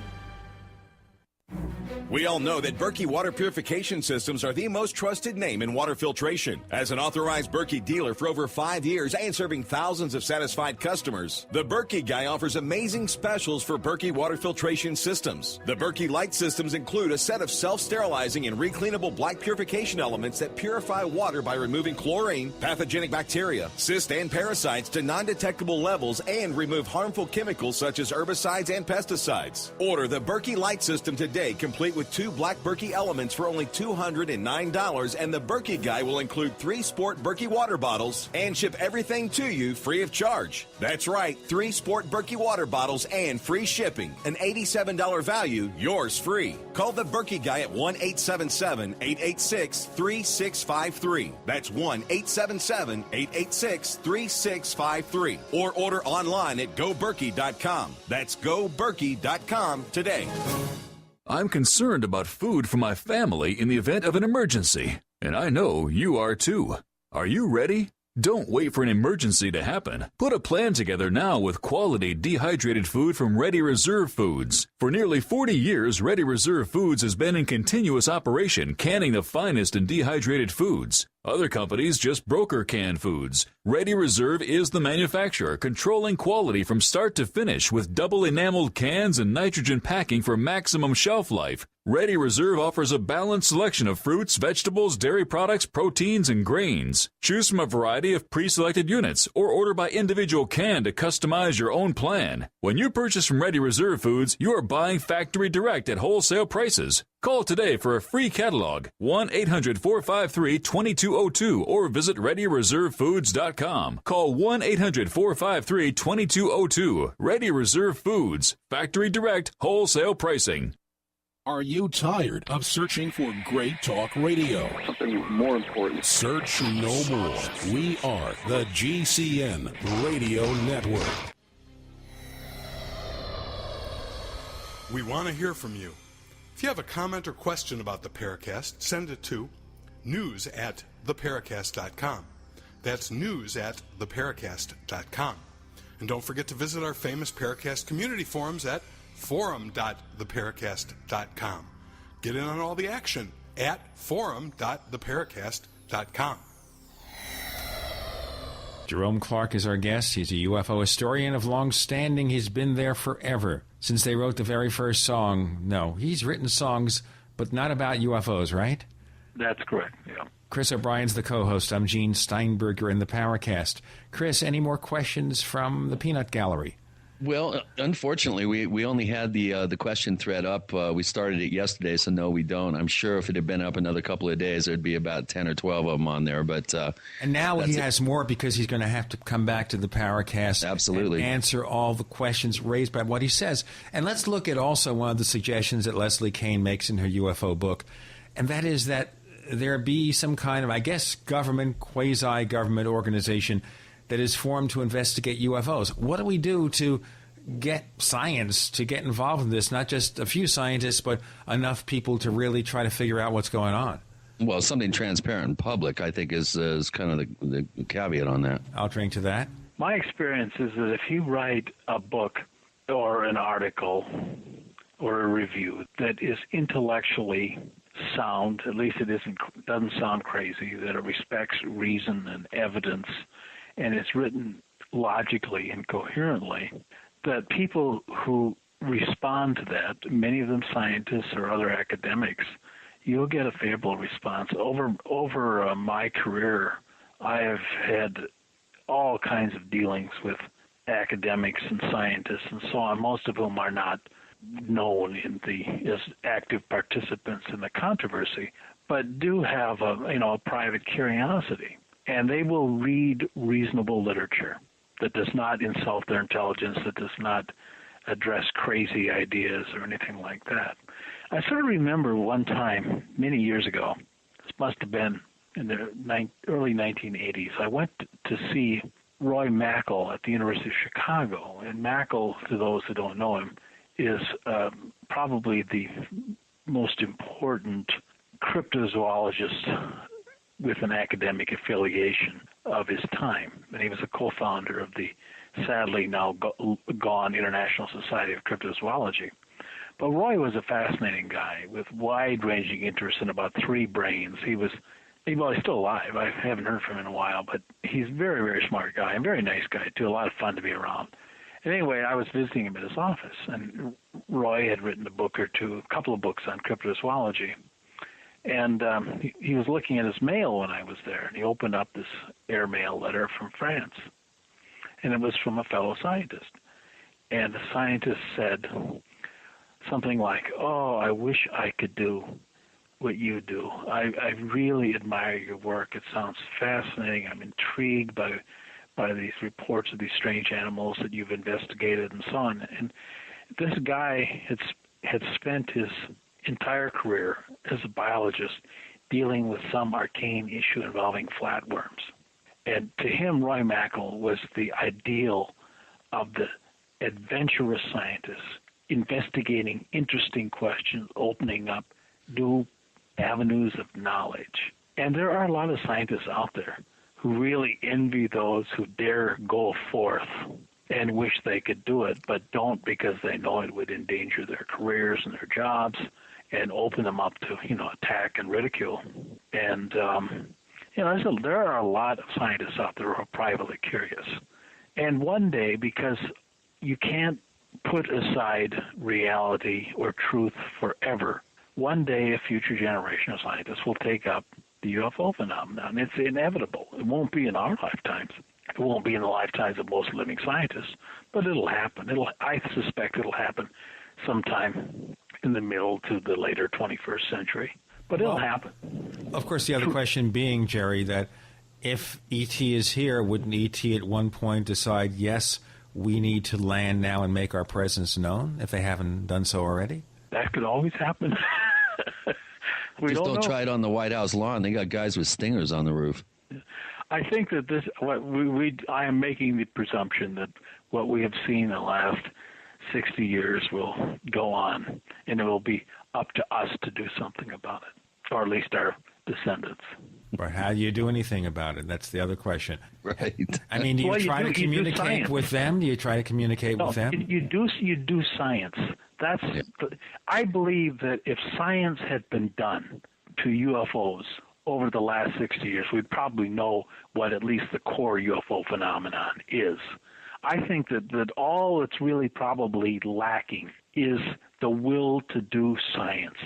We all know that Berkey water purification systems are the most trusted name in water filtration. As an authorized Berkey dealer for over 5 years and serving thousands of satisfied customers, the Berkey Guy offers amazing specials for Berkey water filtration systems. The Berkey Light systems include a set of self-sterilizing and recleanable black purification elements that purify water by removing chlorine, pathogenic bacteria, cysts, and parasites to non-detectable levels and remove harmful chemicals such as herbicides and pesticides. Order the Berkey Light system today, complete with 2 black Berkey elements for only $209, and the Berkey Guy will include 3 sport Berkey water bottles and ship everything to you free of charge. That's right, 3 sport Berkey water bottles and free shipping. An $87 value, yours free. Call the Berkey Guy at 1-877-886-3653. That's 1-877-886-3653. Or order online at goberkey.com. That's goberkey.com today. I'm concerned about food for my family in the event of an emergency, and I know you are too. Are you ready? Don't wait for an emergency to happen. Put a plan together now with quality dehydrated food from Ready Reserve Foods. For nearly 40 years, Ready Reserve Foods has been in continuous operation, canning the finest in dehydrated foods. Other companies just broker canned foods. Ready Reserve is the manufacturer, controlling quality from start to finish with double enameled cans and nitrogen packing for maximum shelf life. Ready Reserve offers a balanced selection of fruits, vegetables, dairy products, proteins, and grains. Choose from a variety of pre-selected units or order by individual can to customize your own plan. When you purchase from Ready Reserve Foods, you are buying factory direct at wholesale prices. Call today for a free catalog, 1-800-453-2202, or visit ReadyReserveFoods.com. Call 1-800-453-2202. Ready Reserve Foods, factory direct, wholesale pricing. Are you tired of searching for great talk radio? Something more important. Search no more. We are the GCN Radio Network. We want to hear from you. If you have a comment or question about the Paracast, send it to news@theparacast.com. That's news@theparacast.com. And don't forget to visit our famous Paracast community forums at forum.theparacast.com. Get in on all the action at forum.theparacast.com. Jerome Clark is our guest. He's a UFO historian of long standing. He's been there forever, since they wrote the very first song. No, he's written songs, but not about UFOs, right? That's correct, yeah. Chris O'Brien's the co-host. I'm Gene Steinberger in the Paracast. Chris, any more questions from the Peanut Gallery? Well, unfortunately, we only had the question thread up. We started it yesterday, so no, we don't. I'm sure if it had been up another couple of days, there'd be about 10 or 12 of them on there. But and now he has more because he's going to have to come back to the Paracast. Absolutely. And answer all the questions raised by what he says. And let's look at also one of the suggestions that Leslie Kean makes in her UFO book, and that is that there be some kind of, I guess, government, quasi-government organization that is formed to investigate UFOs. What do we do to get science to get involved in this? Not just a few scientists, but enough people to really try to figure out what's going on. Well, something transparent and public, I think, is kind of the caveat on that. I'll drink to that. My experience is that if you write a book or an article or a review that is intellectually sound, at least it doesn't sound crazy, that it respects reason and evidence, and it's written logically and coherently, that people who respond to that, many of them scientists or other academics, you'll get a favorable response. Over my career, I have had all kinds of dealings with academics and scientists and so on, most of whom are not known as active participants in the controversy, but do have a private curiosity. And they will read reasonable literature that does not insult their intelligence, that does not address crazy ideas or anything like that. I sort of remember one time, many years ago, this must have been in the early 1980s, I went to see Roy Mackal at the University of Chicago. And Mackal, to those who don't know him, is probably the most important cryptozoologist with an academic affiliation of his time. And he was a co-founder of the sadly now gone International Society of Cryptozoology. But Roy was a fascinating guy with wide-ranging interests in about 3 brains. He's still alive. I haven't heard from him in a while, but he's a very, very smart guy and very nice guy, too. A lot of fun to be around. And anyway, I was visiting him at his office, and Roy had written a couple of books on cryptozoology. And he was looking at his mail when I was there, and he opened up this airmail letter from France. And it was from a fellow scientist. And the scientist said something like, "Oh, I wish I could do what you do. I really admire your work. It sounds fascinating. I'm intrigued by these reports of these strange animals that you've investigated and so on." And this guy had spent his entire career as a biologist dealing with some arcane issue involving flatworms. And to him, Roy Mackal was the ideal of the adventurous scientist investigating interesting questions, opening up new avenues of knowledge. And there are a lot of scientists out there who really envy those who dare go forth and wish they could do it, but don't because they know it would endanger their careers and their jobs and open them up to, attack and ridicule. And, there are a lot of scientists out there who are privately curious. And one day, because you can't put aside reality or truth forever, one day a future generation of scientists will take up the UFO phenomenon. It's inevitable. It won't be in our lifetimes. It won't be in the lifetimes of most living scientists, but it'll happen. I suspect it'll happen sometime in the middle to the later 21st century, but it'll happen. Of course, the other question being, Jerry, that if E.T. is here, wouldn't E.T. at one point decide, yes, we need to land now and make our presence known, if they haven't done so already? That could always happen. Just don't try it on the White House lawn. They got guys with stingers on the roof. I think that I am making the presumption that what we have seen in the last 60 years will go on, and it will be up to us to do something about it, or at least our descendants. Right. How do you do anything about it? That's the other question. Right. I mean, do you try to communicate with them? Do you try to communicate with them? You do science. I believe that if science had been done to UFOs over the last 60 years, we'd probably know what at least the core UFO phenomenon is. I think that all that's really probably lacking is the will to do science,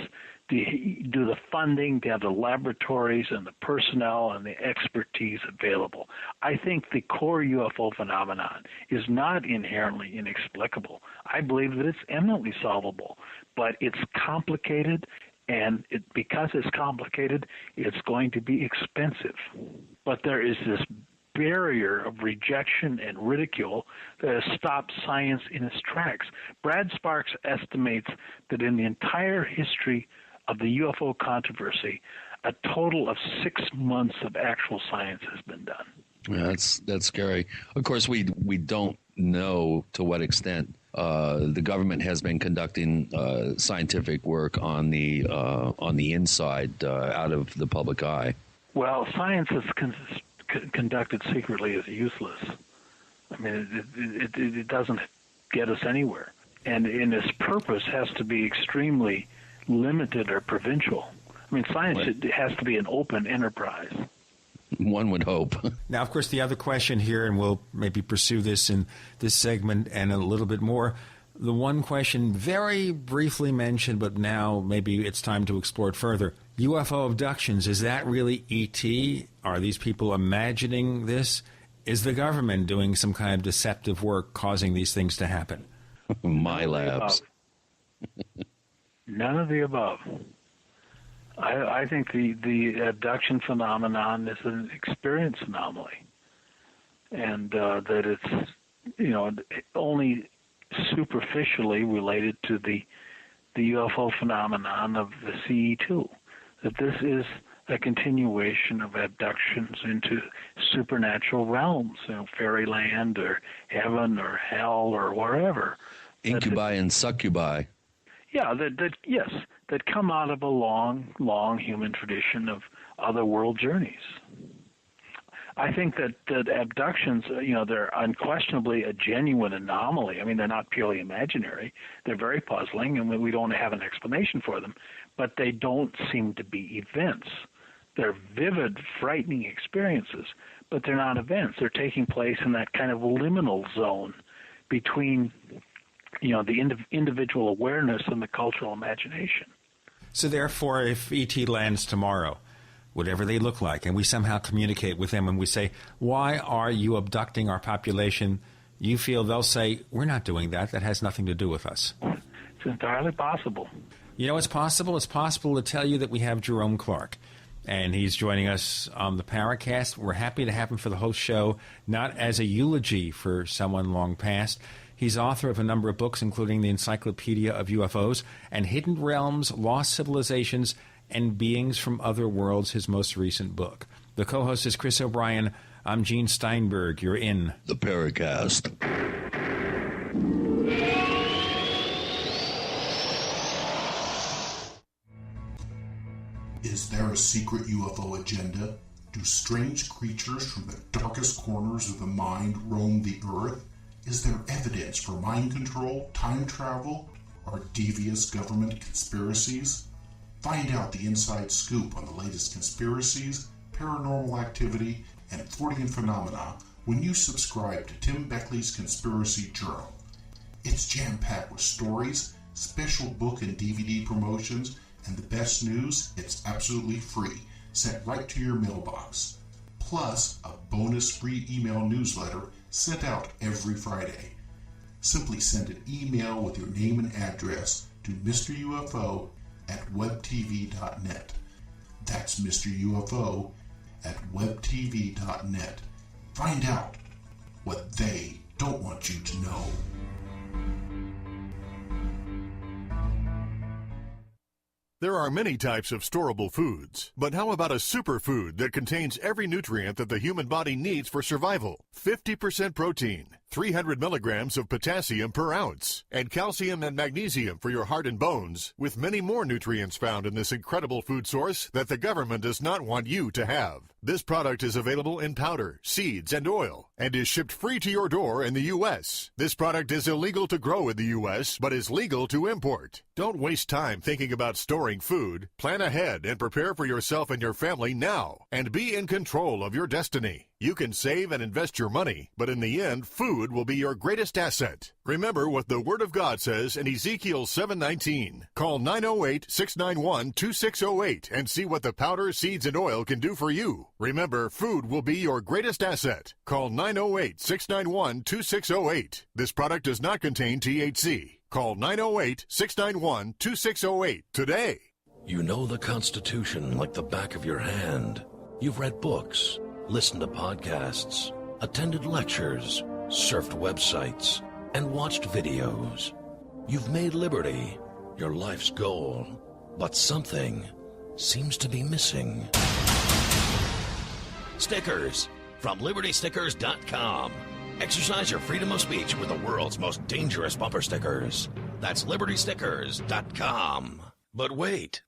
to do the funding, to have the laboratories and the personnel and the expertise available. I think the core UFO phenomenon is not inherently inexplicable. I believe that it's eminently solvable, but it's complicated, and because it's complicated, it's going to be expensive. But there is this barrier of rejection and ridicule that has stopped science in its tracks. Brad Sparks estimates that in the entire history of the UFO controversy, a total of 6 months of actual science has been done. Yeah, that's scary. Of course, we don't know to what extent the government has been conducting scientific work on the inside, out of the public eye. Well, science is conducted secretly is useless. I mean, it doesn't get us anywhere, and its purpose has to be extremely limited or provincial. I mean, science has to be an open enterprise. One would hope. Now, of course, the other question here, and we'll maybe pursue this in this segment and a little bit more, the one question very briefly mentioned, but now maybe it's time to explore it further. UFO abductions, is that really ET? Are these people imagining this? Is the government doing some kind of deceptive work causing these things to happen? My labs. None of the above. I think the abduction phenomenon is an experience anomaly, and that it's only superficially related to the UFO phenomenon of the CE2. That this is a continuation of abductions into supernatural realms, fairyland or heaven or hell or wherever. Incubi and succubi. Yeah, that come out of a long, long human tradition of other world journeys. I think that abductions, they're unquestionably a genuine anomaly. I mean, they're not purely imaginary. They're very puzzling, and we don't have an explanation for them. But they don't seem to be events. They're vivid, frightening experiences, but they're not events. They're taking place in that kind of liminal zone between, the individual awareness and the cultural imagination. So therefore, if E.T. lands tomorrow, whatever they look like, and we somehow communicate with them and we say, why are you abducting our population? You feel they'll say, we're not doing that. That has nothing to do with us. It's entirely possible. You know, it's possible. It's possible to tell you that we have Jerome Clark, and he's joining us on the Paracast. We're happy to have him for the whole show, not as a eulogy for someone long past. He's author of a number of books, including the Encyclopedia of UFOs and Hidden Realms, Lost Civilizations, and Beings from Other Worlds, his most recent book. The co-host is Chris O'Brien. I'm Gene Steinberg. You're in the Paracast. Is there a secret UFO agenda? Do strange creatures from the darkest corners of the mind roam the earth? Is there evidence for mind control, time travel, or devious government conspiracies? Find out the inside scoop on the latest conspiracies, paranormal activity, and Fortean phenomena when you subscribe to Tim Beckley's Conspiracy Journal. It's jam-packed with stories, special book and DVD promotions, and the best news, it's absolutely free, sent right to your mailbox. Plus, a bonus free email newsletter sent out every Friday. Simply send an email with your name and address to Mr. UFO at webtv.net. That's Mr. UFO at webtv.net. Find out what they don't want you to know. There are many types of storable foods, but how about a superfood that contains every nutrient that the human body needs for survival? 50% protein, 300 milligrams of potassium per ounce, and calcium and magnesium for your heart and bones, with many more nutrients found in this incredible food source that the government does not want you to have. This product is available in powder, seeds, and oil, and is shipped free to your door in the U.S. This product is illegal to grow in the U.S., but is legal to import. Don't waste time thinking about storing food. Plan ahead and prepare for yourself and your family now, and be in control of your destiny. You can save and invest your money, but in the end, food will be your greatest asset. Remember what the Word of God says in Ezekiel 7:19. Call 908-691-2608 and see what the powder, seeds, and oil can do for you. Remember, food will be your greatest asset. Call 908-691-2608. This product does not contain THC. Call 908-691-2608 today. You know the Constitution like the back of your hand. You've read books, listened to podcasts, attended lectures, surfed websites, and watched videos. You've made liberty your life's goal, but something seems to be missing. Stickers from LibertyStickers.com. Exercise your freedom of speech with the world's most dangerous bumper stickers. That's LibertyStickers.com. But wait,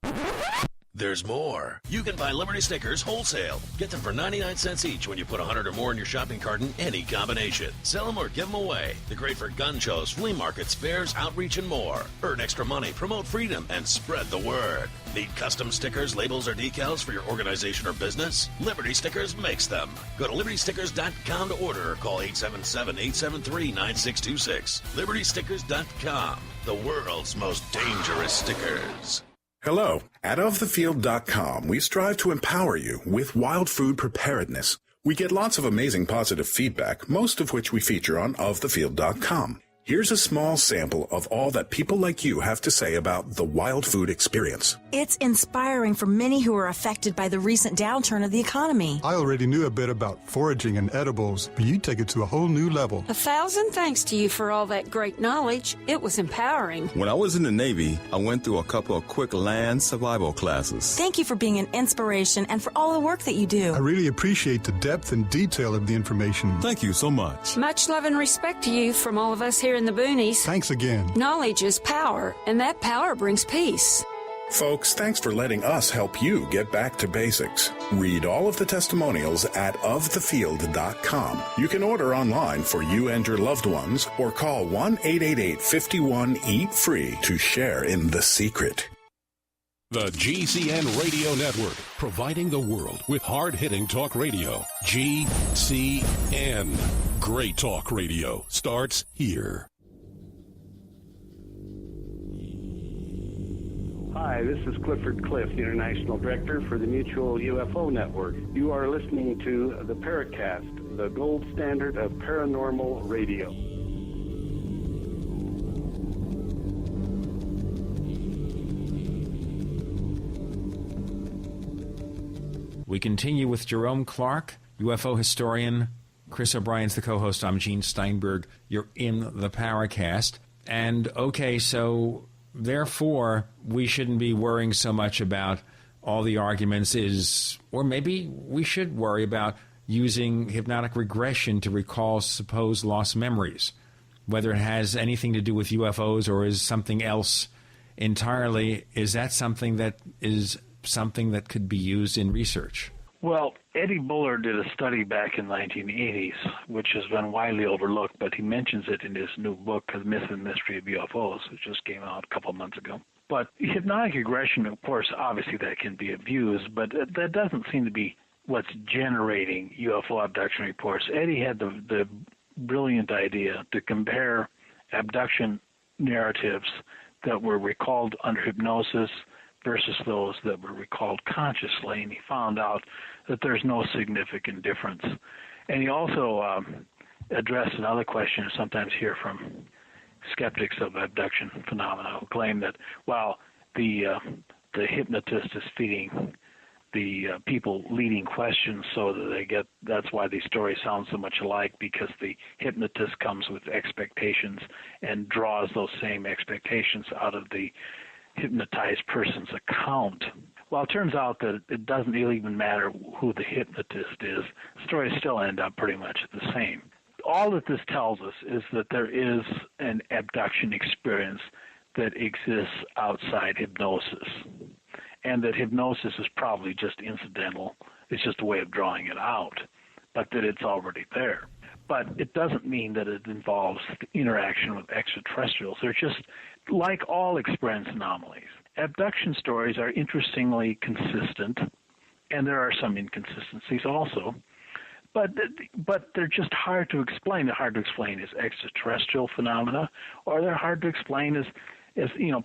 there's more. You can buy Liberty Stickers wholesale. Get them for 99 cents each when you put 100 or more in your shopping cart in any combination. Sell them or give them away. They're great for gun shows, flea markets, fairs, outreach, and more. Earn extra money, promote freedom, and spread the word. Need custom stickers, labels, or decals for your organization or business? Liberty Stickers makes them. Go to LibertyStickers.com to order or call 877-873-9626. LibertyStickers.com, the world's most dangerous stickers. Hello. At OfTheField.com, we strive to empower you with wild food preparedness. We get lots of amazing positive feedback, most of which we feature on OfTheField.com. Here's a small sample of all that people like you have to say about the wild food experience. It's inspiring for many who are affected by the recent downturn of the economy. I already knew a bit about foraging and edibles, but you take it to a whole new level. 1,000 thanks to you for all that great knowledge. It was empowering. When I was in the Navy, I went through a couple of quick land survival classes. Thank you for being an inspiration and for all the work that you do. I really appreciate the depth and detail of the information. Thank you so much. Much love and respect to you from all of us here in the boonies. Thanks again. Knowledge is power, and that power brings peace. Folks, thanks for letting us help you get back to basics. Read all of the testimonials at ofthefield.com. You can order online for you and your loved ones or call 1-888-51-EAT-FREE to share in the secret. The GCN Radio Network, providing the world with hard-hitting talk radio. GCN. Great talk radio starts here. Hi, this is Clifford Cliff, the International Director for the Mutual UFO Network. You are listening to the Paracast, the gold standard of paranormal radio. We continue with Jerome Clark, UFO historian. Chris O'Brien's the co-host. I'm Gene Steinberg. You're in the Paracast. And, okay, so therefore, we shouldn't be worrying so much about all the arguments or maybe we should worry about using hypnotic regression to recall supposed lost memories, whether it has anything to do with UFOs or is something else entirely. Is that something that could be used in research? Well, Eddie Buller did a study back in the 1980s, which has been widely overlooked, but he mentions it in his new book, The Myth and Mystery of UFOs, which just came out a couple of months ago. But hypnotic regression, of course, obviously that can be abused, but that doesn't seem to be what's generating UFO abduction reports. Eddie had the brilliant idea to compare abduction narratives that were recalled under hypnosis versus those that were recalled consciously, and he found out that there's no significant difference. And he also addressed another question I sometimes hear from skeptics of abduction phenomena who claim that, well, the hypnotist is feeding the people leading questions so that that's why these stories sound so much alike, because the hypnotist comes with expectations and draws those same expectations out of the hypnotized person's account. Well, it turns out that it doesn't really even matter who the hypnotist is. Stories still end up pretty much the same. All that this tells us is that there is an abduction experience that exists outside hypnosis, and that hypnosis is probably just incidental. It's just a way of drawing it out, but that it's already there. But it doesn't mean that it involves interaction with extraterrestrials. They're just like all experience anomalies. Abduction stories are interestingly consistent, and there are some inconsistencies also, but they're just hard to explain. They're hard to explain as extraterrestrial phenomena, or they're hard to explain as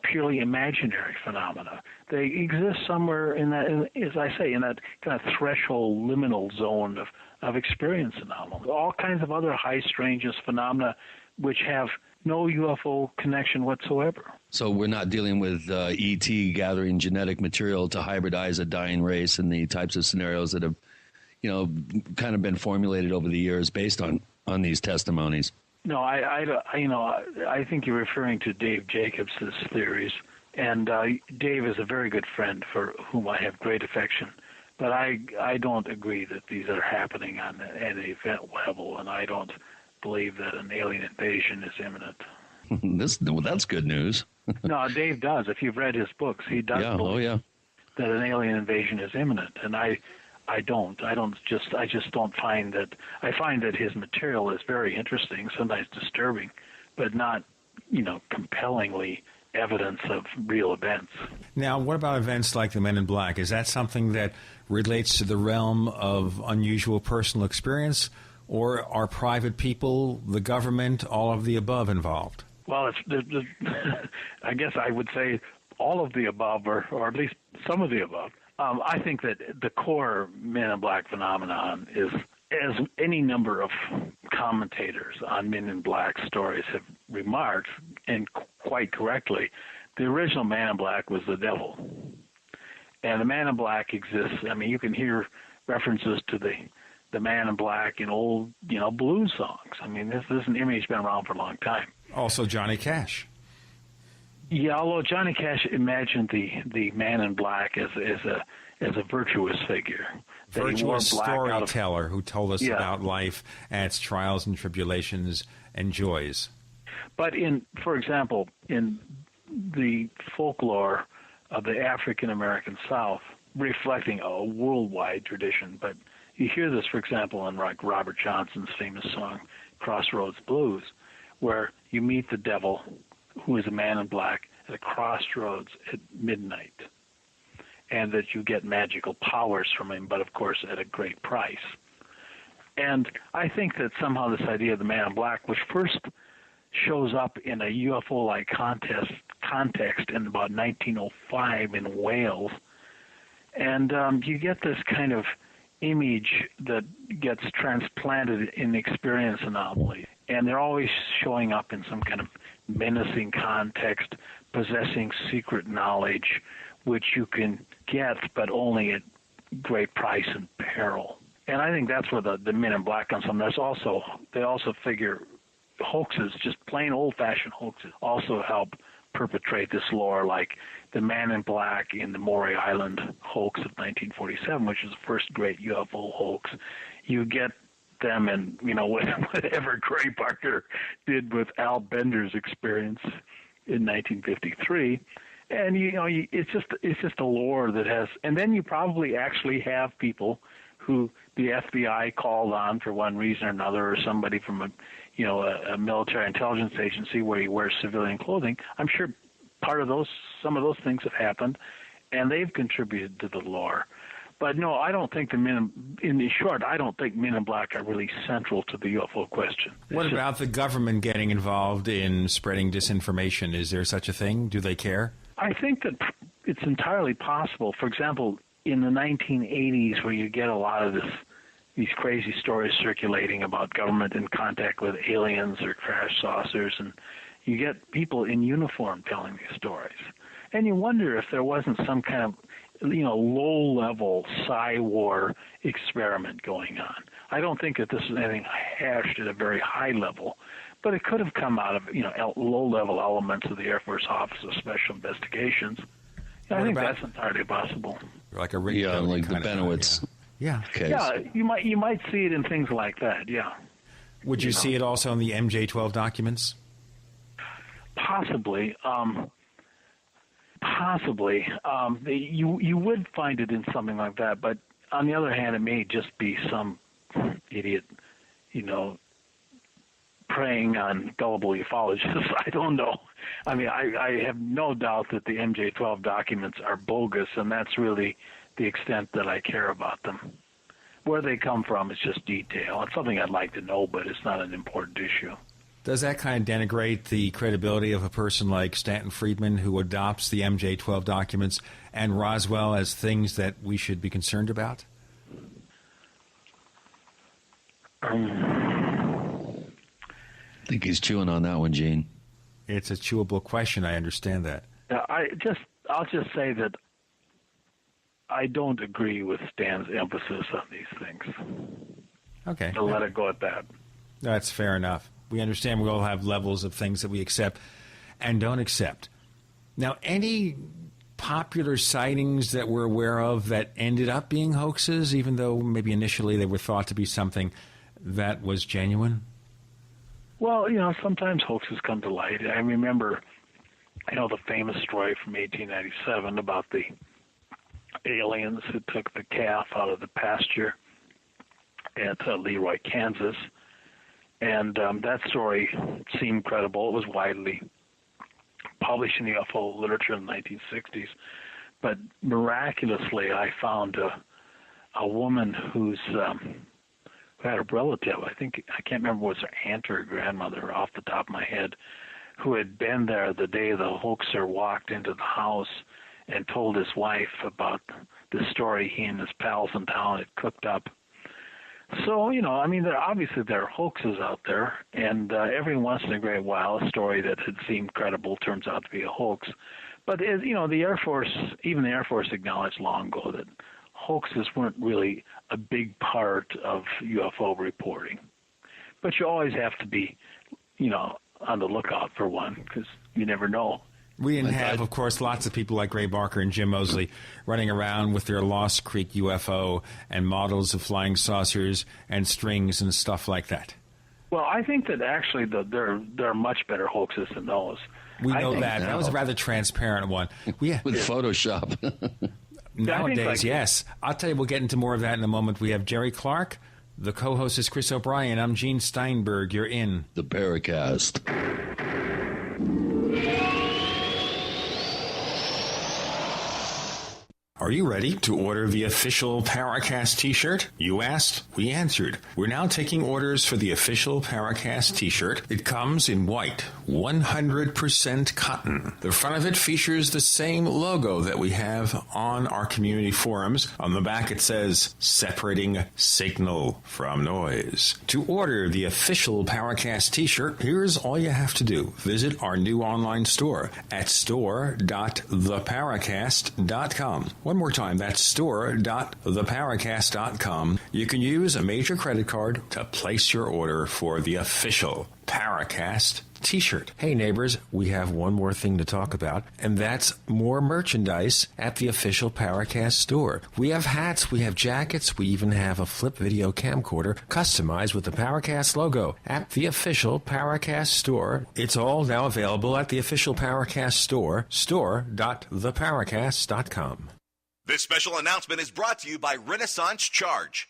purely imaginary phenomena. They exist somewhere in that, as I say, in that kind of threshold liminal zone of experience anomaly. All kinds of other high strangeness phenomena which have no UFO connection whatsoever. So we're not dealing with ET gathering genetic material to hybridize a dying race and the types of scenarios that have, kind of been formulated over the years based on these testimonies. No, I think you're referring to Dave Jacobs' theories, and Dave is a very good friend for whom I have great affection. But I don't agree that these are happening on an event level, and I don't believe that an alien invasion is imminent. That's good news. No, Dave does. If you've read his books, he does believe that an alien invasion is imminent, and I just don't find that. I find that his material is very interesting, sometimes disturbing, but not, compellingly evidence of real events. Now, what about events like the Men in Black? Is that something that relates to the realm of unusual personal experience, or are private people, the government, all of the above involved? Well, I guess I would say all of the above, or at least some of the above. I think that the core Men in Black phenomenon is, as any number of commentators on Men in Black stories have remarked, and quite correctly, the original Man in Black was the devil. And the Man in Black exists. I mean, you can hear references to the Man in Black in old, blues songs. I mean, this is an image been around for a long time. Also Johnny Cash. Yeah, although Johnny Cash imagined the Man in Black as a virtuous figure. Virtuous storyteller who told us about life and its trials and tribulations and joys. But for example, in the folklore of the African American South, reflecting a worldwide tradition. But you hear this, for example, in like Robert Johnson's famous song, Crossroads Blues, where you meet the devil, who is a man in black, at a crossroads at midnight, and that you get magical powers from him, but of course at a great price. And I think that somehow this idea of the man in black, which first shows up in a UFO-like context in about 1905 in Wales, and you get this kind of image that gets transplanted in experience anomalies, and they're always showing up in some kind of menacing context, possessing secret knowledge, which you can get, but only at great price and peril. And I think that's where the Men in Black comes from. They also figure hoaxes, just plain old-fashioned hoaxes, also help perpetrate this lore, like the Man in Black in the Maury Island hoax of 1947, which is the first great UFO hoax. You get them in, whatever Gray Barker did with Al Bender's experience in 1953. And it's just a lore that has, and then you probably actually have people who the FBI called on for one reason or another, or somebody from a military intelligence agency where he wears civilian clothing. I'm sure some of those things have happened, and they've contributed to the lore. But no, I don't think I don't think Men in Black are really central to the UFO question. What about the government getting involved in spreading disinformation? Is there such a thing? Do they care? I think that it's entirely possible. For example, in the 1980s, where you get a lot of these crazy stories circulating about government in contact with aliens or crash saucers, and you get people in uniform telling these stories. And you wonder if there wasn't some kind of low-level Psy-war experiment going on. I don't think that this is anything hashed at a very high level, but it could have come out of low-level elements of the Air Force Office of Special Investigations. I think that's entirely possible. Like a like the Benowitz. Yeah. Case. Yeah, you might see it in things like that. Yeah. Would you see it also in the MJ-12 documents? Possibly. Possibly. You would find it in something like that, but on the other hand, it may just be some idiot, preying on gullible ufologists. I don't know. I mean, I have no doubt that the MJ-12 documents are bogus, and that's really the extent that I care about them. Where they come from is just detail. It's something I'd like to know, but it's not an important issue. Does that kind of denigrate the credibility of a person like Stanton Friedman, who adopts the MJ-12 documents and Roswell as things that we should be concerned about? I think he's chewing on that one, Gene. It's a chewable question. I understand that. I'll just say that I don't agree with Stan's emphasis on these things. Okay. So let it go at that. That's fair enough. We understand we all have levels of things that we accept and don't accept. Now, any popular sightings that we're aware of that ended up being hoaxes, even though maybe initially they were thought to be something that was genuine? Well, sometimes hoaxes come to light. I remember, the famous story from 1897 about the aliens who took the calf out of the pasture at Leroy, Kansas. And that story seemed credible. It was widely published in the UFO literature in the 1960s. But miraculously, I found a woman who had a relative, I can't remember if it was her aunt or her grandmother off the top of my head, who had been there the day the hoaxer walked into the house and told his wife about the story he and his pals in town had cooked up. So, there are hoaxes out there, and every once in a great while, a story that had seemed credible turns out to be a hoax. But, the Air Force, even the Air Force acknowledged long ago that hoaxes weren't really a big part of UFO reporting. But you always have to be, on the lookout for one, because you never know. We didn't have, of course, lots of people like Gray Barker and Jim Moseley running around with their Lost Creek UFO and models of flying saucers and strings and stuff like that. Well, I think that actually there are much better hoaxes than those. We know that. That was a rather transparent one. With Photoshop. Nowadays, yes. I'll tell you, we'll get into more of that in a moment. We have Jerry Clark. The co-host is Chris O'Brien. I'm Gene Steinberg. You're in the Paracast. Are you ready to order the official Paracast t-shirt? You asked, we answered. We're now taking orders for the official Paracast t-shirt. It comes in white, 100% cotton. The front of it features the same logo that we have on our community forums. On the back it says, separating signal from noise. To order the official Paracast t-shirt, here's all you have to do. Visit our new online store at store.theparacast.com. One more time, that's store.theparacast.com. You can use a major credit card to place your order for the official Paracast t-shirt. Hey neighbors, we have one more thing to talk about, and that's more merchandise at the official Paracast store. We have hats, we have jackets, we even have a flip video camcorder customized with the Paracast logo at the official Paracast store. It's all now available at the official Paracast store, store.theparacast.com. This special announcement is brought to you by Renaissance Charge.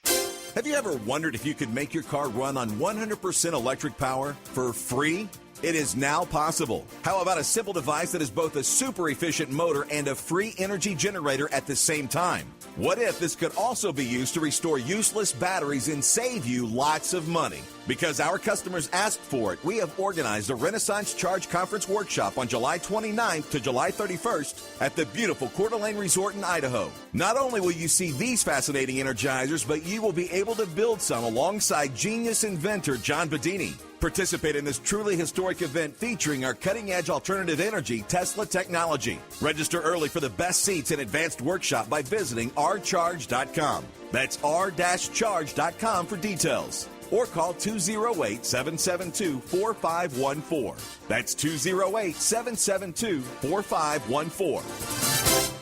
Have you ever wondered if you could make your car run on 100% electric power for free? It is now possible. How about a simple device that is both a super efficient motor and a free energy generator at the same time? What if this could also be used to restore useless batteries and save you lots of money? Because our customers asked for it, we have organized a Renaissance Charge Conference Workshop on July 29th to July 31st at the beautiful Coeur d'Alene Resort in Idaho. Not only will you see these fascinating energizers, but you will be able to build some alongside genius inventor John Bedini. Participate in this truly historic event featuring our cutting-edge alternative energy Tesla technology. Register early for the best seats and advanced workshop by visiting rcharge.com. That's r-charge.com for details. Or call 208-772-4514. That's 208-772-4514.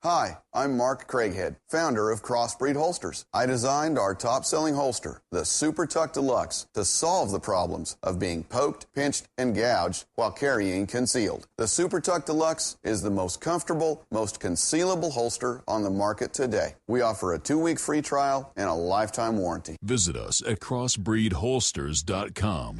Hi, I'm Mark Craighead, founder of Crossbreed Holsters. I designed our top-selling holster, the Super Tuck Deluxe, to solve the problems of being poked, pinched, and gouged while carrying concealed. The Super Tuck Deluxe is the most comfortable, most concealable holster on the market today. We offer a 2-week free trial and a lifetime warranty. Visit us at crossbreedholsters.com.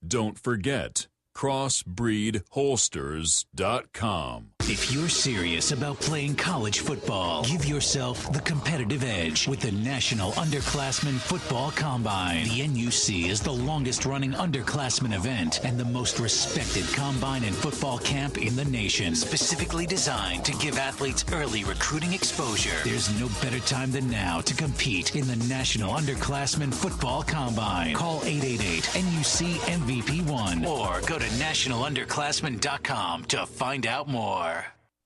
Don't forget, crossbreedholsters.com. If you're serious about playing college football, give yourself the competitive edge with the National Underclassmen Football Combine. The NUC is the longest-running underclassmen event and the most respected combine and football camp in the nation, specifically designed to give athletes early recruiting exposure. There's no better time than now to compete in the National Underclassmen Football Combine. Call 888-NUC-MVP1 or go to nationalunderclassmen.com to find out more.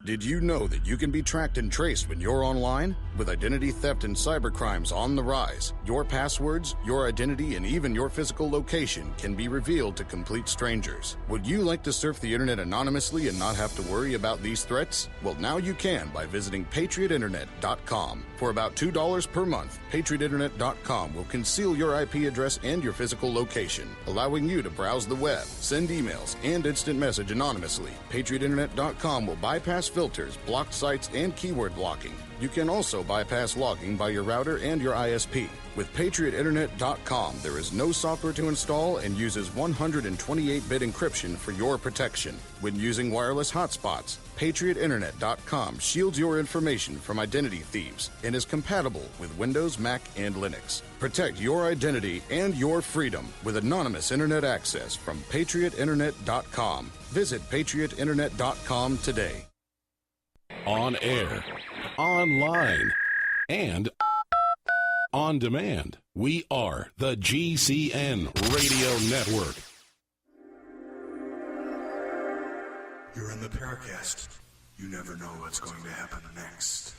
Did you know that you can be tracked and traced when you're online? With identity theft and cybercrimes on the rise, your passwords, your identity, and even your physical location can be revealed to complete strangers. Would you like to surf the internet anonymously and not have to worry about these threats? Well, now you can by visiting patriotinternet.com. For about $2 per month, patriotinternet.com will conceal your IP address and your physical location, allowing you to browse the web, send emails, and instant message anonymously. patriotinternet.com will bypass filters, blocked sites, and keyword blocking. You can also bypass logging by your router and your ISP. With patriotinternet.com, there is no software to install and uses 128-bit encryption for your protection. When using wireless hotspots, patriotinternet.com shields your information from identity thieves and is compatible with Windows, Mac, and Linux. Protect your identity and your freedom with anonymous internet access from patriotinternet.com. Visit patriotinternet.com today. On air, online, and on demand. We are the GCN Radio Network. You're in the Paracast. You never know what's going to happen next.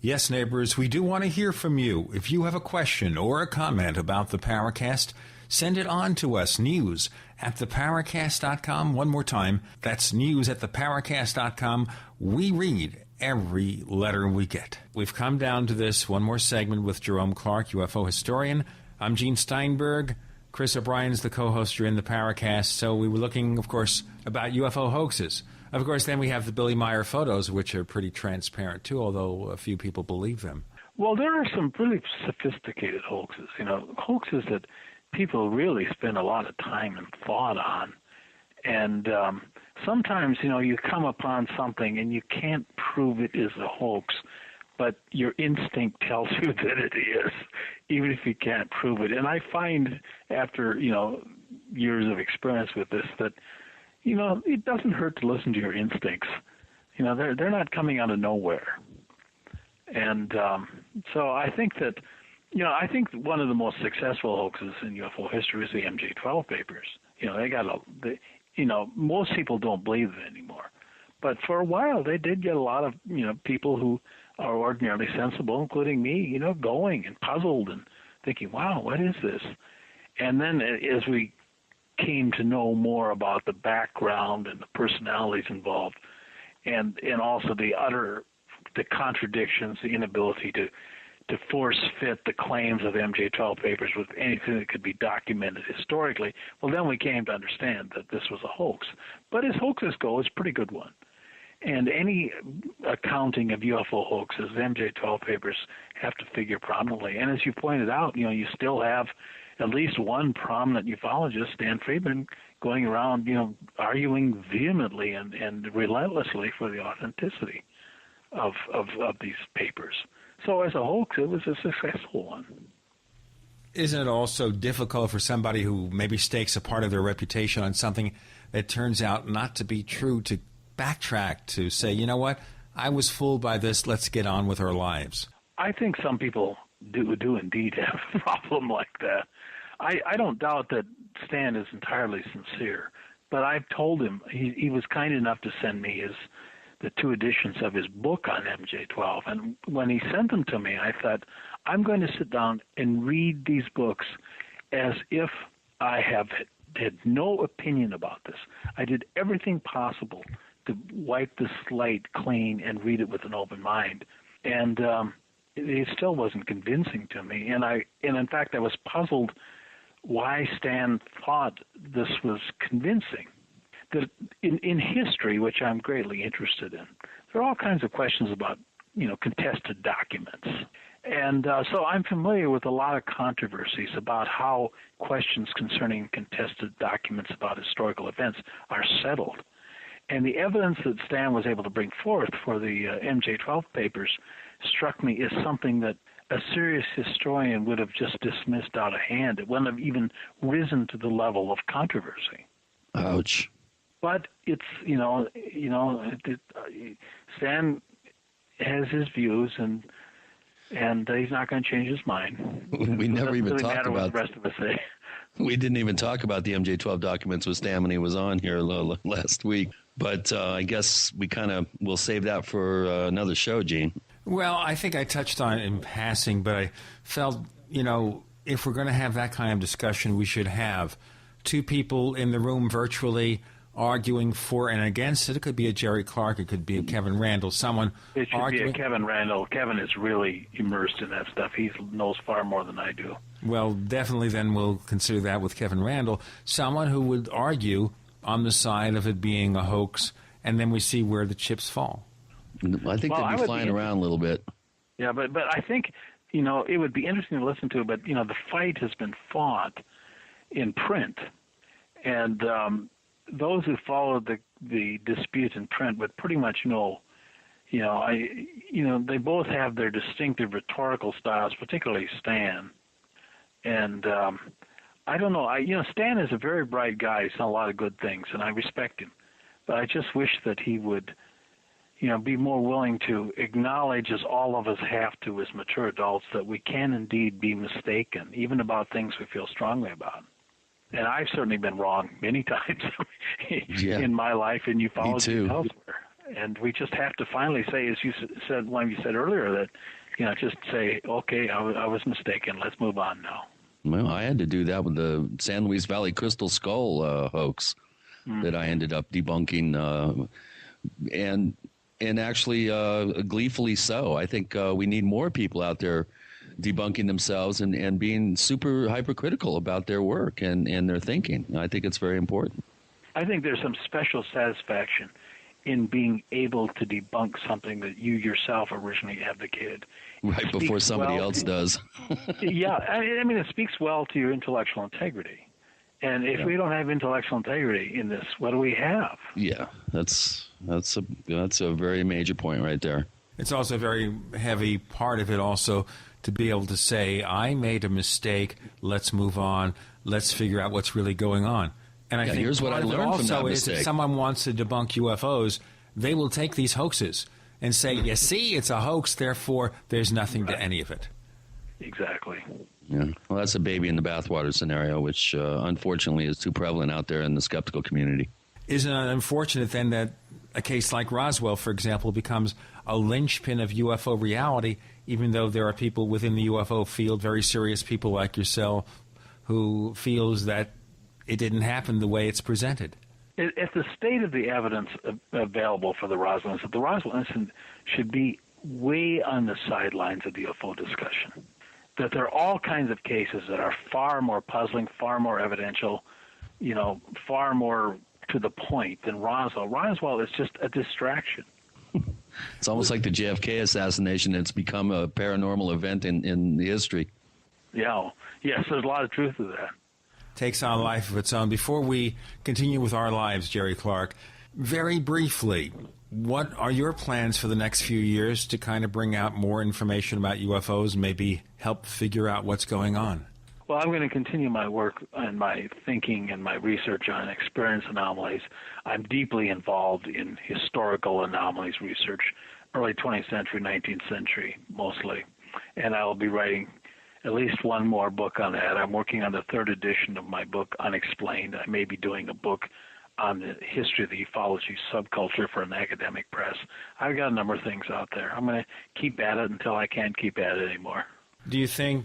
Yes, neighbors, we do want to hear from you. If you have a question or a comment about the Paracast, send it on to us, news at theparacast.com. One more time, that's news at theparacast.com. We read every letter we get. We've come down to this one more segment with Jerome Clark, UFO historian. I'm Gene Steinberg. Chris O'Brien's the co-host. You're in the Paracast. So we were looking, of course, about UFO hoaxes. Of course, then we have the Billy Meyer photos, which are pretty transparent, too, although a few people believe them. Well, there are some really sophisticated hoaxes, hoaxes that people really spend a lot of time and thought on. And sometimes, you come upon something and you can't prove it is a hoax, but your instinct tells you that it is, even if you can't prove it. And I find after, years of experience with this that, it doesn't hurt to listen to your instincts. They're not coming out of nowhere. And so I think that, I think one of the most successful hoaxes in UFO history is the MJ-12 papers. Most people don't believe it anymore. But for a while, they did get a lot of, people who are ordinarily sensible, including me, going and puzzled and thinking, wow, what is this? And then as we came to know more about the background and the personalities involved, and also the contradictions, the inability to force fit the claims of the MJ-12 papers with anything that could be documented historically, well, then we came to understand that this was a hoax. But as hoaxes go, it's a pretty good one. And any accounting of UFO hoaxes, the MJ-12 papers have to figure prominently. And as you pointed out, you still have at least one prominent ufologist, Stan Friedman, going around, arguing vehemently and relentlessly for the authenticity of these papers. So as a hoax, it was a successful one. Isn't it also difficult for somebody who maybe stakes a part of their reputation on something that turns out not to be true to backtrack, to say, you know what, I was fooled by this, let's get on with our lives? I think some people do indeed have a problem like that. I don't doubt that Stan is entirely sincere, but I've told him, he was kind enough to send me the 2 editions of his book on MJ-12, and when he sent them to me, I thought, I'm going to sit down and read these books as if I had no opinion about this. I did everything possible to wipe the slate clean and read it with an open mind, and it still wasn't convincing to me. And in fact, I was puzzled why Stan thought this was convincing. That in history, which I'm greatly interested in, there are all kinds of questions about, contested documents. And so I'm familiar with a lot of controversies about how questions concerning contested documents about historical events are settled. And the evidence that Stan was able to bring forth for the MJ-12 papers struck me as something that a serious historian would have just dismissed out of hand. It wouldn't have even risen to the level of controversy. Ouch. But it's, Stan has his views, and he's not going to change his mind. We never even talked about what the rest of us say. We didn't even talk about the MJ-12 documents with Stan when he was on here last week. But I guess we'll save that for another show, Gene. Well, I think I touched on it in passing, but I felt, if we're going to have that kind of discussion, we should have 2 people in the room virtually arguing for and against it. It could be a Jerry Clark. It could be a Kevin Randall. Someone It should arguing. be a Kevin Randall. Kevin is really immersed in that stuff. He knows far more than I do. Well, definitely then we'll consider that with Kevin Randall. Someone who would argue on the side of it being a hoax, and then we see where the chips fall. I think they'd be flying around a little bit. Yeah, but I think, it would be interesting to listen to, but, the fight has been fought in print. And those who followed the dispute in print would pretty much know, they both have their distinctive rhetorical styles, particularly Stan. And I don't know, Stan is a very bright guy. He's done a lot of good things, and I respect him. But I just wish that he would, be more willing to acknowledge, as all of us have to as mature adults, that we can indeed be mistaken, even about things we feel strongly about. And I've certainly been wrong many times in my life in ufology and elsewhere. And we just have to finally say, as you said, when you said earlier, that, just say, okay, I was mistaken. Let's move on now. Well, I had to do that with the San Luis Valley Crystal Skull hoax that I ended up debunking, and actually gleefully so. I think we need more people out there debunking themselves and being super hypercritical about their work and their thinking. I think it's very important. I think there's some special satisfaction in being able to debunk something that you yourself originally advocated. Right before somebody else does. Yeah, I mean, it speaks well to your intellectual integrity. And if we don't have intellectual integrity in this, what do we have? Yeah, that's a very major point right there. It's also a very heavy part of it also to be able to say, I made a mistake, let's move on, let's figure out what's really going on. And I think here's what I learned from that also is mistake. if someone wants to debunk UFOs, they will take these hoaxes and say, you see, it's a hoax, therefore there's nothing to any of it. Exactly. Yeah. Well, that's a baby in the bathwater scenario, which unfortunately is too prevalent out there in the skeptical community. Isn't it unfortunate then that a case like Roswell, for example, becomes a linchpin of UFO reality, even though there are people within the UFO field, very serious people like yourself, who feels that it didn't happen the way it's presented? At the state of the evidence available for the Roswell incident, the Roswell incident should be way on the sidelines of the UFO discussion. That there are all kinds of cases that are far more puzzling, far more evidential, far more to the point than Roswell. Roswell is just a distraction. It's almost like the JFK assassination. It's become a paranormal event in the history. Yeah. Yes, there's a lot of truth to that. Takes on a life of its own. Before we continue with our lives, Jerry Clark, very briefly, what are your plans for the next few years to kind of bring out more information about UFOs, maybe help figure out what's going on? Well, I'm going to continue my work and my thinking and my research on experience anomalies. I'm deeply involved in historical anomalies research, early 20th century, 19th century mostly, and I will be writing at least one more book on that. I'm working on the third edition of my book, Unexplained. I may be doing a book on the history of the ufology subculture for an academic press. I've got a number of things out there. I'm going to keep at it until I can't keep at it anymore. Do you think,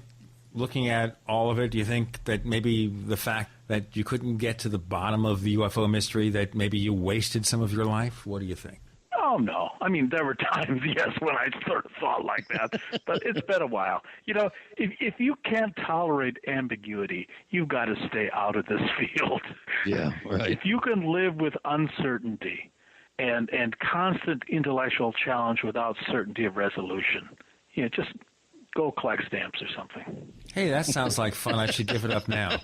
looking at all of it, do you think that maybe the fact that you couldn't get to the bottom of the UFO mystery, that maybe you wasted some of your life? What do you think? Oh, no. I mean, there were times, yes, when I sort of thought like that, but it's been a while. If you can't tolerate ambiguity, you've got to stay out of this field. Yeah, right. If you can live with uncertainty and constant intellectual challenge without certainty of resolution, just go collect stamps or something. Hey, that sounds like fun. I should give it up now.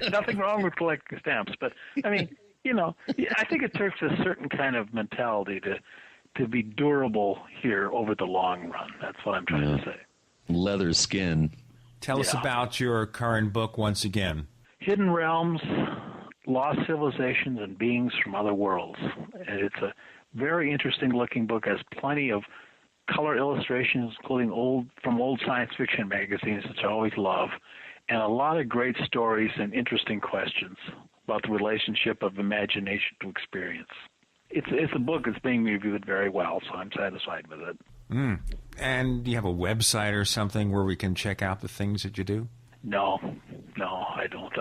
Nothing wrong with collecting stamps, but, I mean, I think it takes a certain kind of mentality to be durable here over the long run. That's what I'm trying to say. Leather skin. Tell us about your current book once again. Hidden Realms, Lost Civilizations, and Beings from Other Worlds. And it's a very interesting looking book. It has plenty of color illustrations, including from old science fiction magazines, which I always love, and a lot of great stories and interesting questions about the relationship of imagination to experience. It's a book that's being reviewed very well, so I'm satisfied with it. And do you have a website or something where we can check out the things that you do? No, I don't.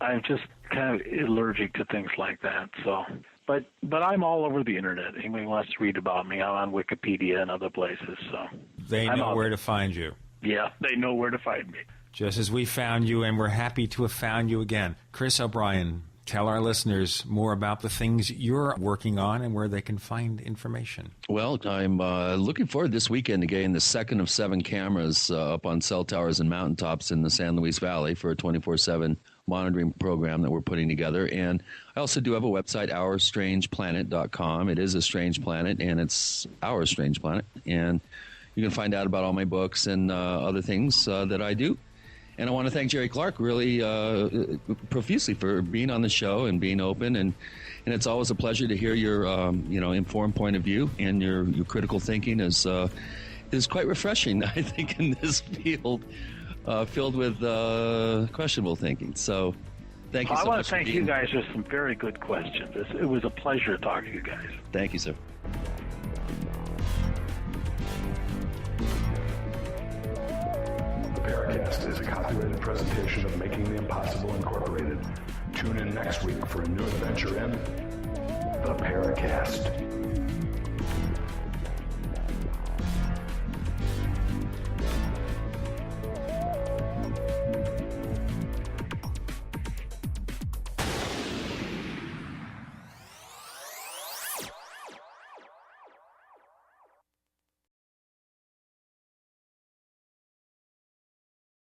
I'm just kind of allergic to things like that. So, but I'm all over the internet. Anybody wants to read about me, I'm on Wikipedia and other places. So they know where to find you. Yeah, they know where to find me. Just as we found you, and we're happy to have found you again. Chris O'Brien, tell our listeners more about the things you're working on and where they can find information. Well, I'm looking forward this weekend to getting the second of 7 cameras up on cell towers and mountaintops in the San Luis Valley for a 24/7 monitoring program that we're putting together. And I also do have a website, OurStrangePlanet.com. It is a strange planet, and it's Our Strange Planet. And you can find out about all my books and other things that I do. And I want to thank Jerry Clark really profusely for being on the show and being open. And it's always a pleasure to hear your informed point of view, and your critical thinking is quite refreshing, I think, in this field filled with questionable thinking. So thank you so much. I want to thank you guys for some very good questions. It was a pleasure talking to you guys. Thank you, sir. Paracast is a copyrighted presentation of Making the Impossible Incorporated. Tune in next week for a new adventure in the Paracast.